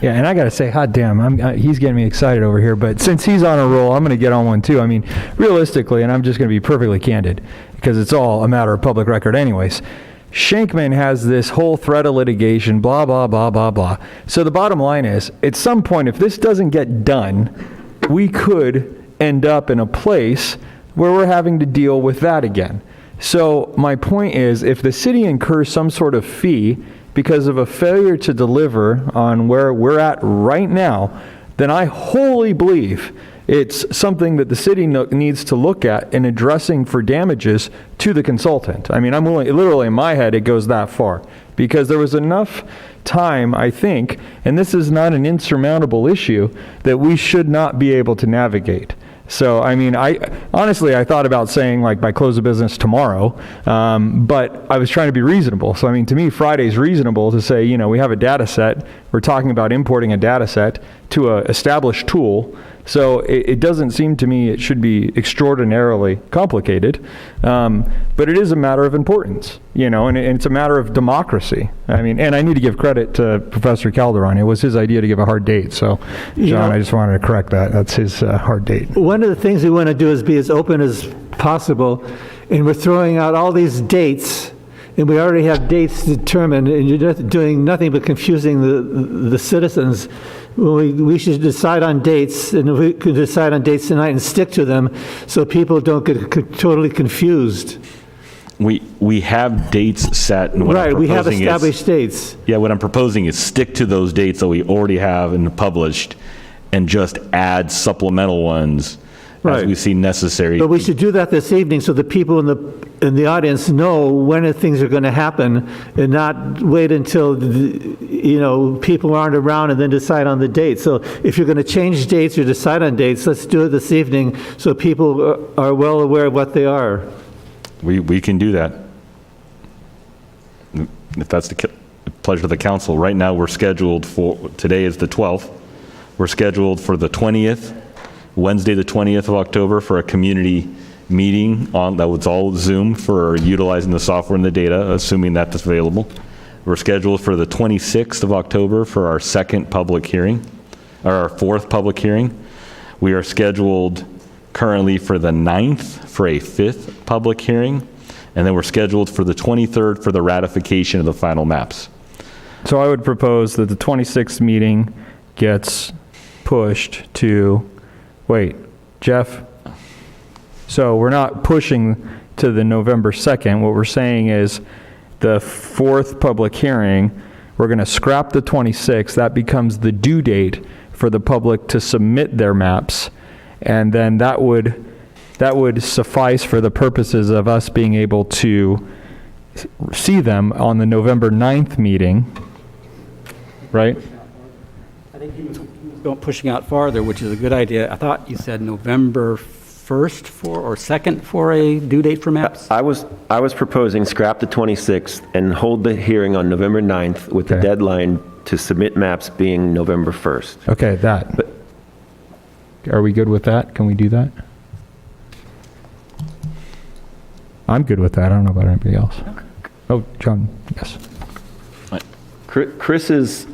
Yeah, and I got to say, hot damn, he's getting me excited over here. But since he's on a roll, I'm going to get on one too. I mean, realistically, and I'm just going to be perfectly candid, because it's all a matter of public record anyways. Shankman has this whole threat of litigation, blah, blah, blah, blah, blah. So the bottom line is, at some point, if this doesn't get done, we could end up in a place where we're having to deal with that again. So my point is, if the city incurs some sort of fee because of a failure to deliver on where we're at right now, then I wholly believe it's something that the city needs to look at in addressing for damages to the consultant. I mean, I'm willing, literally in my head, it goes that far. Because there was enough time, I think, and this is not an insurmountable issue, that we should not be able to navigate. So, I mean, I thought about saying, like, by close of business tomorrow, but I was trying to be reasonable. So, I mean, to me, Friday's reasonable to say, you know, we have a data set. We're talking about importing a data set to an established tool. So it doesn't seem to me it should be extraordinarily complicated, but it is a matter of importance, you know, and it's a matter of democracy. I mean, and I need to give credit to Professor Calderon. It was his idea to give a hard date. So, John, I just wanted to correct that. That's his hard date. One of the things we want to do is be as open as possible, and we're throwing out all these dates, and we already have dates determined, and you're doing nothing but confusing the citizens. We should decide on dates, and we can decide on dates tonight and stick to them so people don't get totally confused. We have dates set. And right, we have established dates. Yeah, what I'm proposing is stick to those dates that we already have and published and just add supplemental ones as we see necessary. But we should do that this evening so the people in the audience know when things are going to happen, and not wait until people aren't around and then decide on the date. So if you're going to change dates or decide on dates, let's do it this evening so people are well aware of what they are. We can do that. If that's the pleasure of the council. Right now we're scheduled for, today is the 12th. We're scheduled for the 20th. Wednesday, the 20th of October, for a community meeting that was all Zoom for utilizing the software and the data, assuming that's available. We're scheduled for the 26th of October for our second public hearing, or our fourth public hearing. We are scheduled currently for the 9th for a fifth public hearing, and then we're scheduled for the 23rd for the ratification of the final maps. So I would propose that the 26th meeting gets pushed to, wait, Jeff? So we're not pushing to the November 2nd. What we're saying is the fourth public hearing, we're going to scrap the 26th. That becomes the due date for the public to submit their maps. And then that would suffice for the purposes of us being able to see them on the November 9th meeting, right? I think he was pushing out farther, which is a good idea. I thought you said November 1st or 2nd for a due date for maps? I was proposing scrap the 26th and hold the hearing on November 9th with the deadline to submit maps being November 1st. Okay, are we good with that? Can we do that? I'm good with that. I don't know about anybody else. Oh, John, yes. Chris's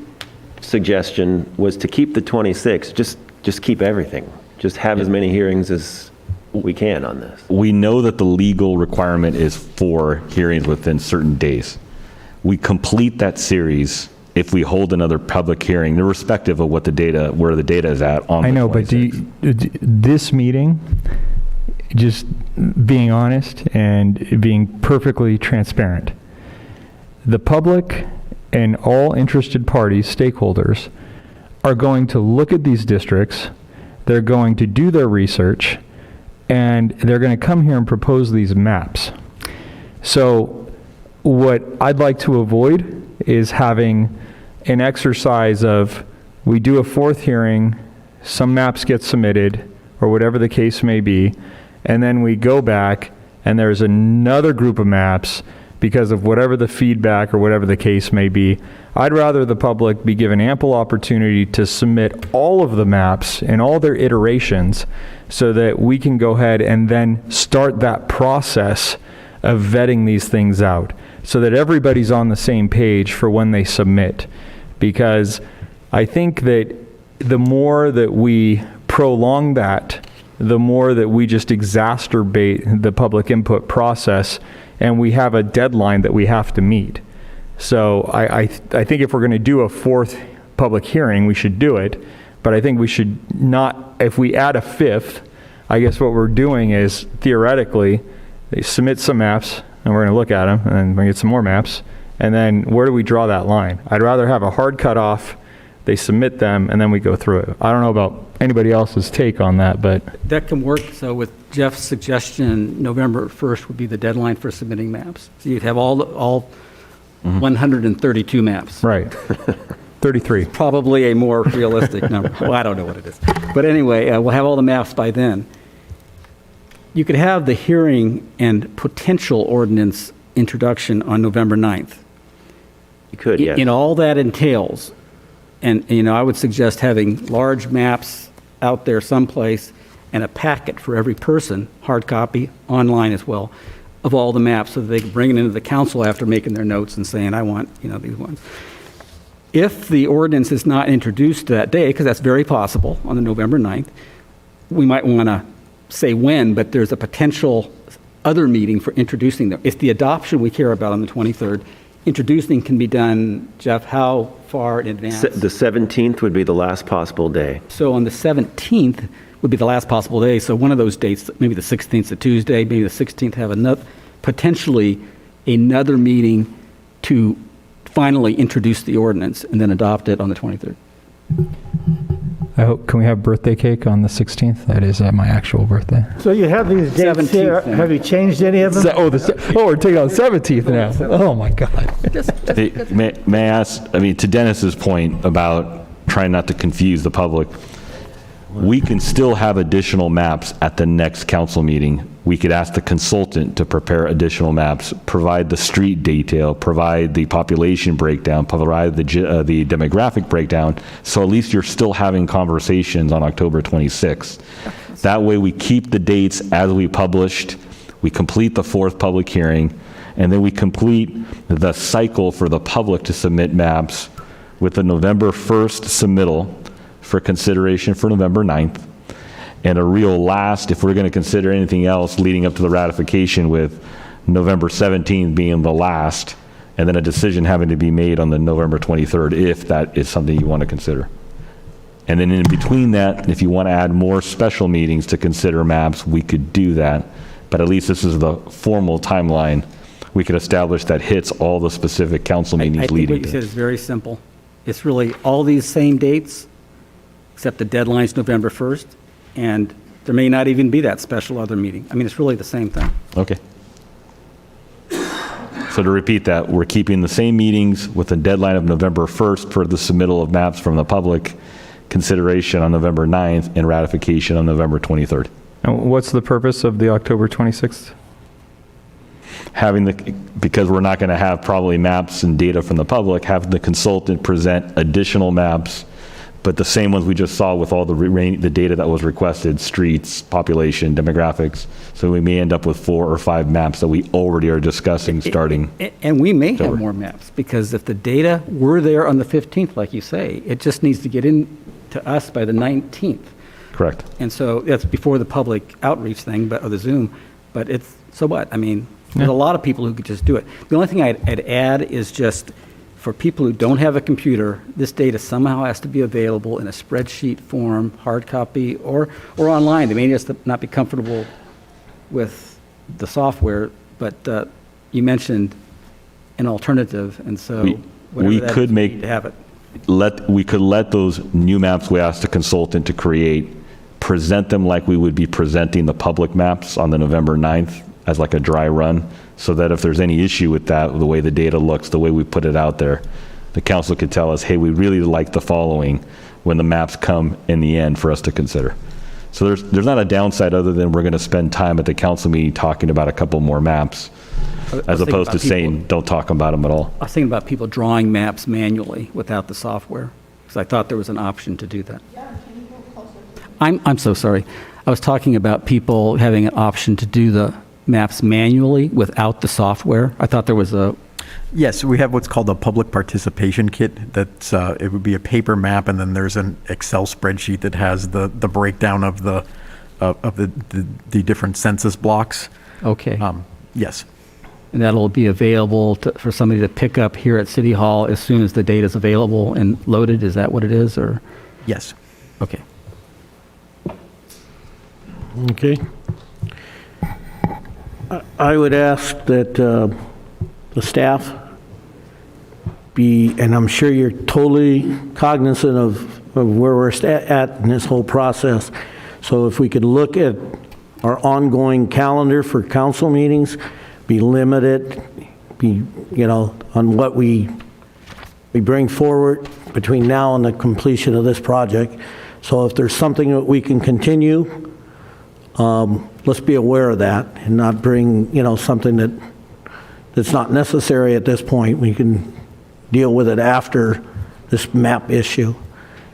suggestion was to keep the 26th, just keep everything. Just have as many hearings as we can on this. We know that the legal requirement is 4 hearings within certain days. We complete that series if we hold another public hearing, irrespective of where the data is at on the 26th. I know, but this meeting, just being honest and being perfectly transparent, the public and all interested parties, stakeholders, are going to look at these districts, they're going to do their research, and they're going to come here and propose these maps. So what I'd like to avoid is having an exercise of, we do a fourth hearing, some maps get submitted, or whatever the case may be, and then we go back and there's another group of maps because of whatever the feedback or whatever the case may be. I'd rather the public be given ample opportunity to submit all of the maps and all their iterations so that we can go ahead and then start that process of vetting these things out so that everybody's on the same page for when they submit. Because I think that the more that we prolong that, the more that we just exacerbate the public input process and we have a deadline that we have to meet. So I think if we're going to do a fourth public hearing, we should do it, but I think we should not, if we add a fifth, I guess what we're doing is theoretically, they submit some maps, and we're going to look at them, and then we're going to get some more maps, and then where do we draw that line? I'd rather have a hard cutoff, they submit them, and then we go through it. I don't know about anybody else's take on that, but. That can work. So with Jeff's suggestion, November 1st would be the deadline for submitting maps. So you'd have all 132 maps. Right. 33. Probably a more realistic number. Well, I don't know what it is. But anyway, we'll have all the maps by then. You could have the hearing and potential ordinance introduction on November 9th. You could, yes. In all that entails, and, I would suggest having large maps out there someplace and a packet for every person, hard copy, online as well, of all the maps so that they can bring it into the council after making their notes and saying, I want, these ones. If the ordinance is not introduced that day, because that's very possible on the November 9th, we might want to say when, but there's a potential other meeting for introducing them. If the adoption we care about on the 23rd, introducing can be done, Jeff, how far in advance? The 17th would be the last possible day. So on the 17th would be the last possible day. So one of those dates, maybe the 16th, a Tuesday, maybe the 16th, have another, potentially another meeting to finally introduce the ordinance and then adopt it on the 23rd. I hope, can we have birthday cake on the 16th? That is my actual birthday. So you have these dates here. Have you changed any of them? We're taking on 17th now. Oh, my God. May I ask, to Dennis's point about trying not to confuse the public, we can still have additional maps at the next council meeting. We could ask the consultant to prepare additional maps, provide the street detail, provide the population breakdown, provide the demographic breakdown, so at least you're still having conversations on October 26th. That way we keep the dates as we published, we complete the fourth public hearing, and then we complete the cycle for the public to submit maps with the November 1st submittal for consideration for November 9th, and a real last, if we're going to consider anything else leading up to the ratification, with November 17th being the last, and then a decision having to be made on the November 23rd, if that is something you want to consider. And then in between that, if you want to add more special meetings to consider maps, we could do that. But at least this is the formal timeline we could establish that hits all the specific council meetings I think leading what you to said it. is very simple. It's really all these same dates, except the deadline's November 1st, and there may not even be that special other meeting. It's really the same thing. Okay. So to repeat that, we're keeping the same meetings with a deadline of November 1st for the submittal of maps from the public, consideration on November 9th, and ratification on November 23rd. And what's the purpose of the October 26th? Because we're not going to have probably maps and data from the public, have the consultant present additional maps, but the same ones we just saw with all the data that was requested, streets, population, demographics. So we may end up with 4 or 5 maps that we already are discussing starting. And we may have more maps, because if the data were there on the 15th, like you say, it just needs to get in to us by the 19th. Correct. And so that's before the public outreach thing, or the Zoom. But it's, so what? There's a lot of people who could just do it. The only thing I'd add is just, for people who don't have a computer, this data somehow has to be available in a spreadsheet form, hard copy, or online. They may just not be comfortable with the software, but you mentioned an alternative, and so we could make to have it. We could let those new maps we asked the consultant to create, present them like we would be presenting the public maps on the November 9th as like a dry run, so that if there's any issue with that, the way the data looks, the way we put it out there, the council could tell us, hey, we really like the following when the maps come in the end for us to consider. So there's not a downside other than we're going to spend time at the council meeting talking about a couple more maps, as opposed to saying, don't talk about them at all. I was thinking about people drawing maps manually without the software, because I thought there was an option to do that. I'm so sorry. I was talking about people having an option to do the maps manually without the software. I thought there was a... Yes, we have what's called a public participation kit. That's it would be a paper map, and then there's an Excel spreadsheet that has the breakdown of the different census blocks. Okay. Yes. and that'll be available for somebody to pick up here at City Hall as soon as the data is available and loaded. Is that what it is, or? Yes. Okay. Okay. I would ask that the staff be, and I'm sure you're totally cognizant of where we're at in this whole process. So if we could look at our ongoing calendar for council meetings, be limited, be, on what we bring forward between now and the completion of this project. So if there's something that we can continue, let's be aware of that and not bring, something that's not necessary at this point. We can deal with it after this map issue.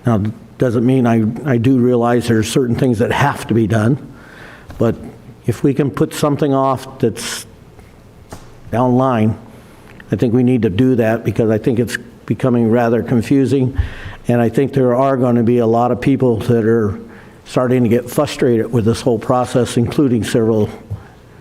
Now, doesn't mean I do realize there's certain things that have to be done, but if we can put something off that's down the line, I think we need to do that, because I think it's becoming rather confusing, and I think there are going to be a lot of people that are starting to get frustrated with this whole process, including several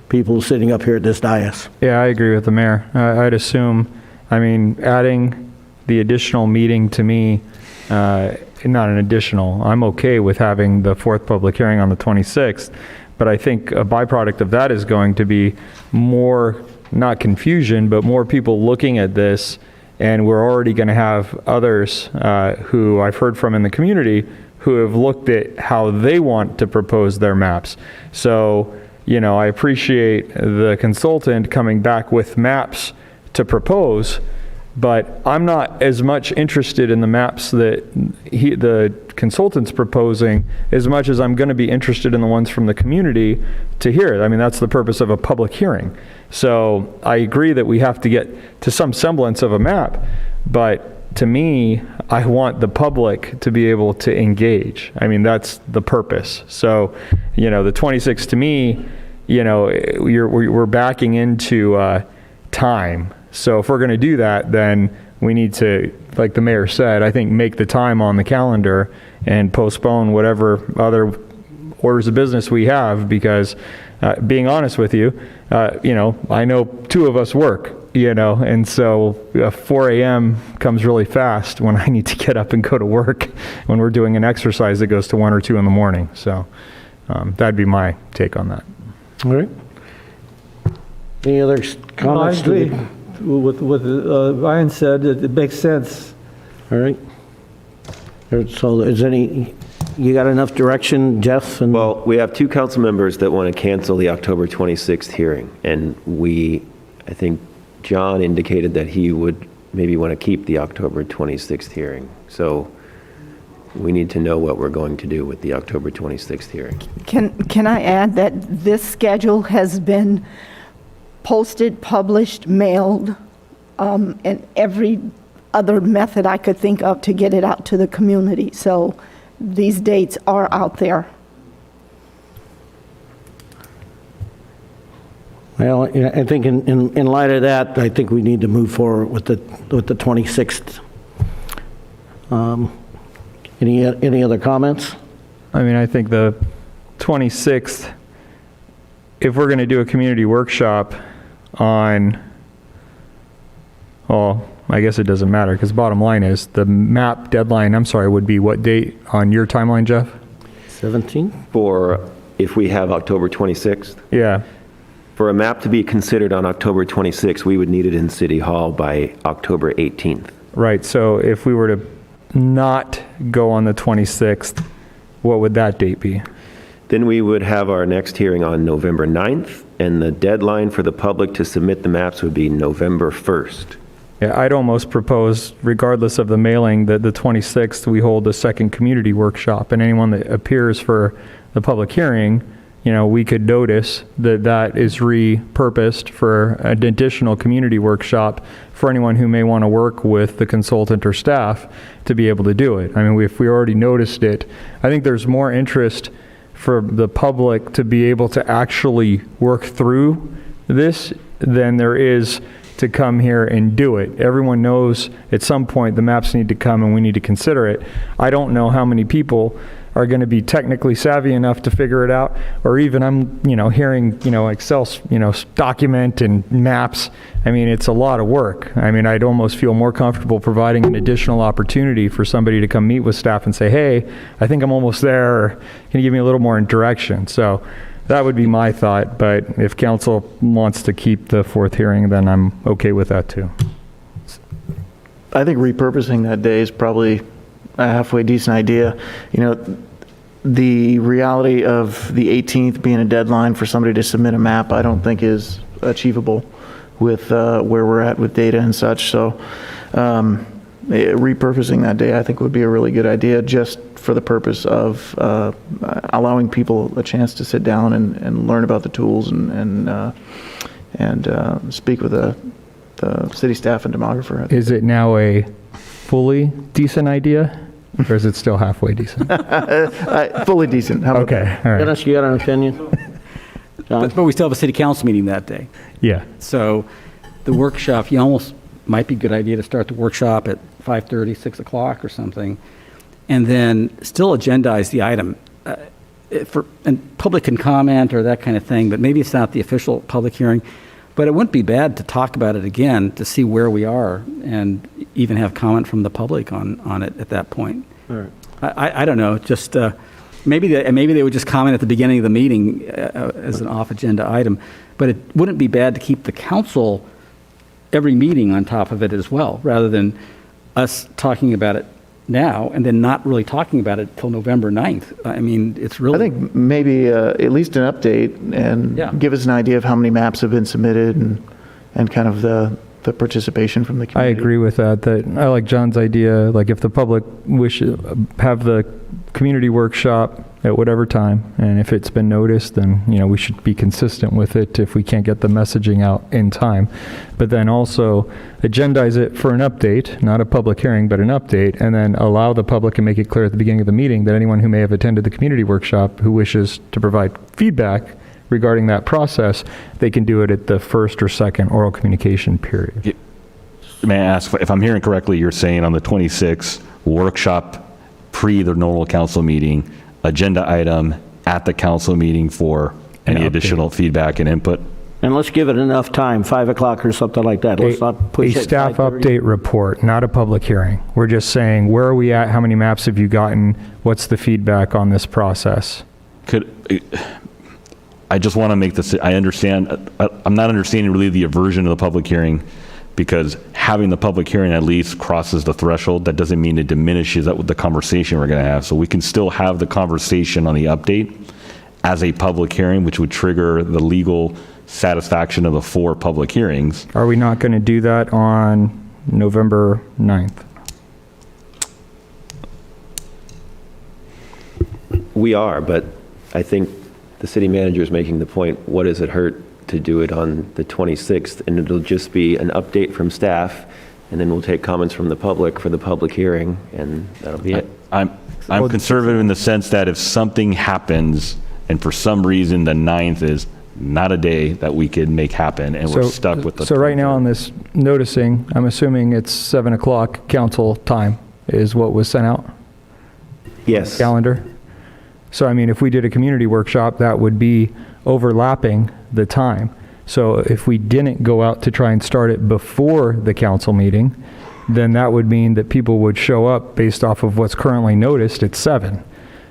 people sitting up here at this dais. Yeah, I agree with the mayor. I'd assume, adding the additional meeting to me, not an additional, I'm okay with having the fourth public hearing on the 26th, but I think a byproduct of that is going to be more, not confusion, but more people looking at this, and we're already going to have others who I've heard from in the community who have looked at how they want to propose their maps. So, I appreciate the consultant coming back with maps to propose, but I'm not as much interested in the maps that the consultant's proposing as much as I'm going to be interested in the ones from the community to hear it. That's the purpose of a public hearing. So I agree that we have to get to some semblance of a map, but to me, I want the public to be able to engage. That's the purpose. So, the 26th to me, we're backing into time. So if we're going to do that, then we need to, like the mayor said, I think make the time on the calendar and postpone whatever other orders of business we have, because being honest with you, I know two of us work, and so 4 a.m. comes really fast when I need to get up and go to work when we're doing an exercise that goes to 1 or 2 in the morning. So that'd be my take on that. All right. Any other comments? I agree with what Ryan said. It makes sense. All right. So you got enough direction, Jeff? Well, we have two council members that want to cancel the October 26th hearing, and I think John indicated that he would maybe want to keep the October 26th hearing. So we need to know what we're going to do with the October 26th hearing. Can I add that this schedule has been posted, published, mailed, and every other method I could think of to get it out to the community. So these dates are out there. Well, I think in light of that, I think we need to move forward with the 26th. Any other comments? I think the 26th, if we're going to do a community workshop on, well, I guess it doesn't matter, because bottom line is the map deadline, would be what date on your timeline, Jeff? 17th? For if we have October 26th? Yeah. For a map to be considered on October 26th, we would need it in City Hall by October 18th. Right, so if we were to not go on the 26th, what would that date be? Then we would have our next hearing on November 9th, and the deadline for the public to submit the maps would be November 1st. Yeah, I'd almost propose, regardless of the mailing, that the 26th we hold a second community workshop, and anyone that appears for the public hearing, we could notice that is repurposed for an additional community workshop for anyone who may want to work with the consultant or staff to be able to do it. If we already noticed it, I think there's more interest for the public to be able to actually work through this than there is to come here and do it. Everyone knows at some point the maps need to come and we need to consider it. I don't know how many people are going to be technically savvy enough to figure it out, or even I'm, hearing, Excel, document and maps. I mean, it's a lot of work. I mean, I'd almost feel more comfortable providing an additional opportunity for somebody to come meet with staff and say, hey, I think I'm almost there, or can you give me a little more direction? So that would be my thought, but if council wants to keep the fourth hearing, then I'm okay with that too. I think repurposing that day is probably a halfway decent idea. The reality of the 18th being a deadline for somebody to submit a map, I don't think is achievable with where we're at with data and such. So repurposing that day, I think, would be a really good idea, just for the purpose of allowing people a chance to sit down and learn about the tools and speak with the city staff and demographer. Is it now a fully decent idea, or is it still halfway decent? Fully decent. How about okay, that? all right. Dennis, you got an opinion? But we still have a city council meeting that day. Yeah. So the workshop, you almost might be a good idea to start the workshop at 5:30, 6 o'clock or something, and then still agendize the item. And public can comment or that kind of thing, but maybe it's not the official public hearing. But it wouldn't be bad to talk about it again to see where we are and even have comment from the public on it at that point. All right. I don't know, just maybe they would just comment at the beginning of the meeting as an off-agenda item. But it wouldn't be bad to keep the council every meeting on top of it as well, rather than us talking about it now and then not really talking about it till November 9th. I mean, it's really... I think maybe at least an update and give us an idea of how many maps have been submitted and kind of the participation from the community. I agree with that. I like John's idea, like if the public wishes, have the community workshop at whatever time, and if it's been noticed, then we should be consistent with it if we can't get the messaging out in time. But then also agendize it for an update, not a public hearing, but an update, and then allow the public and make it clear at the beginning of the meeting that anyone who may have attended the community workshop who wishes to provide feedback regarding that process, they can do it at the first or second oral communication period. May I ask, if I'm hearing correctly, you're saying on the 26th, workshop pre the normal council meeting, agenda item at the council meeting for any additional feedback and input? And let's give it enough time, 5 o'clock or something like that. Let's not push it. A staff 5:30. update report, not a public hearing. We're just saying, where are we at? How many maps have you gotten? What's the feedback on this process? I just want to make this, I understand, I'm not understanding really the aversion of the public hearing, because having the public hearing at least crosses the threshold. That doesn't mean it diminishes the conversation we're going to have. So we can still have the conversation on the update as a public hearing, which would trigger the legal satisfaction of the 4 public hearings. Are we not going to do that on November 9th? We are, but I think the city manager is making the point, what does it hurt to do it on the 26th? And it'll just be an update from staff, and then we'll take comments from the public for the public hearing, and that'll be it. I'm conservative in the sense that if something happens and for some reason the 9th is not a day that we could make happen and we're stuck with the... So right now on this noticing, I'm assuming it's 7 o'clock council time is what was sent out? Yes. Calendar? So, I mean, if we did a community workshop, that would be overlapping the time. So if we didn't go out to try and start it before the council meeting, then that would mean that people would show up based off of what's currently noticed at 7.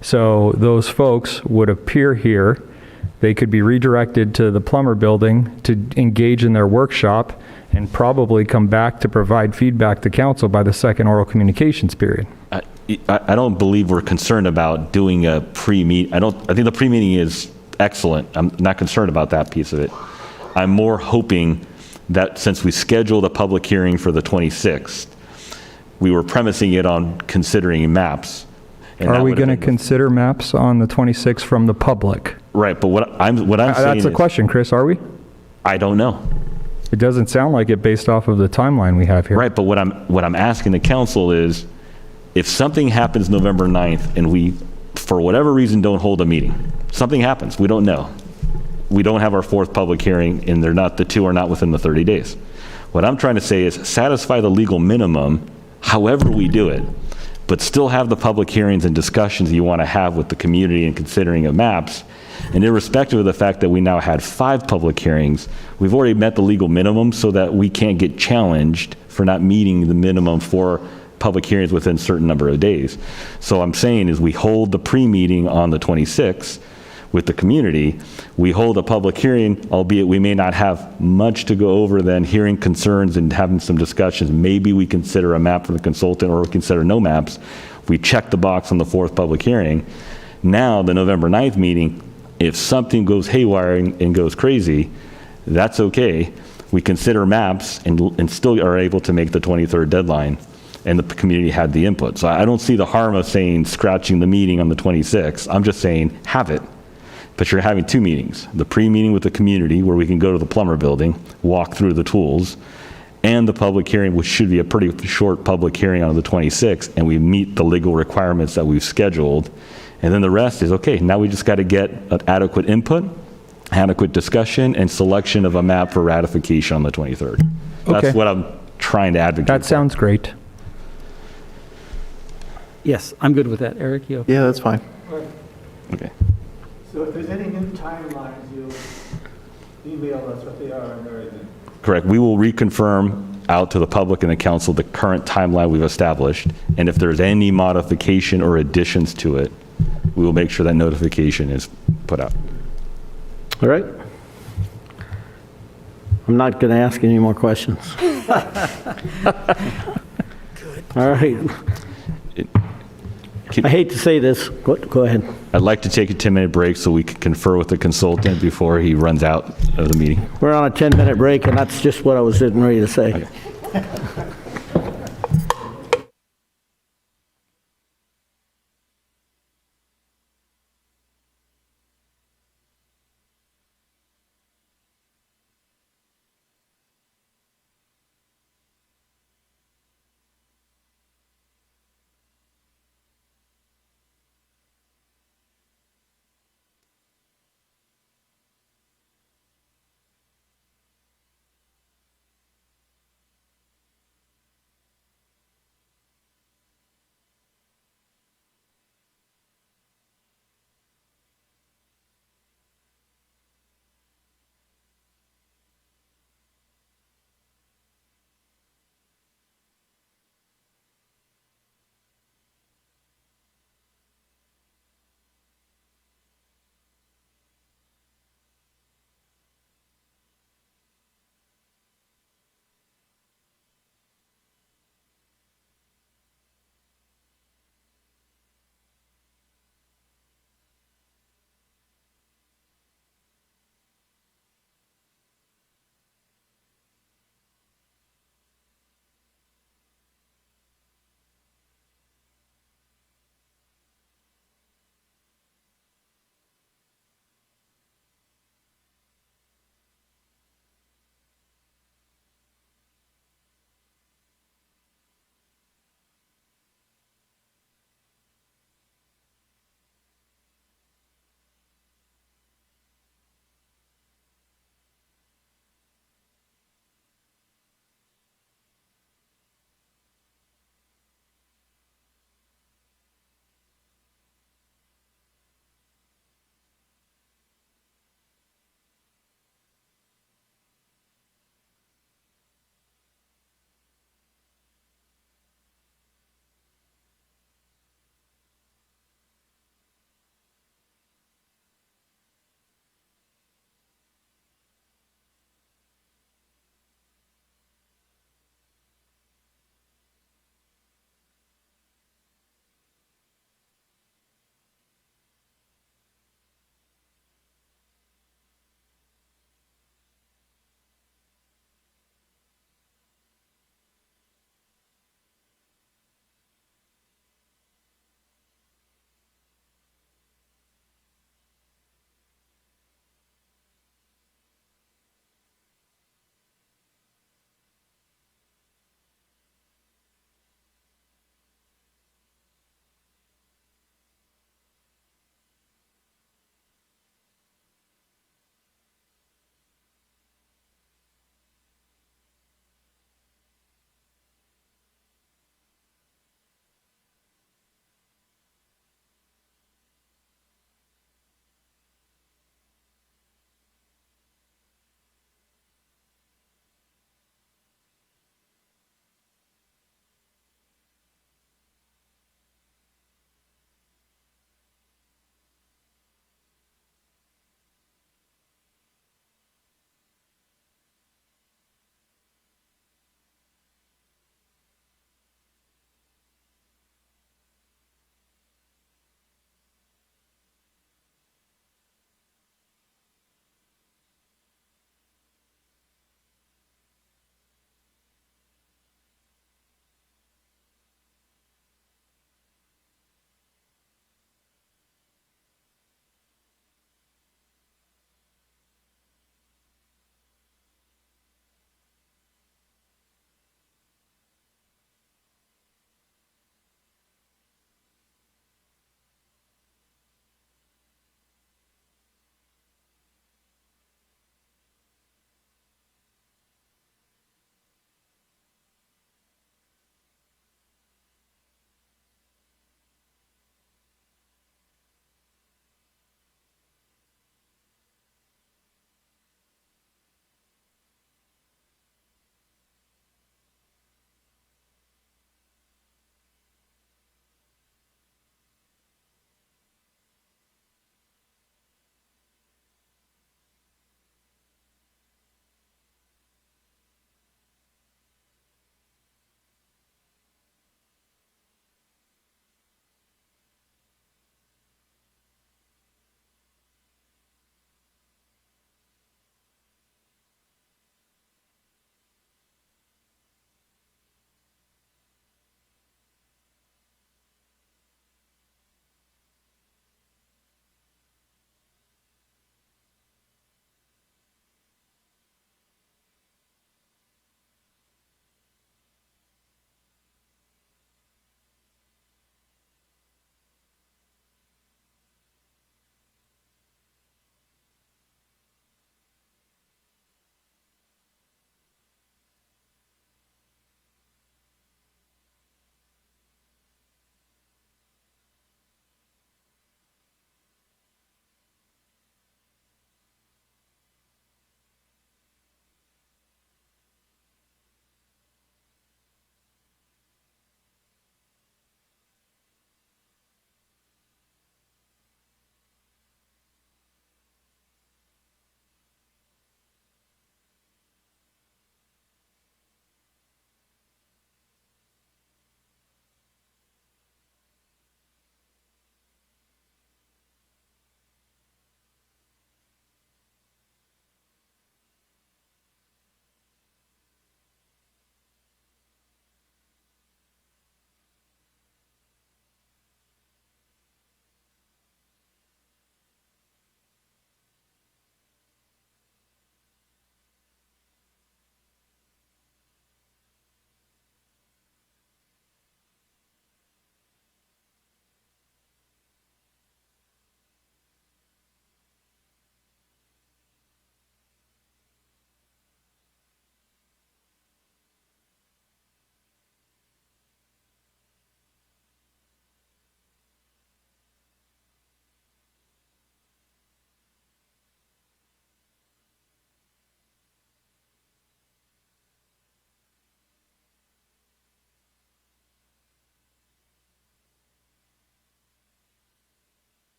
So those folks would appear here. They could be redirected to the plumber building to engage in their workshop and probably come back to provide feedback to council by the second oral communications period. I don't believe we're concerned about doing a pre-meet. I think the pre-meeting is excellent. I'm not concerned about that piece of it. I'm more hoping that since we scheduled a public hearing for the 26th, we were premising it on considering maps. Are we going to consider maps on the 26th from the public? Right, but what I'm saying that's the question, Chris. Are we? I don't know. It doesn't sound like it based off of the timeline we have here. Right, but what I'm asking the council is, if something happens November 9th and we, for whatever reason, don't hold a meeting, something happens, we don't know. We don't have our 4th public hearing and the 2 are not within the 30 days. What I'm trying to say is satisfy the legal minimum, however we do it, but still have the public hearings and discussions you want to have with the community and considering of maps. And irrespective of the fact that we now had 5 public hearings, we've already met the legal minimum so that we can't get challenged for not meeting the minimum for public hearings within a certain number of days. So I'm saying is we hold the pre-meeting on the 26th with the community. We hold a public hearing, albeit we may not have much to go over then, hearing concerns and having some discussions. Maybe we consider a map from the consultant or we consider no maps. We check the box on the 4th public hearing. Now, the November 9th meeting, if something goes haywire and goes crazy, that's okay. We consider maps and still are able to make the 23rd deadline, and the community had the input. So I don't see the harm of saying scratching the meeting on the 26th. I'm just saying have it. But you're having 2 meetings, the pre-meeting with the community where we can go to the plumber building, walk through the tools, and the public hearing, which should be a pretty short public hearing on the 26th, and we meet the legal requirements that we've scheduled. And then the rest is, okay, now we just got to get an adequate input, adequate discussion, and selection of a map for ratification on the 23rd. Okay. That's what I'm trying to advocate. That sounds great. Yes, I'm good with that. Eric, you? Yeah, that's fine. Okay. So if there's any new timelines, you'll email us what they are and everything. Correct. We will reconfirm out to the public and the council the current timeline we've established, and if there's any modification or additions to it, we will make sure that notification is put out. All right. I'm not going to ask any more questions. All right. I hate to say this. Go ahead. I'd like to take a 10-minute break so we can confer with the consultant before he runs out of the meeting. We're on a 10-minute break, and that's just what I was getting ready to say. Okay.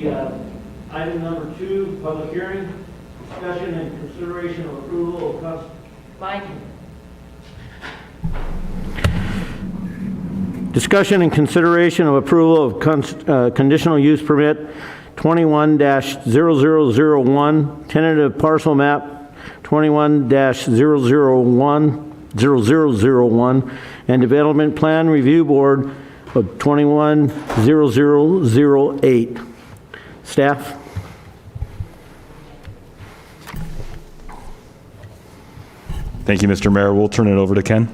the item number 2, public hearing, discussion and consideration of approval of Mike. discussion and consideration of approval of conditional use permit 21-0001, tentative parcel map 21-0001, and development plan review board of 21-0008. Staff? Thank you, Mr. Mayor. We'll turn it over to Ken.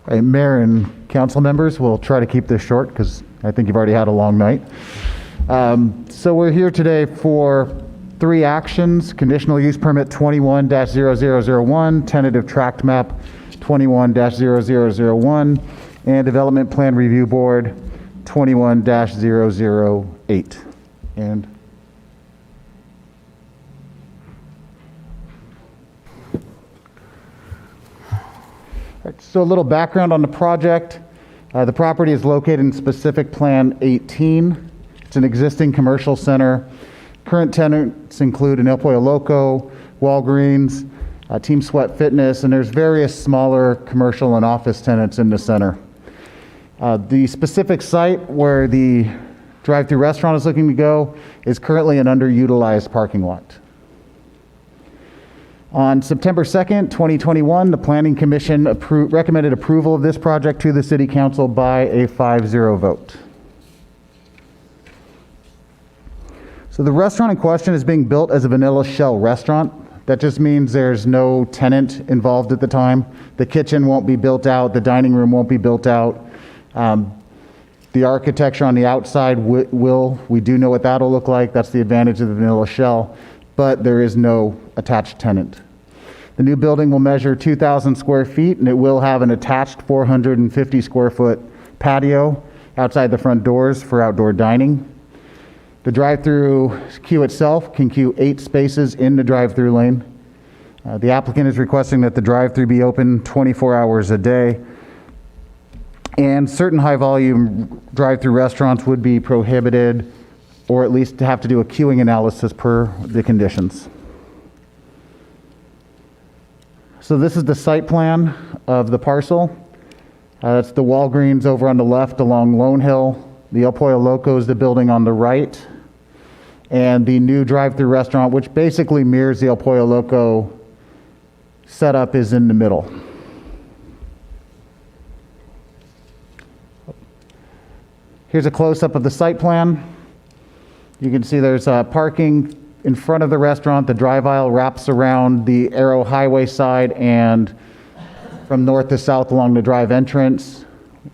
Hey, Mayor and council members, we'll try to keep this short because I think you've already had a long night. So we're here today for 3 actions: conditional use permit 21-0001, tentative tract map 21-0001, and development plan review board 21-008. And so a little background on the project. The property is located in specific plan 18. It's an existing commercial center. Current tenants include an El Pollo Loco, Walgreens, Team Sweat Fitness, and there's various smaller commercial and office tenants in the center. The specific site where the drive-through restaurant is looking to go is currently an underutilized parking lot. On September 2nd, 2021, the Planning Commission recommended approval of this project to the City Council by a 5-0 vote. So the restaurant in question is being built as a vanilla shell restaurant. That just means there's no tenant involved at the time. The kitchen won't be built out. The dining room won't be built out. The architecture on the outside will. We do know what that'll look like. That's the advantage of the vanilla shell. But there is no attached tenant. The new building will measure 2,000 square feet, and it will have an attached 450 square foot patio outside the front doors for outdoor dining. The drive-through queue itself can queue 8 spaces in the drive-through lane. The applicant is requesting that the drive-through be open 24 hours a day, and certain high-volume drive-through restaurants would be prohibited, or at least have to do a queuing analysis per the conditions. So this is the site plan of the parcel. That's the Walgreens over on the left along Lone Hill. The El Pollo Loco is the building on the right. And the new drive-through restaurant, which basically mirrors the El Pollo Loco setup, is in the middle. Here's a close-up of the site plan. You can see there's parking in front of the restaurant. The drive aisle wraps around the Arrow Highway side and from north to south along the drive entrance.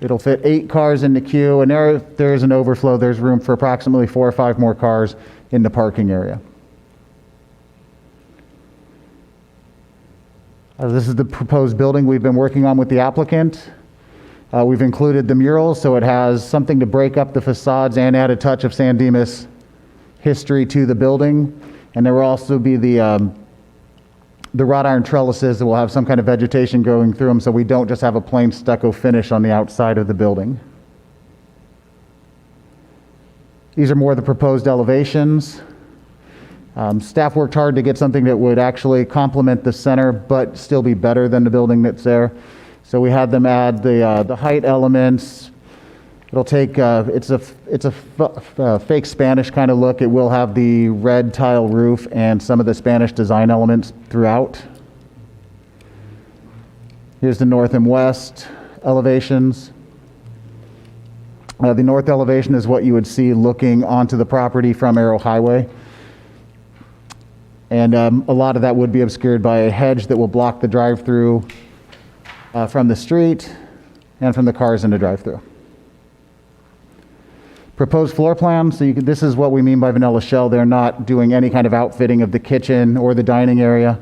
It'll fit 8 cars in the queue, and there is an overflow. There's room for approximately 4 or 5 more cars in the parking area. This is the proposed building we've been working on with the applicant. We've included the murals, so it has something to break up the facades and add a touch of San Dimas history to the building. And there will also be the wrought iron trellises that will have some kind of vegetation going through them, so we don't just have a plain stucco finish on the outside of the building. These are more the proposed elevations. Staff worked hard to get something that would actually complement the center, but still be better than the building that's there. So we had them add the height elements. It'll take, it's a fake Spanish kind of look. It will have the red tile roof and some of the Spanish design elements throughout. Here's the north and west elevations. The north elevation is what you would see looking onto the property from Arrow Highway. And a lot of that would be obscured by a hedge that will block the drive-through from the street and from the cars in the drive-through. Proposed floor plan, so this is what we mean by vanilla shell. They're not doing any kind of outfitting of the kitchen or the dining area.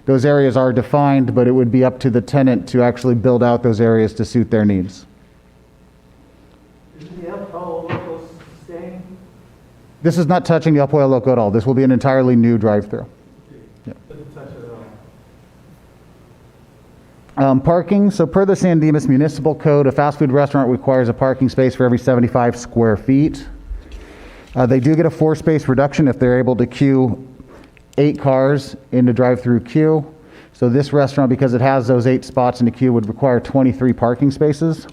Those areas are defined, but it would be up to the tenant to actually build out those areas to suit their needs. Isn't the El Pollo Loco staying? This is not touching the El Pollo Loco at all. This will be an entirely new drive-through. Doesn't touch it at Parking, so per the San Dimas Municipal Code, a fast food restaurant requires a parking space for every 75 square feet. They do get a 4-space reduction if they're able to queue 8 cars in the drive-through queue. So this restaurant, because it has those 8 spots in the queue, would require 23 parking spaces.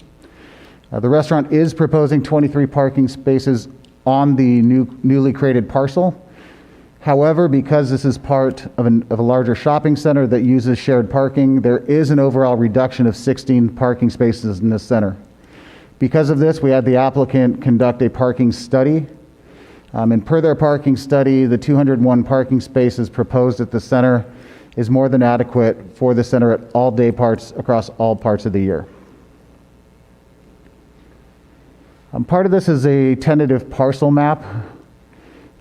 The restaurant is proposing 23 parking spaces on the newly created parcel. However, because this is part of a larger shopping center that uses shared parking, there is an overall reduction of 16 parking spaces in this center. Because of this, we had the applicant conduct a parking study. And per their parking study, the 201 parking spaces proposed at the center is more than adequate for the center at all day parts across all parts of the year. Part of this is a tentative parcel map.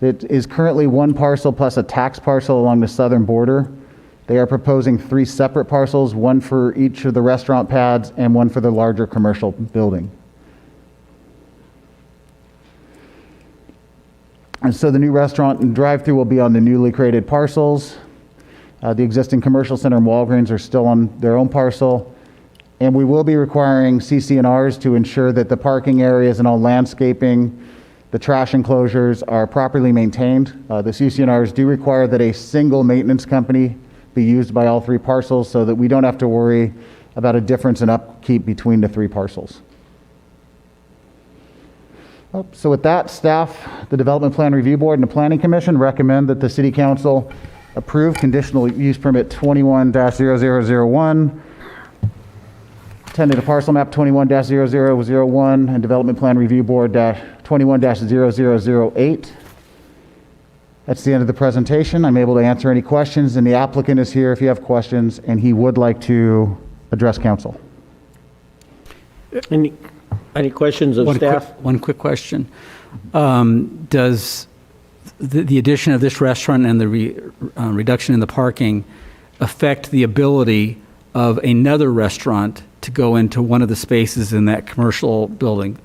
It is currently 1 parcel plus a tax parcel along the southern border. They are proposing 3 separate parcels, 1 for each of the restaurant pads and 1 for the larger commercial building. And so the new restaurant and drive-through will be on the newly created parcels. The existing commercial center and Walgreens are still on their own parcel. And we will be requiring CC&Rs to ensure that the parking areas and all landscaping, the trash enclosures are properly maintained. The CC&Rs do require that a single maintenance company be used by all 3 parcels so that we don't have to worry about a difference in upkeep between the 3 parcels. So with that, staff, the Development Plan Review Board, and the Planning Commission recommend that the City Council approve conditional use permit 21-0001, tentative parcel map 21-0001, and Development Plan Review Board 21-0008. That's the end of the presentation. I'm able to answer any questions, and the applicant is here if you have questions, and he would like to address council. Any questions of staff? One quick question. Does the addition of this restaurant and the reduction in the parking affect the ability of another restaurant to go into one of the spaces in that commercial building,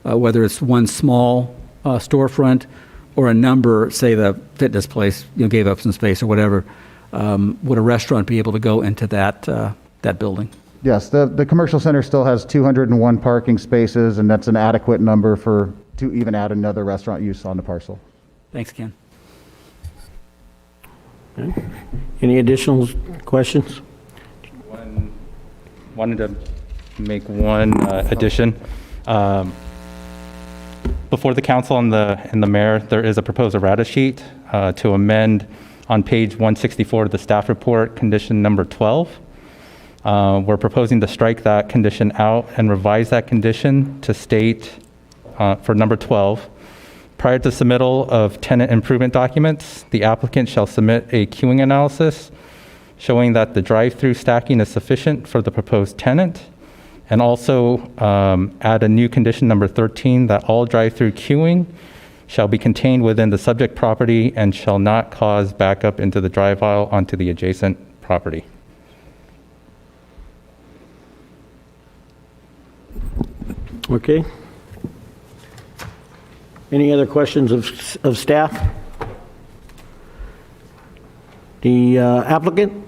whether it's one small storefront or a number, say the fitness place gave up some space or whatever? Would a restaurant be able to go into that building? Yes, the commercial center still has 201 parking spaces, and that's an adequate number to even add another restaurant use on the parcel. Thanks, Ken. Okay. Any additional questions? Wanted to make one addition. Before the council and the mayor, there is a proposed errata sheet to amend on page 164 of the staff report, condition number 12. We're proposing to strike that condition out and revise that condition to state for number 12, prior to submittal of tenant improvement documents, the applicant shall submit a queuing analysis showing that the drive-through stacking is sufficient for the proposed tenant, and also add a new condition number 13 that all drive-through queuing shall be contained within the subject property and shall not cause backup into the drive aisle onto the adjacent property. Okay. Any other questions of staff? The applicant?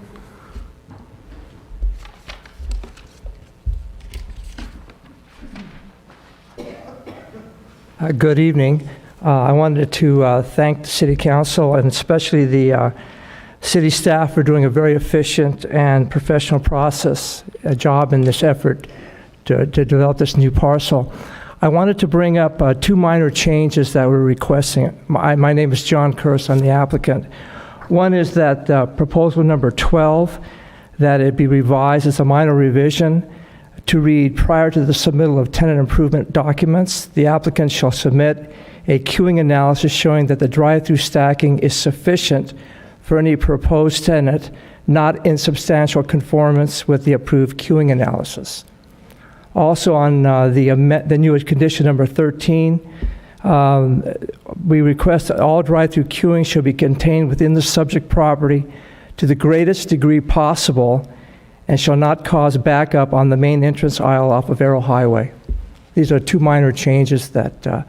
Good evening. I wanted to thank the City Council and especially the city staff for doing a very efficient and professional job in this effort to develop this new parcel. I wanted to bring up 2 minor changes that we're requesting. My name is John Kurse, I'm the applicant. One is that proposal number 12, that it be revised as a minor revision to read, prior to the submittal of tenant improvement documents, the applicant shall submit a queuing analysis showing that the drive-through stacking is sufficient for any proposed tenant, not in substantial conformance with the approved queuing analysis. Also on the new condition number 13, we request that all drive-through queuing shall be contained within the subject property to the greatest degree possible and shall not cause backup on the main entrance aisle off of Arrow Highway. These are 2 minor changes that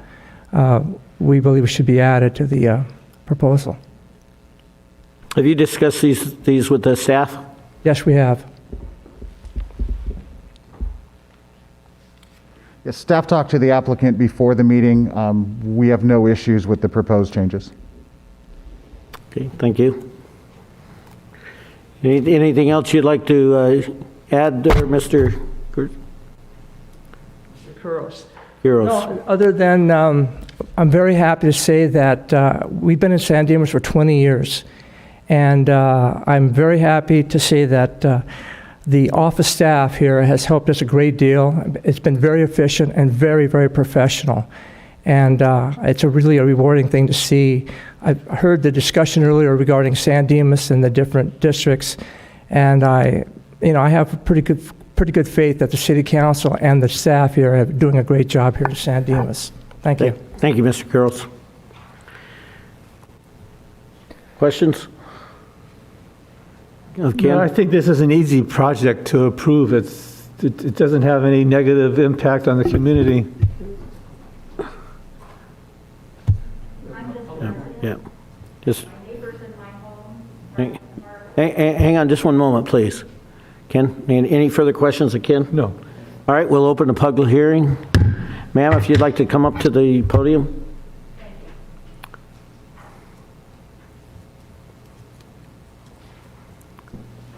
we believe should be added to the proposal. Have you discussed these with the staff? Yes, we have. Yes, staff talked to the applicant before the meeting. We have no issues with the proposed changes. Okay, thank you. Anything else you'd like to add there, Mr. Kuros. Kuros? No, other than I'm very happy to say that we've been in San Dimas for 20 years. And I'm very happy to say that the office staff here has helped us a great deal. It's been very efficient and very, very professional. And it's really a rewarding thing to see. I've heard the discussion earlier regarding San Dimas and the different districts. And I have pretty good faith that the city council and the staff here are doing a great job here in San Dimas. Thank you. Thank you, Mr. Kuros. Questions? No, I think this is an easy project to approve. It doesn't have any negative impact on the community. Yeah. Just hang on just one moment, please. Ken, any further questions of Ken? No. All right, we'll open the public hearing. Ma'am, if you'd like to come up to the podium.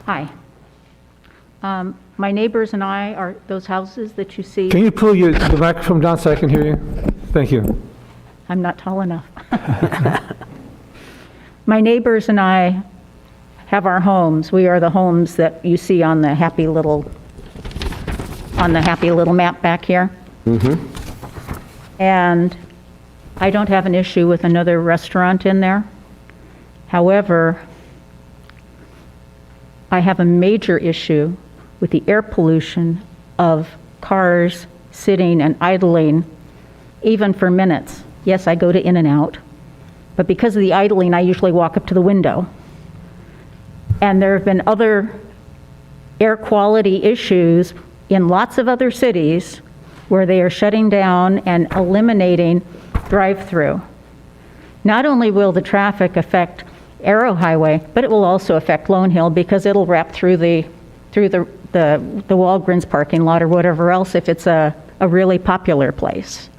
Hi. My neighbors and I are those houses that you see. Can you pull the microphone down so I can hear you? Thank you. I'm not tall enough. My neighbors and I have our homes. We are the homes that you see on the happy little map back here. Mm-hmm. And I don't have an issue with another restaurant in there. However, I have a major issue with the air pollution of cars sitting and idling, even for minutes. Yes, I go to In-N-Out, but because of the idling, I usually walk up to the window. And there have been other air quality issues in lots of other cities where they are shutting down and eliminating drive-through. Not only will the traffic affect Arrow Highway, but it will also affect Lone Hill because it'll wrap through the Walgreens parking lot or whatever else if it's a really popular place.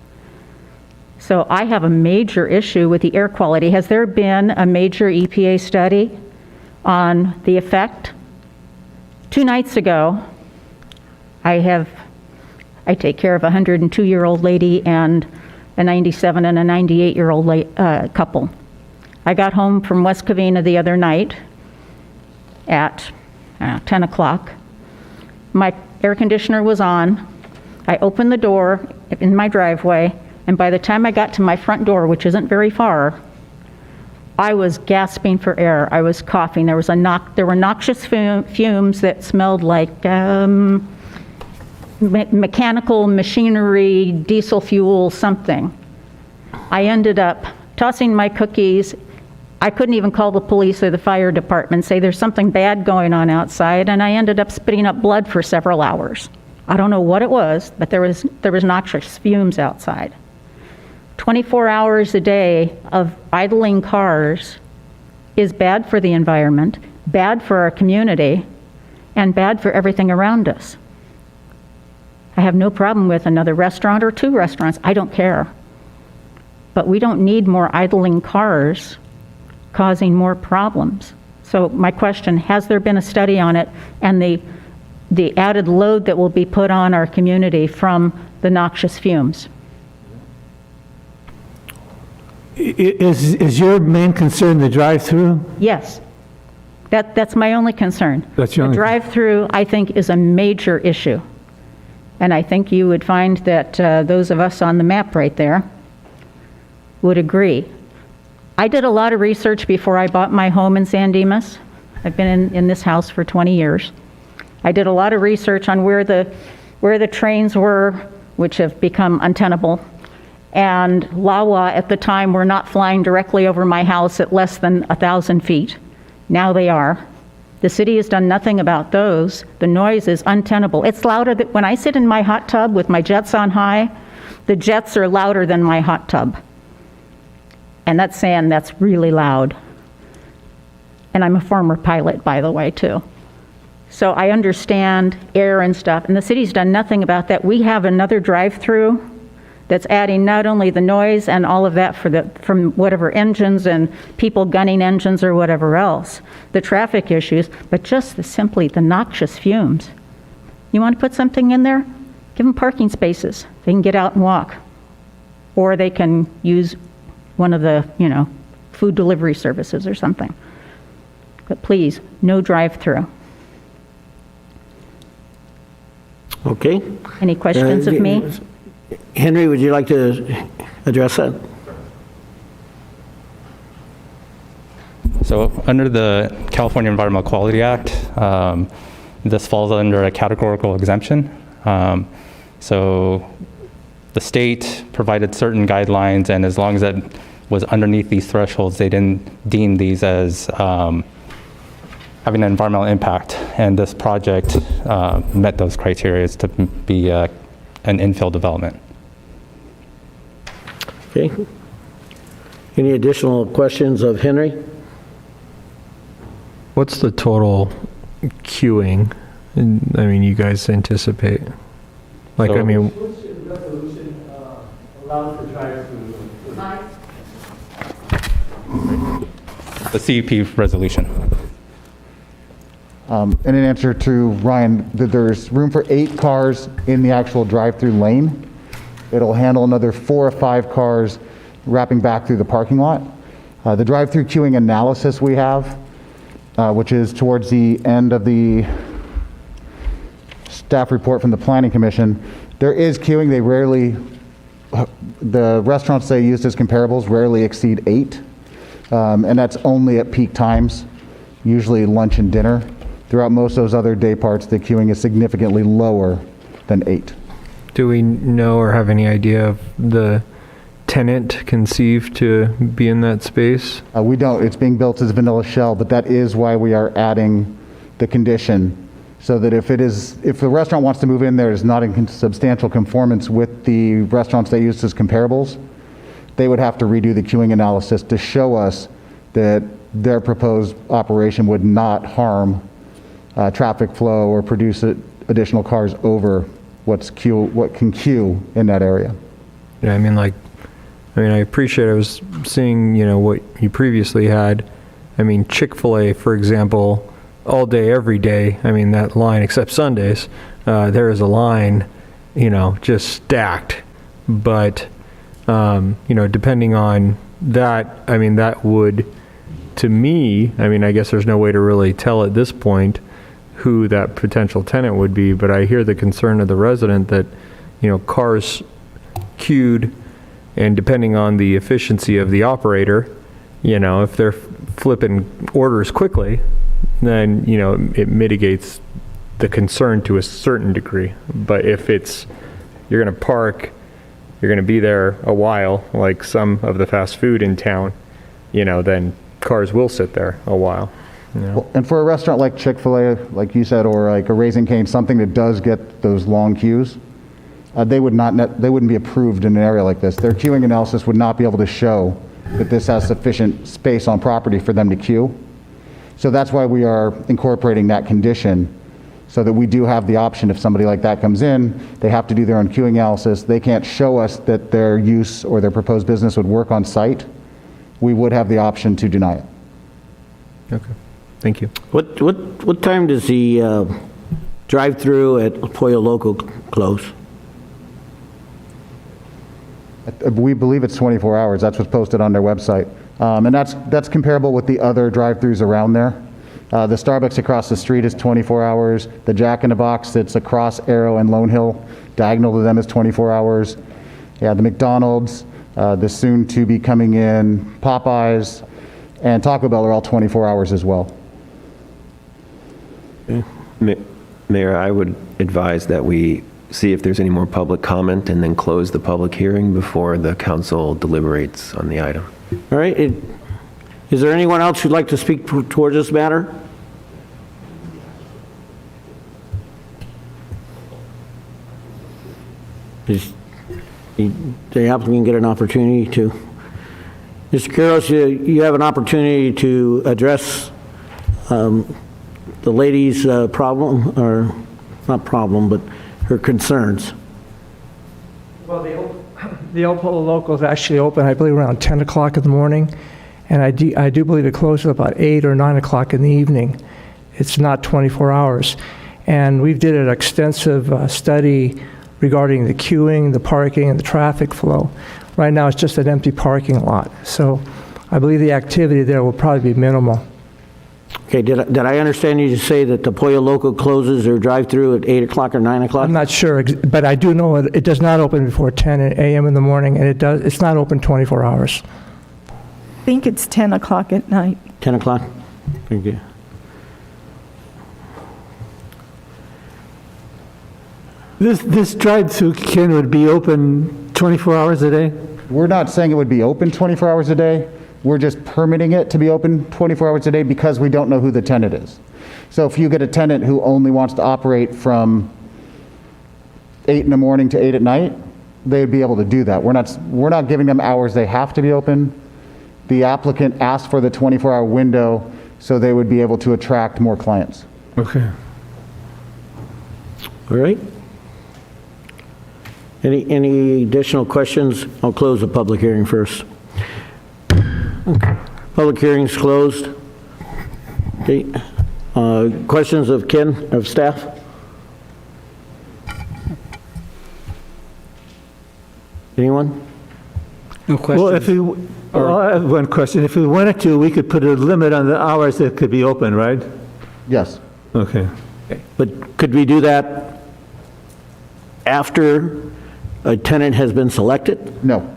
So I have a major issue with the air quality. Has there been a major EPA study on the effect? 2 nights ago, I take care of a 102-year-old lady and a 97 and a 98-year-old couple. I got home from West Covina the other night at 10 o'clock. My air conditioner was on. I opened the door in my driveway, and by the time I got to my front door, which isn't very far, I was gasping for air. I was coughing. There were noxious fumes that smelled like mechanical machinery, diesel fuel, something. I ended up tossing my cookies. I couldn't even call the police or the fire department, say there's something bad going on outside, and I ended up spitting up blood for several hours. I don't know what it was, but there was noxious fumes outside. 24 hours a day of idling cars is bad for the environment, bad for our community, and bad for everything around us. I have no problem with another restaurant or 2 restaurants. I don't care. But we don't need more idling cars causing more problems. So my question, has there been a study on it and the added load that will be put on our community from the noxious fumes? Is your main concern the drive-through? Yes. That's my only concern. That's your only The drive-through, I think, is a major issue. And I think you would find that those of us on the map right there would agree. I did a lot of research before I bought my home in San Dimas. I've been in this house for 20 years. I did a lot of research on where the trains were, which have become untenable. And LAWA at the time were not flying directly over my house at less than 1,000 feet. Now they are. The city has done nothing about those. The noise is untenable. It's louder than when I sit in my hot tub with my jets on high, the jets are louder than my hot tub. And that's saying that's really loud. And I'm a former pilot, by the way, too. So I understand air and stuff, and the city's done nothing about that. We have another drive-through that's adding not only the noise and all of that from whatever engines and people gunning engines or whatever else, the traffic issues, but just simply the noxious fumes. You want to put something in there? Give them parking spaces. They can get out and walk. Or they can use one of the, food delivery services or something. But please, no drive-through. Okay. Any questions of me? Henry, would you like to address that? So under the California Environmental Quality Act, this falls under a categorical exemption. So the state provided certain guidelines, and as long as it was underneath these thresholds, they didn't deem these as having an environmental impact. And this project met those criteria to be an infill development. Okay. Any additional questions of Henry? What's the total queuing? You guys anticipate? So- The CUP resolution. In an answer to Ryan, there's room for 8 cars in the actual drive-through lane. It'll handle another 4 or 5 cars wrapping back through the parking lot. The drive-through queuing analysis we have, which is towards the end of the staff report from the Planning Commission, there is queuing. They rarely, the restaurants they used as comparables rarely exceed 8. And that's only at peak times, usually lunch and dinner. Throughout most of those other day parts, the queuing is significantly lower than 8. Do we know or have any idea of the tenant conceived to be in that space? We don't. It's being built as vanilla shell, but that is why we are adding the condition, so that if the restaurant wants to move in there is not in substantial conformance with the restaurants they used as comparables, they would have to redo the queuing analysis to show us that their proposed operation would not harm traffic flow or produce additional cars over what can queue in that area. Yeah, I appreciate, I was seeing, what you previously had. Chick-fil-A, for example, all day, every day, that line, except Sundays, there is a line, just stacked. But, depending on that, that would, to me, I guess there's no way to really tell at this point who that potential tenant would be, but I hear the concern of the resident that, cars queued, and depending on the efficiency of the operator, if they're flipping orders quickly, then, it mitigates the concern to a certain degree. But if you're going to park, you're going to be there a while, like some of the fast food in town, then cars will sit there a while. Well, and for a restaurant like Chick-fil-A, like you said, or like a Raising Cane, something that does get those long queues, they wouldn't be approved in an area like this. Their queuing analysis would not be able to show that this has sufficient space on property for them to queue. So that's why we are incorporating that condition, so that we do have the option if somebody like that comes in, they have to do their own queuing analysis. They can't show us that their use or their proposed business would work on site. We would have the option to deny it. Okay. Thank you. What time does the drive-through at Pollo Loco close? We believe it's 24 hours. That's what's posted on their website. And that's comparable with the other drive-throughs around there. The Starbucks across the street is 24 hours. The Jack in the Box that's across Arrow and Lone Hill, diagonal to them, is 24 hours. Yeah, the McDonald's, the soon to be coming in Popeyes, and Taco Bell are all 24 hours as well. Mayor, I would advise that we see if there's any more public comment and then close the public hearing before the council deliberates on the item. All right. Is there anyone else who'd like to speak towards this matter? The applicant get an opportunity to. Mr. Quiroz, you have an opportunity to address the lady's problem, or not problem, but her concerns? Well, the El Polo Local is actually open, I believe, around 10 o'clock in the morning, and I do believe it closes about 8 or 9 o'clock in the evening. It's not 24 hours. And we did an extensive study regarding the queuing, the parking, and the traffic flow. Right now, it's just an empty parking lot. So I believe the activity there will probably be minimal. Okay, did I understand you to say that the Pollo Loco closes their drive-through at 8 o'clock or 9 o'clock? I'm not sure, but I do know it does not open before 10 a.m. in the morning, and it's not open 24 hours. I think it's 10 o'clock at night. 10 o'clock? Thank you. This drive-through, Ken, would be open 24 hours a day? We're not saying it would be open 24 hours a day. We're just permitting it to be open 24 hours a day because we don't know who the tenant is. So if you get a tenant who only wants to operate from 8 in the morning to 8 at night, they'd be able to do that. We're not giving them hours they have to be open. The applicant asked for the 24-hour window so they would be able to attract more clients. Okay. All right. Any additional questions? I'll close the public hearing first. Okay. Public hearing's closed. Okay. Questions of Ken, of staff? Anyone? No questions. Well, I have one question. If we wanted to, we could put a limit on the hours that could be open, right? Yes. Okay. But could we do that after a tenant has been selected? No.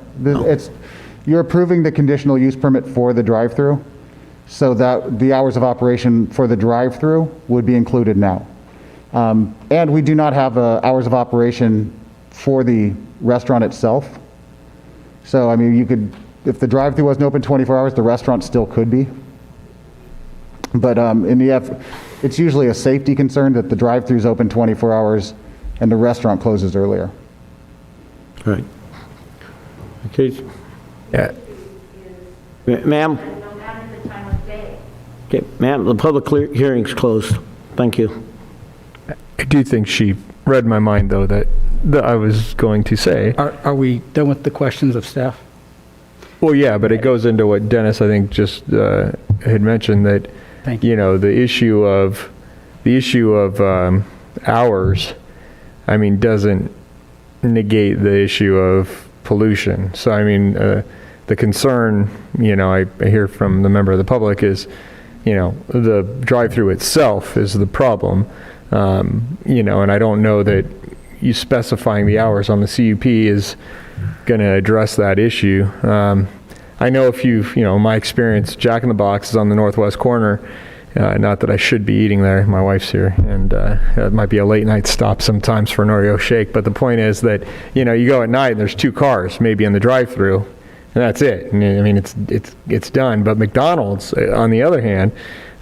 You're approving the conditional use permit for the drive-through, so that the hours of operation for the drive-through would be included now. And we do not have hours of operation for the restaurant itself. So, I mean, you could, if the drive-through wasn't open 24 hours, the restaurant still could be. But it's usually a safety concern that the drive-through is open 24 hours and the restaurant closes earlier. Right. Okay. Yeah. Ma'am? No matter the time of day. Okay, ma'am, the public hearing's closed. Thank you. I do think she read my mind, though, that I was going to say. Are we done with the questions of staff? Well, yeah, but it goes into what Dennis, I think, just had mentioned, that, you know, the issue of hours, I mean, doesn't negate the issue of pollution. So, I mean, the concern, you know, I hear from the member of the public is, you know, the drive-through itself is the problem. You know, and I don't know that you specifying the hours on the CUP is going to address that issue. I know my experience, Jack in the Box is on the northwest corner. Not that I should be eating there. My wife's here, and it might be a late night stop sometimes for an Oreo shake. But the point is that, you know, you go at night and there's 2 cars maybe in the drive-through, and that's it. I mean, it's done. But McDonald's, on the other hand,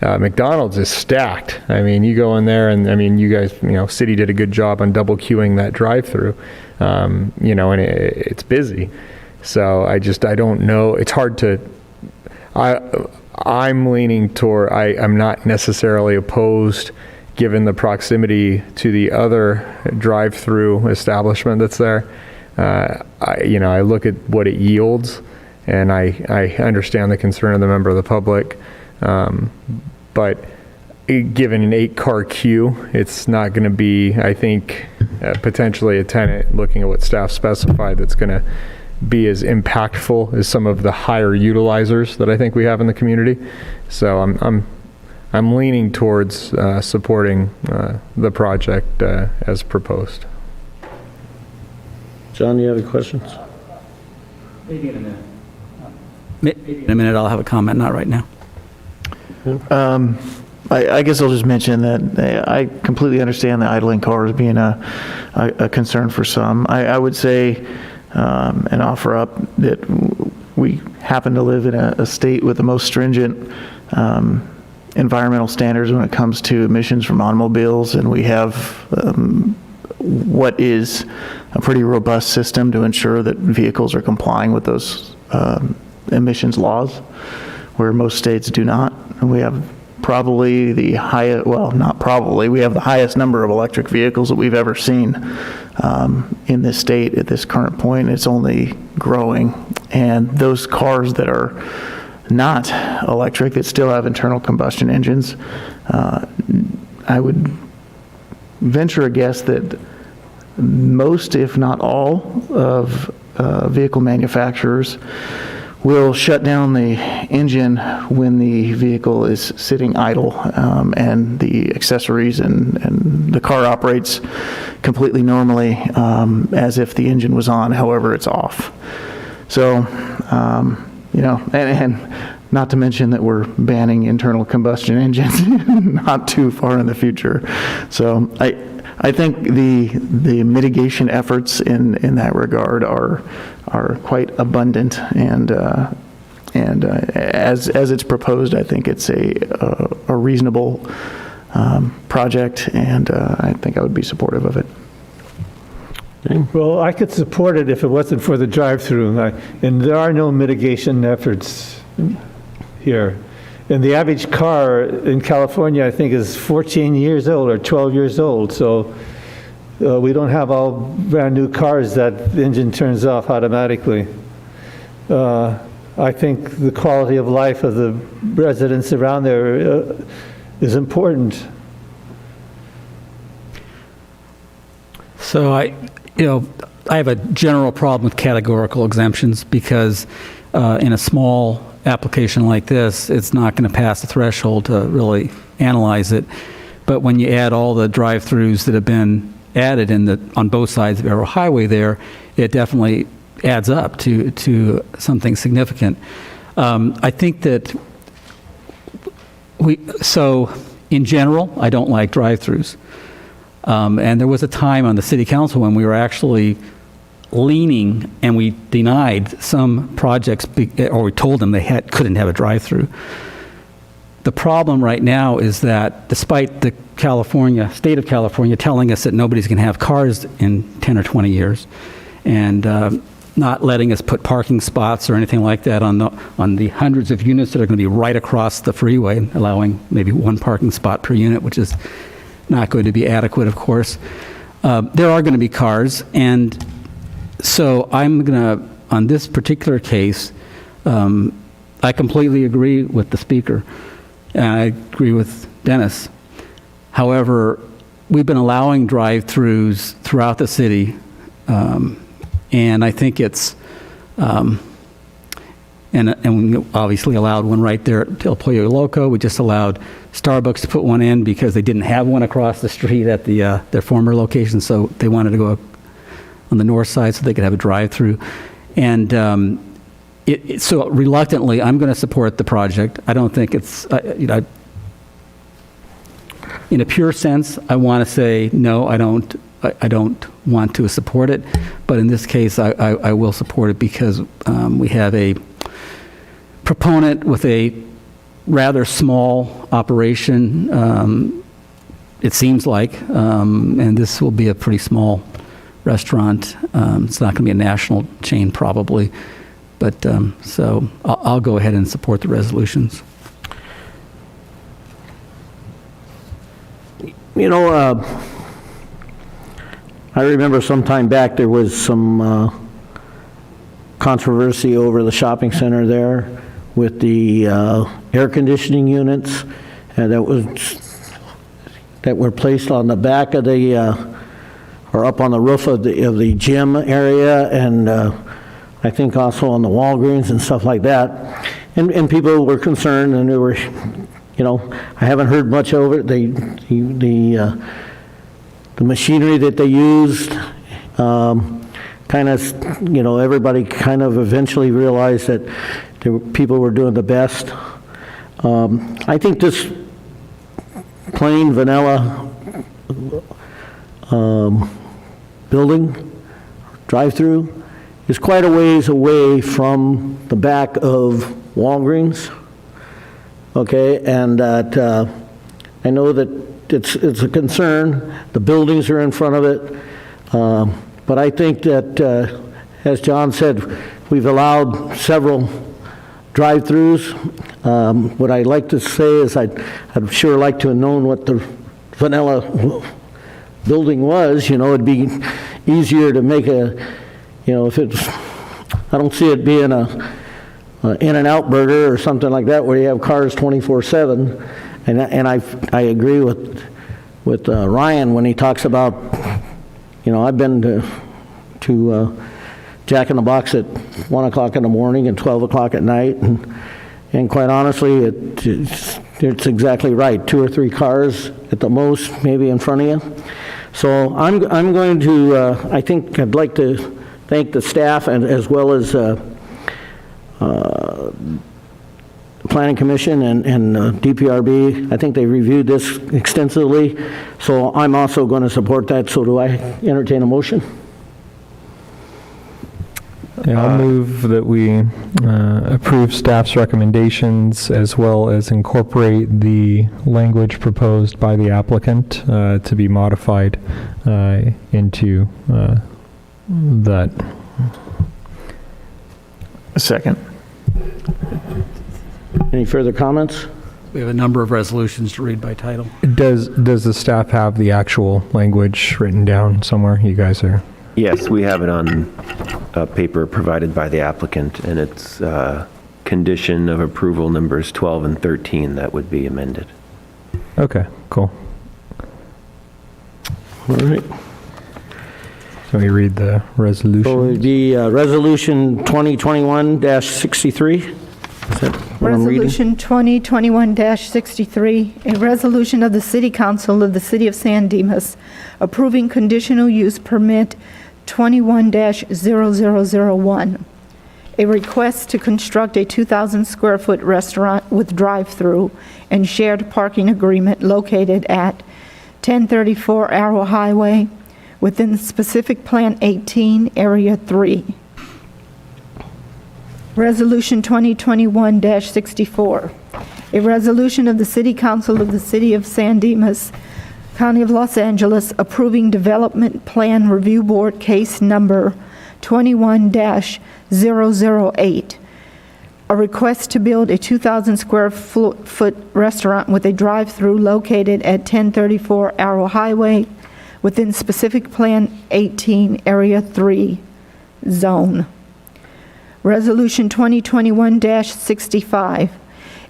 McDonald's is stacked. I mean, you go in there, and I mean, you guys, you know, City did a good job on double queuing that drive-through, you know, and it's busy. So I don't know. It's hard to. I'm leaning toward, I'm not necessarily opposed, given the proximity to the other drive-through establishment that's there. I look at what it yields, and I understand the concern of the member of the public. But given an 8-car queue, it's not going to be, I think, potentially a tenant, looking at what staff specified, that's going to be as impactful as some of the higher utilizers that I think we have in the community. So I'm leaning towards supporting the project as proposed. John, you have any questions? Maybe in a minute. Maybe in a minute I'll have a comment, not right now. I guess I'll just mention that I completely understand the idling cars being a concern for some. I would say and offer up that we happen to live in a state with the most stringent environmental standards when it comes to emissions from automobiles, and we have what is a pretty robust system to ensure that vehicles are complying with those emissions laws, where most states do not. And we have probably the highest, well, not probably, we have the highest number of electric vehicles that we've ever seen in this state at this current point. It's only growing. And those cars that are not electric, that still have internal combustion engines, I would venture a guess that most, if not all, of vehicle manufacturers will shut down the engine when the vehicle is sitting idle, and the accessories and the car operates completely normally, as if the engine was on, however it's off. So, and not to mention that we're banning internal combustion engines not too far in the future. So I think the mitigation efforts in that regard are quite abundant, and as it's proposed, I think it's a reasonable project, and I think I would be supportive of it. Well, I could support it if it wasn't for the drive-through, and there are no mitigation efforts here. And the average car in California, I think, is 14 years old or 12 years old. So we don't have all brand new cars that the engine turns off automatically. I think the quality of life of the residents around there is important. So I have a general problem with categorical exemptions because in a small application like this, it's not going to pass the threshold to really analyze it. But when you add all the drive-throughs that have been added on both sides of Arrow Highway there, it definitely adds up to something significant. I think that so in general, I don't like drive-throughs. And there was a time on the city council when we were actually leaning, and we denied some projects, or we told them they couldn't have a drive-through. The problem right now is that despite the state of California telling us that nobody's going to have cars in 10 or 20 years, and not letting us put parking spots or anything like that on the hundreds of units that are going to be right across the freeway, allowing maybe one parking spot per unit, which is not going to be adequate, of course. There are going to be cars, and so I'm going to, on this particular case, I completely agree with the speaker, and I agree with Dennis. However, we've been allowing drive-throughs throughout the city, and I think it's, and we obviously allowed one right there at El Pollo Loco. We just allowed Starbucks to put one in because they didn't have one across the street at their former location, so they wanted to go on the north side so they could have a drive-through. And so reluctantly, I'm going to support the project. I don't think it's, in a pure sense, I want to say, no, I don't want to support it. But in this case, I will support it because we have a proponent with a rather small operation, it seems like, and this will be a pretty small restaurant. It's not going to be a national chain probably, but so I'll go ahead and support the resolutions. I remember some time back there was some controversy over the shopping center there with the air conditioning units that were placed on the back of the or up on the roof of the gym area, and I think also on the Walgreens and stuff like that. And people were concerned, and they were, I haven't heard much over it. The machinery that they used, kind of, everybody kind of eventually realized that people were doing the best. I think this plain vanilla building, drive-through, is quite a ways away from the back of Walgreens, okay, and that I know that it's a concern. The buildings are in front of it, but I think that, as John said, we've allowed several drive-throughs. What I'd like to say is I'd sure like to have known what the vanilla building was. You know, it'd be easier to make a, you know, if it's, I don't see it being a In-N-Out burger or something like that where you have cars 24/7. And I agree with Ryan when he talks about, you know, I've been to Jack in the Box at 1 o'clock in the morning and 12 o'clock at night, and quite honestly, it's exactly right. 2 or 3 cars at the most, maybe in front of you. So I'm going to, I think I'd like to thank the staff and as well as Planning Commission and DPRB. I think they reviewed this extensively, so I'm also going to support that. So do I entertain a motion? Yeah, I'll move that we approve staff's recommendations as well as incorporate the language proposed by the applicant to be modified into that. A second. Any further comments? We have a number of resolutions to read by title. Does the staff have the actual language written down somewhere? You guys are... Yes, we have it on paper provided by the applicant, and it's condition of approval numbers 12 and 13 that would be amended. Okay, cool. All right. Can we read the resolution? So it would be Resolution 2021-63. Is that what I'm reading? Resolution 2021-63, a resolution of the City Council of the City of San Dimas approving conditional use permit 21-0001, a request to construct a 2,000 square foot restaurant with drive-through and shared parking agreement located at 1034 Arrow Highway within specific Plan 18, Area 3. Resolution 2021-64, a resolution of the City Council of the City of San Dimas, County of Los Angeles, approving Development Plan Review Board Case Number 21-008, a request to build a 2,000 square foot restaurant with a drive-through located at 1034 Arrow Highway within specific Plan 18, Area 3 zone. Resolution 2021-65,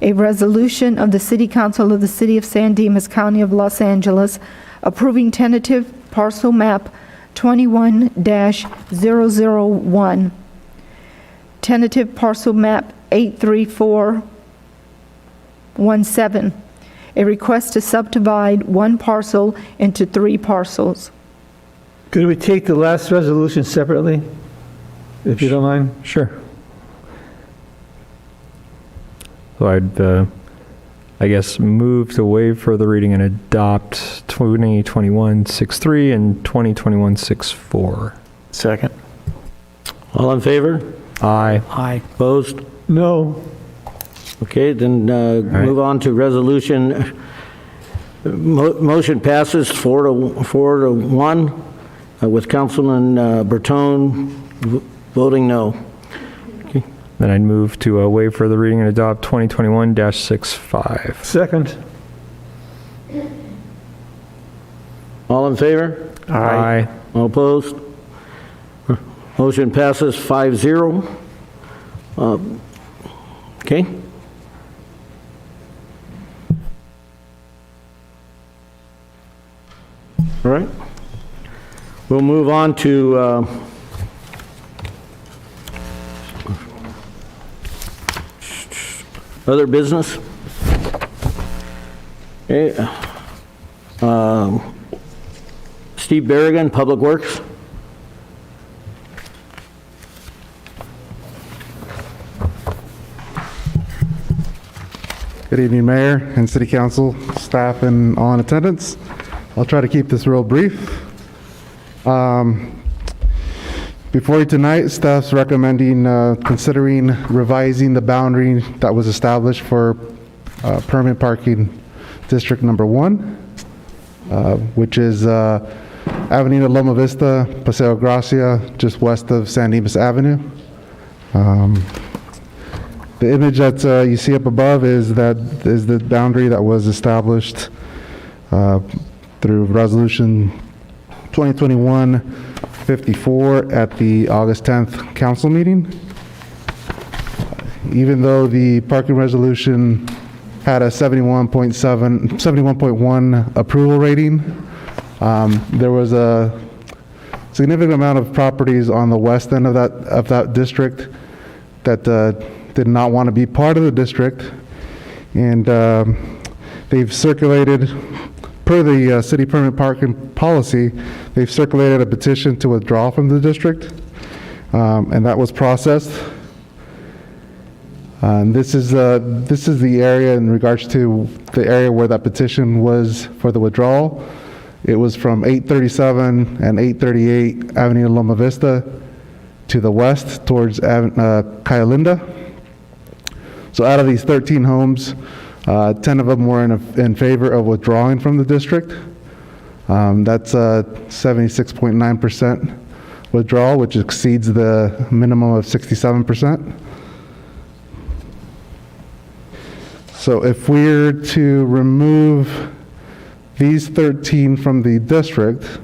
a resolution of the City Council of the City of San Dimas, County of Los Angeles, approving tentative parcel map 21-001, tentative parcel map 83417, a request to subdivide one parcel into 3 parcels. Could we take the last resolution separately, if you don't mind? Sure. So I'd, I guess, move to waive further reading and adopt 2021-63 and 2021-64. Second. All in favor? Aye. Aye. Opposed? No. Okay, then move on to resolution. Motion passes 4 to 1 with Councilman Bertone voting no. Okay. Then I'd move to waive further reading and adopt 2021-65. Second. All in favor? Aye. All opposed? Motion passes 5-0. Okay. All right. We'll move on to other business. Okay. Steve Berrigan, Public Works. Good evening, Mayor and City Council, staff, and all in attendance. I'll try to keep this real brief. Before you tonight, staff's recommending considering revising the boundary that was established for permanent parking district number 1, which is Avenida, Loma Vista, Paseo Gracia, just west of San Dimas Avenue. The image that you see up above is the boundary that was established through Resolution 2021-54 at the August 10th council meeting. Even though the parking resolution had a 71.1 approval rating, there was a significant amount of properties on the west end of that district that did not want to be part of the district, and they've circulated, per the city permanent parking policy, they've circulated a petition to withdraw from the district, and that was processed. And this is the area in regards to the area where that petition was for the withdrawal. It was from 837 and 838 Avenida Loma Vista to the west towards Coyote. So out of these 13 homes, 10 of them were in favor of withdrawing from the district. That's a 76.9% withdrawal, which exceeds the minimum of 67%. So if we're to remove these 13 from the district,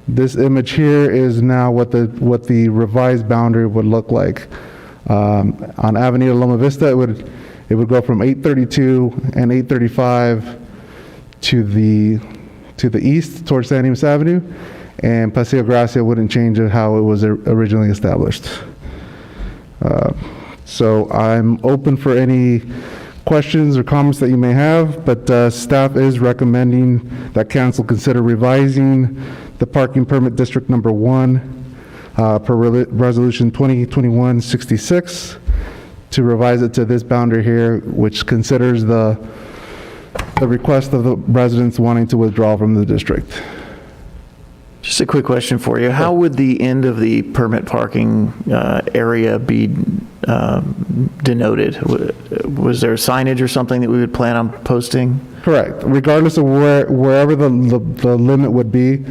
this image here is now what the revised boundary would look like. On Avenida Loma Vista, it would go from 832 and 835 to the east towards San Dimas Avenue, and Paseo Gracia wouldn't change how it was originally established. So I'm open for any questions or comments that you may have, but staff is recommending that council consider revising the parking permit district number 1 per resolution 2021-66 to revise it to this boundary here, which considers the request of the residents wanting to withdraw from the district. Just a quick question for you. How would the end of the permit parking area be denoted? Was there signage or something that we would plan on posting? Correct. Regardless of wherever the limit would be,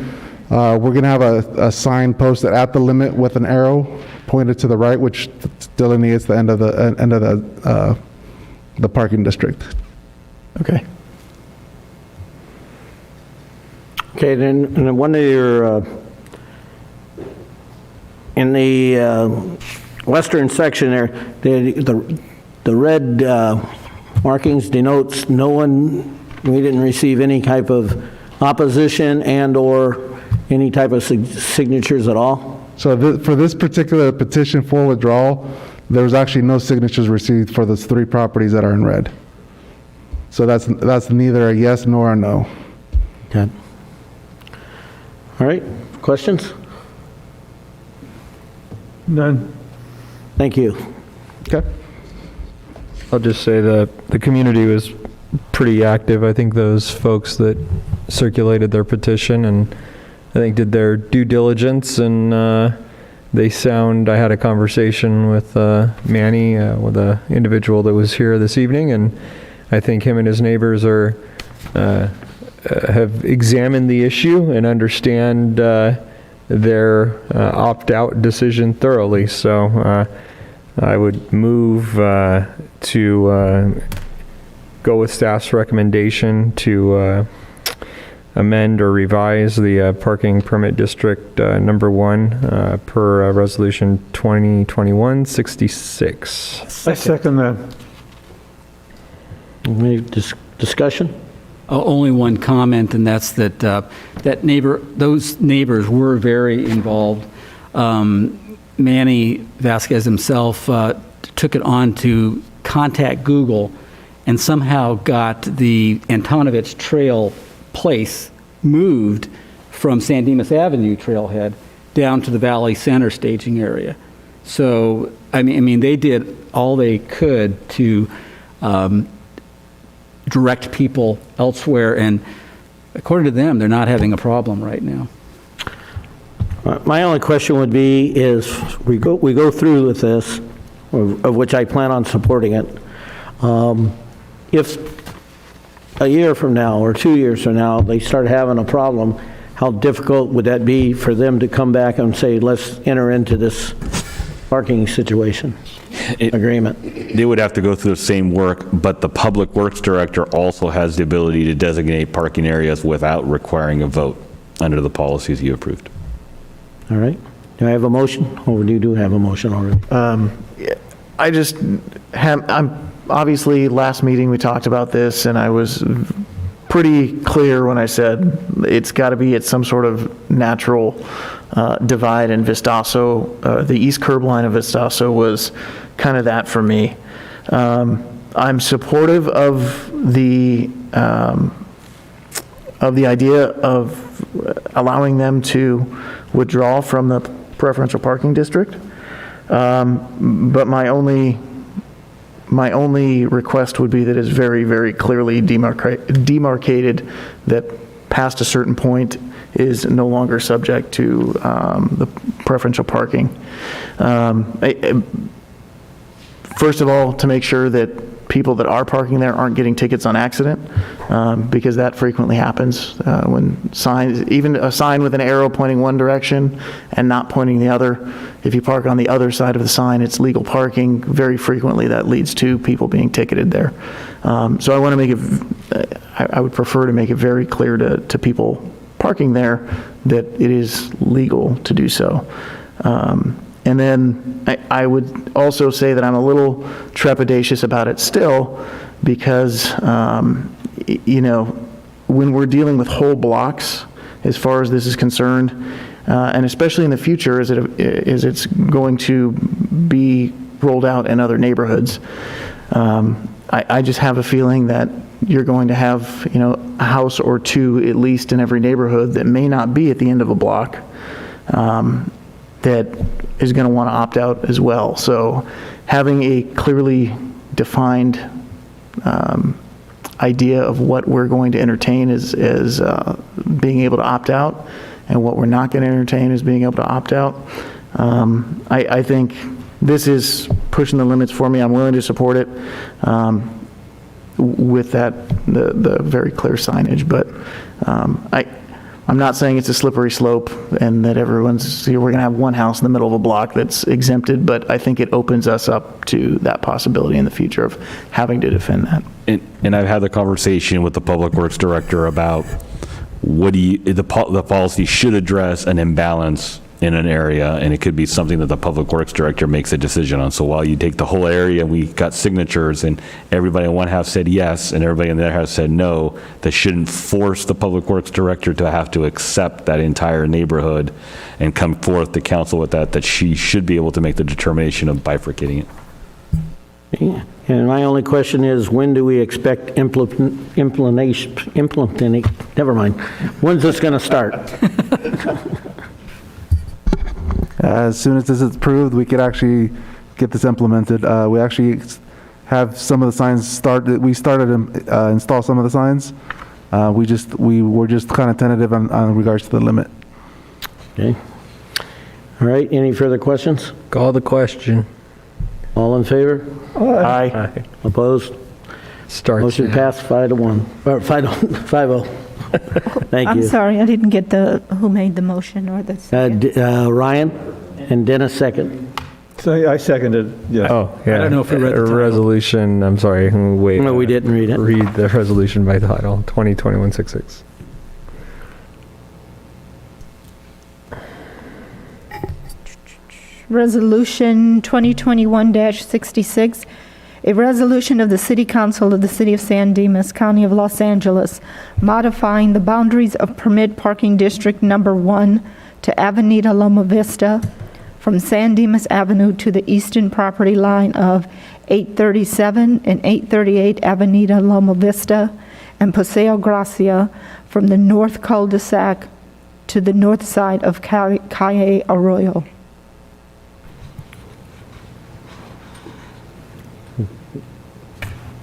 we're going to have a sign posted at the limit with an arrow pointed to the right, which delineates the end of the parking district. Okay. Okay, then in one of your, in the western section there, the red markings denotes we didn't receive any type of opposition and or any type of signatures at all? So for this particular petition for withdrawal, there was actually no signatures received for those 3 properties that are in red. So that's neither a yes nor a no. Okay. All right, questions? None. Thank you. Okay. I'll just say that the community was pretty active. I think those folks that circulated their petition and I think did their due diligence, and I had a conversation with Manny, with an individual that was here this evening, and I think him and his neighbors have examined the issue and understand their opt-out decision thoroughly. So I would move to go with staff's recommendation to amend or revise the parking permit district number 1 per resolution 2021-66. I second that. Any discussion? Only one comment, and that's that those neighbors were very involved. Manny Vasquez himself took it on to contact Google and somehow got the Antonovich Trail place moved from San Dimas Avenue trailhead down to the Valley Center staging area. So, I mean, they did all they could to direct people elsewhere, and according to them, they're not having a problem right now. My only question would be is we go through with this, of which I plan on supporting it. If a year from now or 2 years from now they start having a problem, how difficult would that be for them to come back and say, let's enter into this parking situation agreement. They would have to go through the same work, but the Public Works Director also has the ability to designate parking areas without requiring a vote under the policies you approved. All right. Do I have a motion? Or do you do have a motion already? I just obviously last meeting we talked about this, and I was pretty clear when I said it's got to be at some sort of natural divide, and Vistaso, the east curb line of Vistaso was kind of that for me. I'm supportive of the idea of allowing them to withdraw from the preferential parking district. But my only request would be that it's very, very clearly demarcated that past a certain point is no longer subject to the preferential parking. First of all, to make sure that people that are parking there aren't getting tickets on accident, because that frequently happens when signs, even a sign with an arrow pointing one direction and not pointing the other, if you park on the other side of the sign, it's legal parking. Very frequently that leads to people being ticketed there. So I want to make it, I would prefer to make it very clear to people parking there that it is legal to do so. And then I would also say that I'm a little trepidatious about it still because, you know, when we're dealing with whole blocks, as far as this is concerned, and especially in the future as it's going to be rolled out in other neighborhoods, I just have a feeling that you're going to have, you know, a house or two at least in every neighborhood that may not be at the end of a block, that is going to want to opt out as well. So having a clearly defined idea of what we're going to entertain is being able to opt out, and what we're not going to entertain is being able to opt out. I think this is pushing the limits for me. I'm willing to support it with the very clear signage, but I'm not saying it's a slippery slope and that we're going to have one house in the middle of a block that's exempted, but I think it opens us up to that possibility in the future of having to defend that. And I've had the conversation with the Public Works Director about the policy should address an imbalance in an area, and it could be something that the Public Works Director makes a decision on. So while you take the whole area, we got signatures, and everybody in one half said yes, and everybody in the other half said no, that shouldn't force the Public Works Director to have to accept that entire neighborhood and come forth to council with that she should be able to make the determination of bifurcating it. Yeah. And my only question is, when do we expect implementing, never mind. When's this going to start? As soon as this is approved, we could actually get this implemented. We actually have some of the signs started. We started to install some of the signs. We were just kind of tentative on regards to the limit. Okay. All right. Any further questions? Call the question. All in favor? Aye. Opposed? Motion passed 5-1, or 5-0. Thank you. I'm sorry, I didn't get who made the motion or the second. Ryan and Dennis second. So I seconded, yes. Oh, yeah. I don't know if we read the title. Resolution, I'm sorry, wait. No, we didn't read it. Read the resolution by title, 2021-66. Resolution 2021-66, a resolution of the City Council of the City of San Dimas, County of Los Angeles, modifying the boundaries of Permit Parking District Number 1 to Avenida Loma Vista from San Dimas Avenue to the eastern property line of 837 and 838 Avenida Loma Vista and Paseo Gracia from the north cul-de-sac to the north side of Calle Arroyo.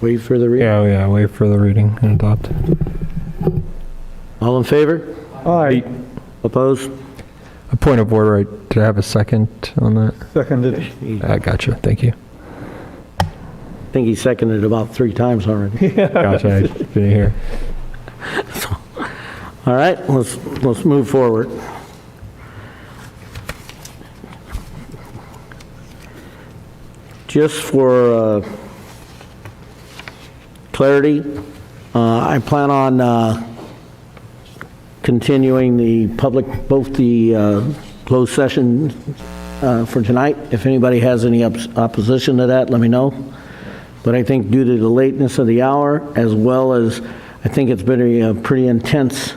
Waive further reading? Yeah, waive further reading and adopt. All in favor? Aye. Opposed? A point of order, did I have a second on that? Seconded. I gotcha, thank you. I think he seconded about 3 times already. Gotcha, I didn't hear. All right, let's move forward. just for clarity, I plan on continuing both the closed session for tonight. If anybody has any opposition to that, let me know. But I think due to the lateness of the hour, as well as I think it's been a pretty intense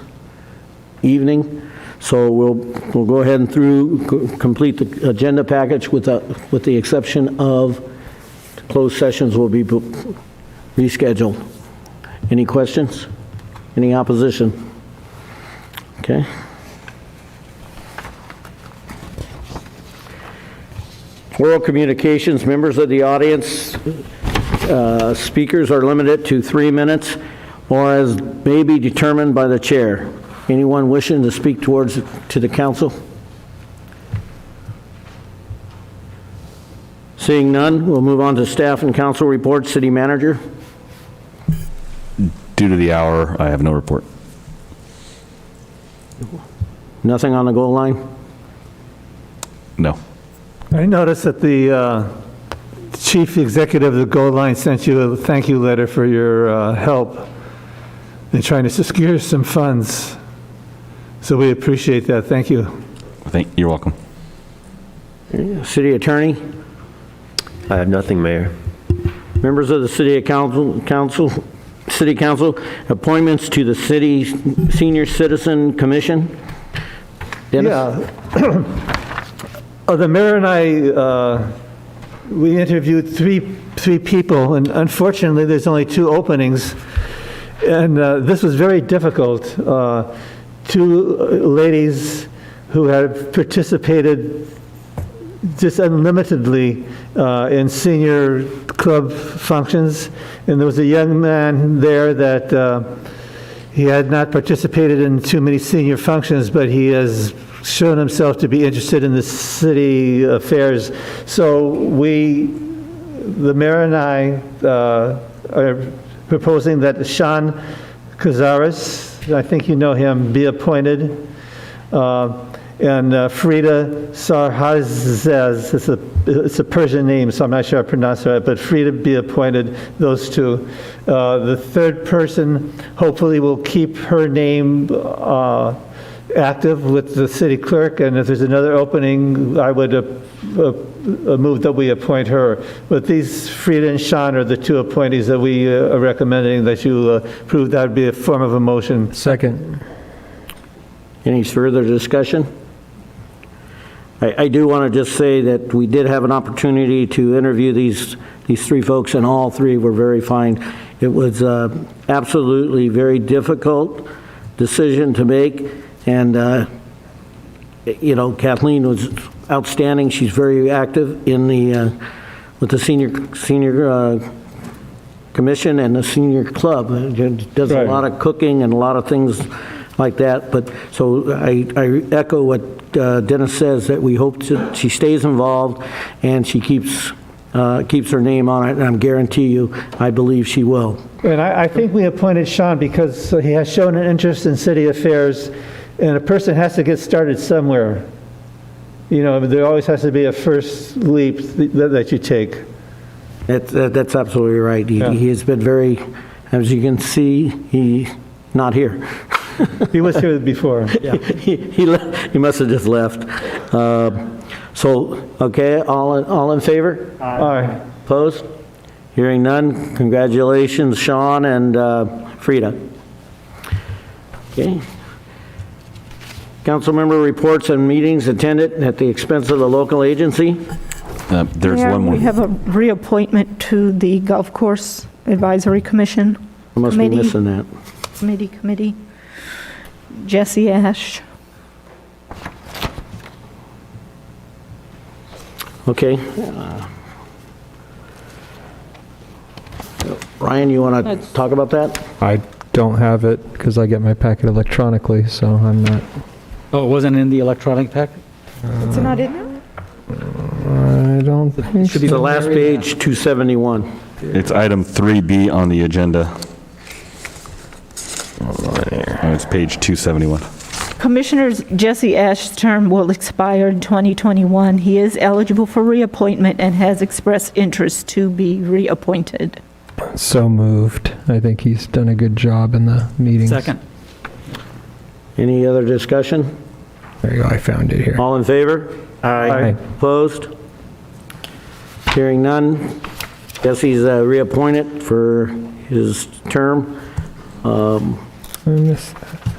evening, so we'll go ahead and complete the agenda package with the exception of closed sessions will be rescheduled. Any questions? Any opposition? Okay. Oral communications, members of the audience, speakers are limited to 3 minutes or as may be determined by the chair. Anyone wishing to speak to the council? Seeing none, we'll move on to staff and council reports. City manager? Due to the hour, I have no report. Nothing on the goal line? No. I noticed that the chief executive of the Gold Line sent you a thank you letter for your help in trying to secure some funds. So we appreciate that. Thank you. You're welcome. City attorney? I have nothing, Mayor. Members of the City Council, appointments to the City Senior Citizen Commission. Dennis? Yeah. The mayor and I, we interviewed three people, and unfortunately, there's only 2 openings. And this was very difficult. 2 ladies who had participated just unlimitedly in senior club functions. And there was a young man there that he had not participated in too many senior functions, but he has shown himself to be interested in the city affairs. So the mayor and I are proposing that Sean Cazares, I think you know him, be appointed. And Frida Sarhazez, it's a Persian name, so I'm not sure I pronounced it right, but Frida be appointed, those 2. The third person hopefully will keep her name active with the city clerk, and if there's another opening, I would move that we appoint her. But these, Frida and Sean, are the 2 appointees that we are recommending that you approve. That would be a form of a motion. Second. Any further discussion? I do want to just say that we did have an opportunity to interview these 3 folks, and all 3 were very fine. It was absolutely very difficult decision to make, and Kathleen was outstanding. She's very active in with the senior commission and the senior club. Does a lot of cooking and a lot of things like that. But so I echo what Dennis says, that we hope that she stays involved and she keeps her name on it, and I guarantee you, I believe she will. And I think we appointed Sean because he has shown an interest in city affairs, and a person has to get started somewhere. There always has to be a first leap that you take. That's absolutely right. He has been very, as you can see, he's not here. He was here before. Yeah. He must have just left. Okay, all in favor? Aye. Opposed? Hearing none. Congratulations, Sean and Frida. Okay. Council member reports and meetings attended at the expense of the local agency. There's Mayor, one more. we have a reappointment to the Golf Course Advisory Commission. I must be missing that. Committee. Jesse Ash. Okay. Ryan, you want to talk about that? I don't have it because I get my packet electronically, so I'm not. Oh, it wasn't in the electronic packet? It's not in there? I don't think Should be the last page, 271. It's item 3B on the agenda. Oh, it's page 271. Commissioner Jesse Ash's term will expire in 2021. He is eligible for reappointment and has expressed interest to be reappointed. So moved. I think he's done a good job in the meetings. Second. Any other discussion? There you go, I found it here. All in favor? Aye. Opposed? Hearing none. Jesse's reappointed for his term.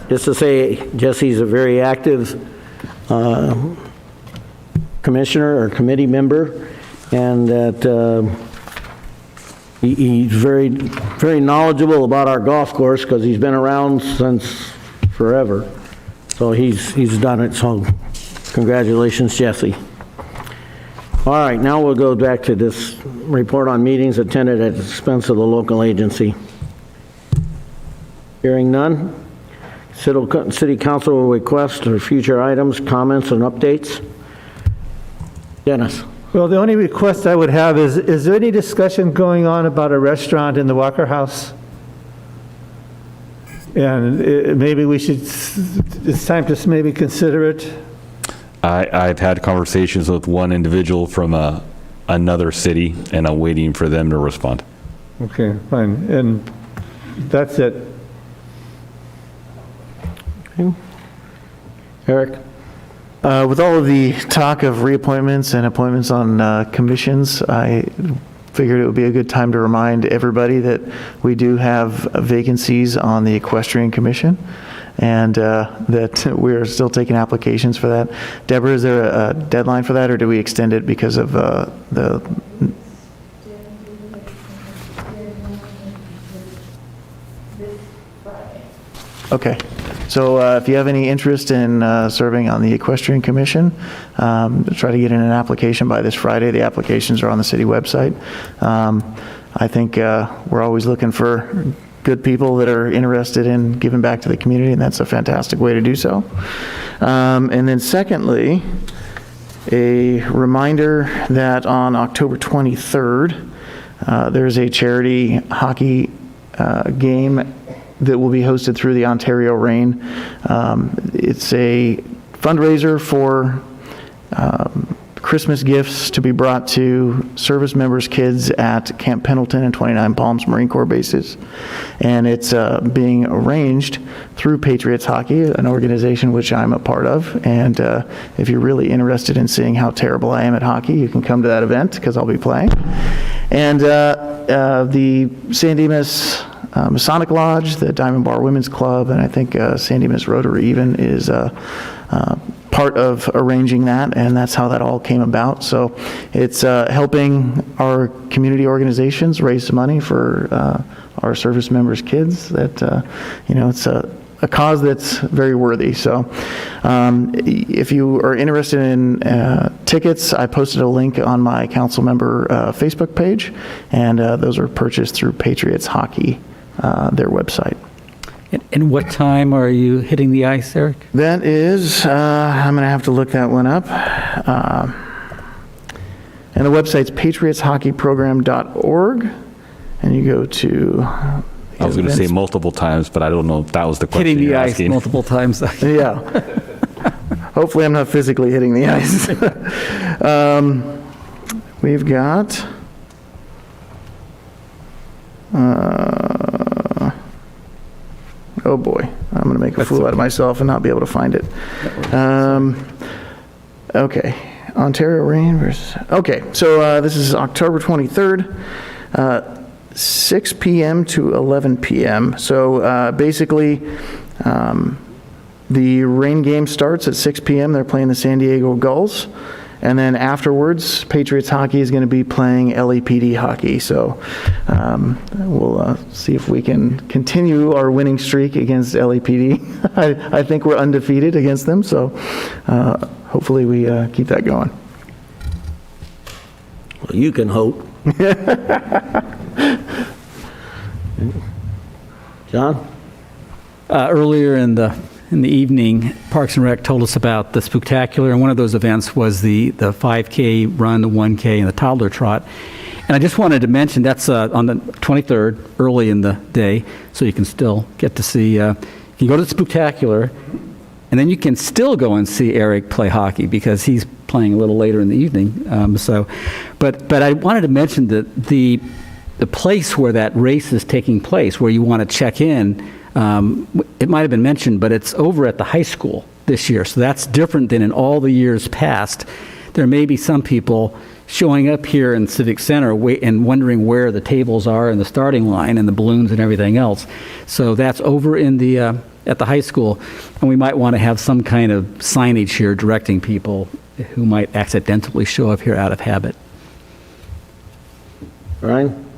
Just to say, Jesse's a very active commissioner or committee member, and that he's very, very knowledgeable about our golf course because he's been around since forever. So he's done it, so congratulations, Jesse. All right, now we'll go back to this report on meetings attended at the expense of the local agency. Hearing none. City Council will request for future items, comments, and updates. Dennis. Well, the only request I would have is there any discussion going on about a restaurant in the Walker House? And maybe we should, it's time to maybe consider it. I've had conversations with one individual from another city, and I'm waiting for them to respond. Okay, fine. And that's it. Okay. Eric? With all of the talk of reappointments and appointments on commissions, I figured it would be a good time to remind everybody that we do have vacancies on the Equestrian Commission, and that we're still taking applications for that. Deborah, is there a deadline for that, or do we extend it because of the... Okay. So if you have any interest in serving on the Equestrian Commission, try to get in an application by this Friday. The applications are on the city website. I think we're always looking for good people that are interested in giving back to the community, and that's a fantastic way to do so. And then secondly, a reminder that on October 23rd, there's a charity hockey game that will be hosted through the Ontario Reign. It's a fundraiser for Christmas gifts to be brought to service members' kids at Camp Pendleton and 29 Palms Marine Corps bases. And it's being arranged through Patriots Hockey, an organization which I'm a part of. And if you're really interested in seeing how terrible I am at hockey, you can come to that event because I'll be playing. And the San Dimas Masonic Lodge, the Diamond Bar Women's Club, and I think San Dimas Rotary even is part of arranging that, and that's how that all came about. So it's helping our community organizations raise some money for our service members' kids. That it's a cause that's very worthy. So if you are interested in tickets, I posted a link on my council member Facebook page, and those are purchased through Patriots Hockey, their website. And what time are you hitting the ice, Eric? That is, I'm going to have to look that one up. And the website's patriotshockeyprogram.org, and you go to... I was going to say multiple times, but I don't know if that was the question Hitting the you're ice asking. multiple times. Yeah. Hopefully I'm not physically hitting the ice. We've got... oh boy, I'm going to make a fool out of myself and not be able to find it. Okay, Ontario Reign versus... Okay, so this is October 23rd, 6 p.m. to 11 p.m. So basically, the Reign game starts at 6 p.m. They're playing the San Diego Gulls. And then afterwards, Patriots Hockey is going to be playing LAPD hockey. So we'll see if we can continue our winning streak against LAPD. I think we're undefeated against them, so hopefully we keep that going. Well, you can hope. John? Earlier in the evening, Parks and Rec told us about the Spooktacular, and one of those events was the 5K run, the 1K, and the toddler trot. And I just wanted to mention that's on the 23rd, early in the day, so you can still get to see. You can go to the Spooktacular, And then you can still go and see Eric play hockey because he's playing a little later in the evening. But I wanted to mention that the place where that race is taking place, where you want to check in, it might have been mentioned, but it's over at the high school this year. So that's different than in all the years past. There may be some people showing up here in Civic Center and wondering where the tables are and the starting line and the balloons and everything else. So that's over in the at the high school, and we might want to have some kind of signage here directing people who might accidentally show up here out of habit. Ryan?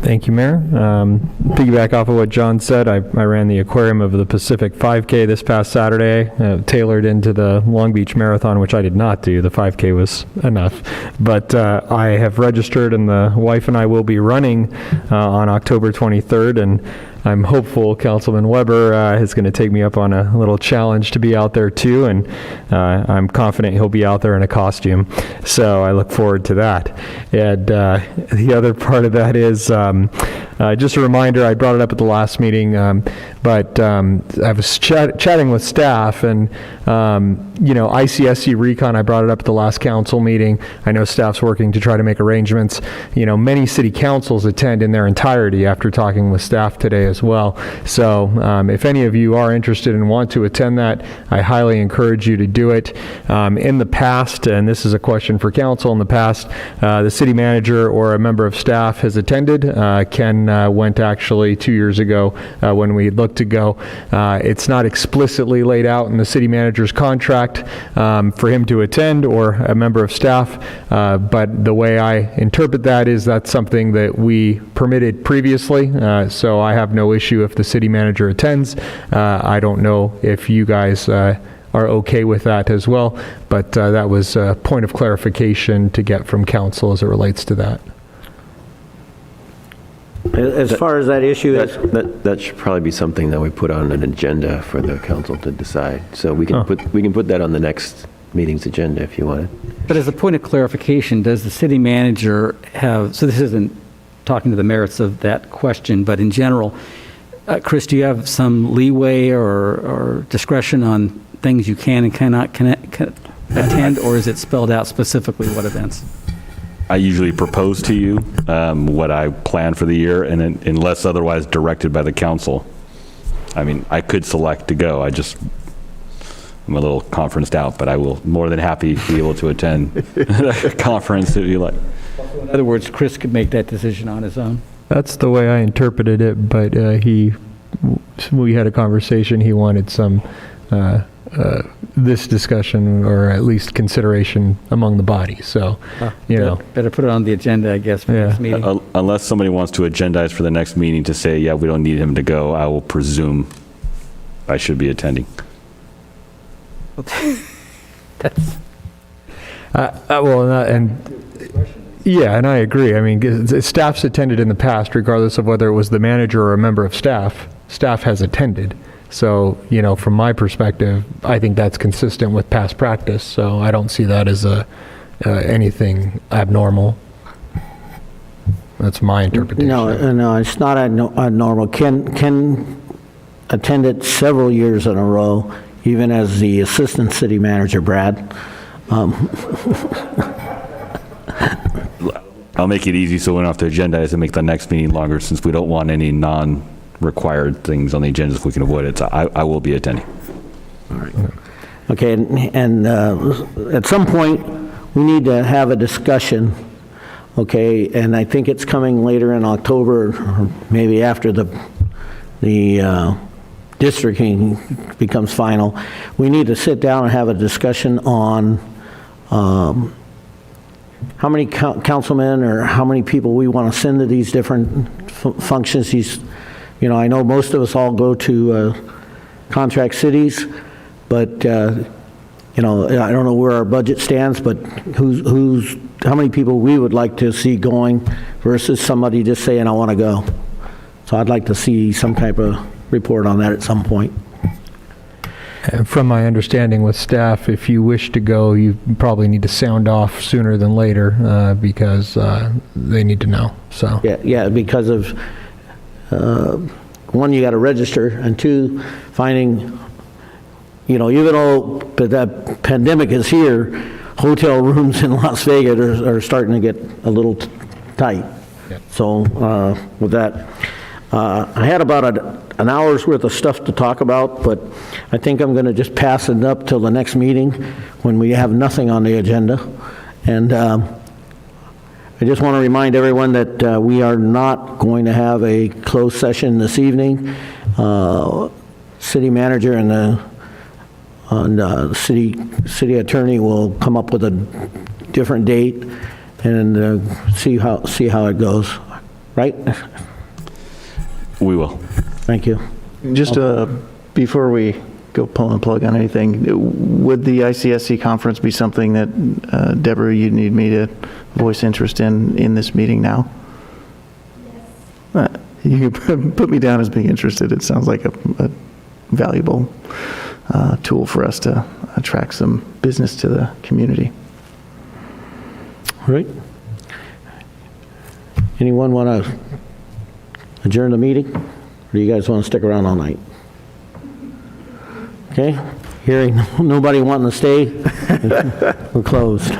Thank you, Mayor. Piggyback off of what John said, I ran the Aquarium of the Pacific 5K this past Saturday, tailored into the Long Beach Marathon, which I did not do. The 5K was enough. But I have registered, and the wife and I will be running on October 23rd, and I'm hopeful Councilman Weber is going to take me up on a little challenge to be out there too, and I'm confident he'll be out there in a costume. So I look forward to that. And the other part of that is just a reminder, I brought it up at the last meeting, but I was chatting with staff, and ICSC Recon, I brought it up at the last council meeting. I know staff's working to try to make arrangements. Many city councils attend in their entirety after talking with staff today as well. So if any of you are interested and want to attend that, I highly encourage you to do it. In the past, and this is a question for council, in the past, the city manager or a member of staff has attended. Ken went actually 2 years ago when we looked to go. It's not explicitly laid out in the city manager's contract for him to attend or a member of staff, but the way I interpret that is that's something that we permitted previously, so I have no issue if the city manager attends. I don't know if you guys are okay with that as well, but that was a point of clarification to get from council as it relates to that. As far as that issue is, that should probably be something that we put on an agenda for the council to decide. So we can put that on the next meeting's agenda if you want it. But as a point of clarification, does the city manager have, so this isn't talking to the merits of that question, but in general, Chris, do you have some leeway or discretion on things you can and cannot attend, or is it spelled out specifically what events? I usually propose to you what I plan for the year, and unless otherwise directed by the council. I mean, I could select to go. I'm a little conferenced out, but I will more than happy be able to attend a conference if you like. In other words, Chris could make that decision on his own. That's the way I interpreted it, but we had a conversation. He wanted some this discussion, or at least consideration among the body. So, better put it on the agenda, I guess, for this meeting. Unless somebody wants to agendize for the next meeting to say, yeah, we don't need him to go, I will presume I should be attending. That's and I agree. I mean, staff's attended in the past, regardless of whether it was the manager or a member of staff. Staff has attended. So, from my perspective, I think that's consistent with past practice. So I don't see that as anything abnormal. That's my interpretation. No, it's not abnormal. Ken attended several years in a row, even as the assistant city manager, Brad. I'll make it easy so we don't have to agendize and make the next meeting longer, since we don't want any non-required things on the agenda if we can avoid it. So I will be attending. All right. Okay, and at some point, we need to have a discussion, okay, and I think it's coming later in October, or maybe after the districting becomes final. We need to sit down and have a discussion on how many councilmen or how many people we want to send to these different functions. I know most of us all go to contract cities, but I don't know where our budget stands, but how many people we would like to see going versus somebody just saying, I want to go. So I'd like to see some type of report on that at some point. And from my understanding with staff, if you wish to go, you probably need to sound off sooner than later because they need to know. So yeah, because of one, you got to register, and two, finding, even though the pandemic is here, hotel rooms in Las Vegas are starting to get a little tight. So with that, I had about an hour's worth of stuff to talk about, but I think I'm going to just pass it up till the next meeting when we have nothing on the agenda. And I just want to remind everyone that we are not going to have a closed session this evening. City manager and the city attorney will come up with a different date and see how it goes. Right? We will. Thank you. Just before we go pull and plug on anything, would the ICSC conference be something that, Deborah, you'd need me to voice interest in this meeting now? Yes. You can put me down as being interested. It sounds like a valuable tool for us to attract some business to the community. All right. Anyone want to adjourn the meeting? Or do you guys want to stick around all night? Okay, hearing nobody wanting to stay, we're closed.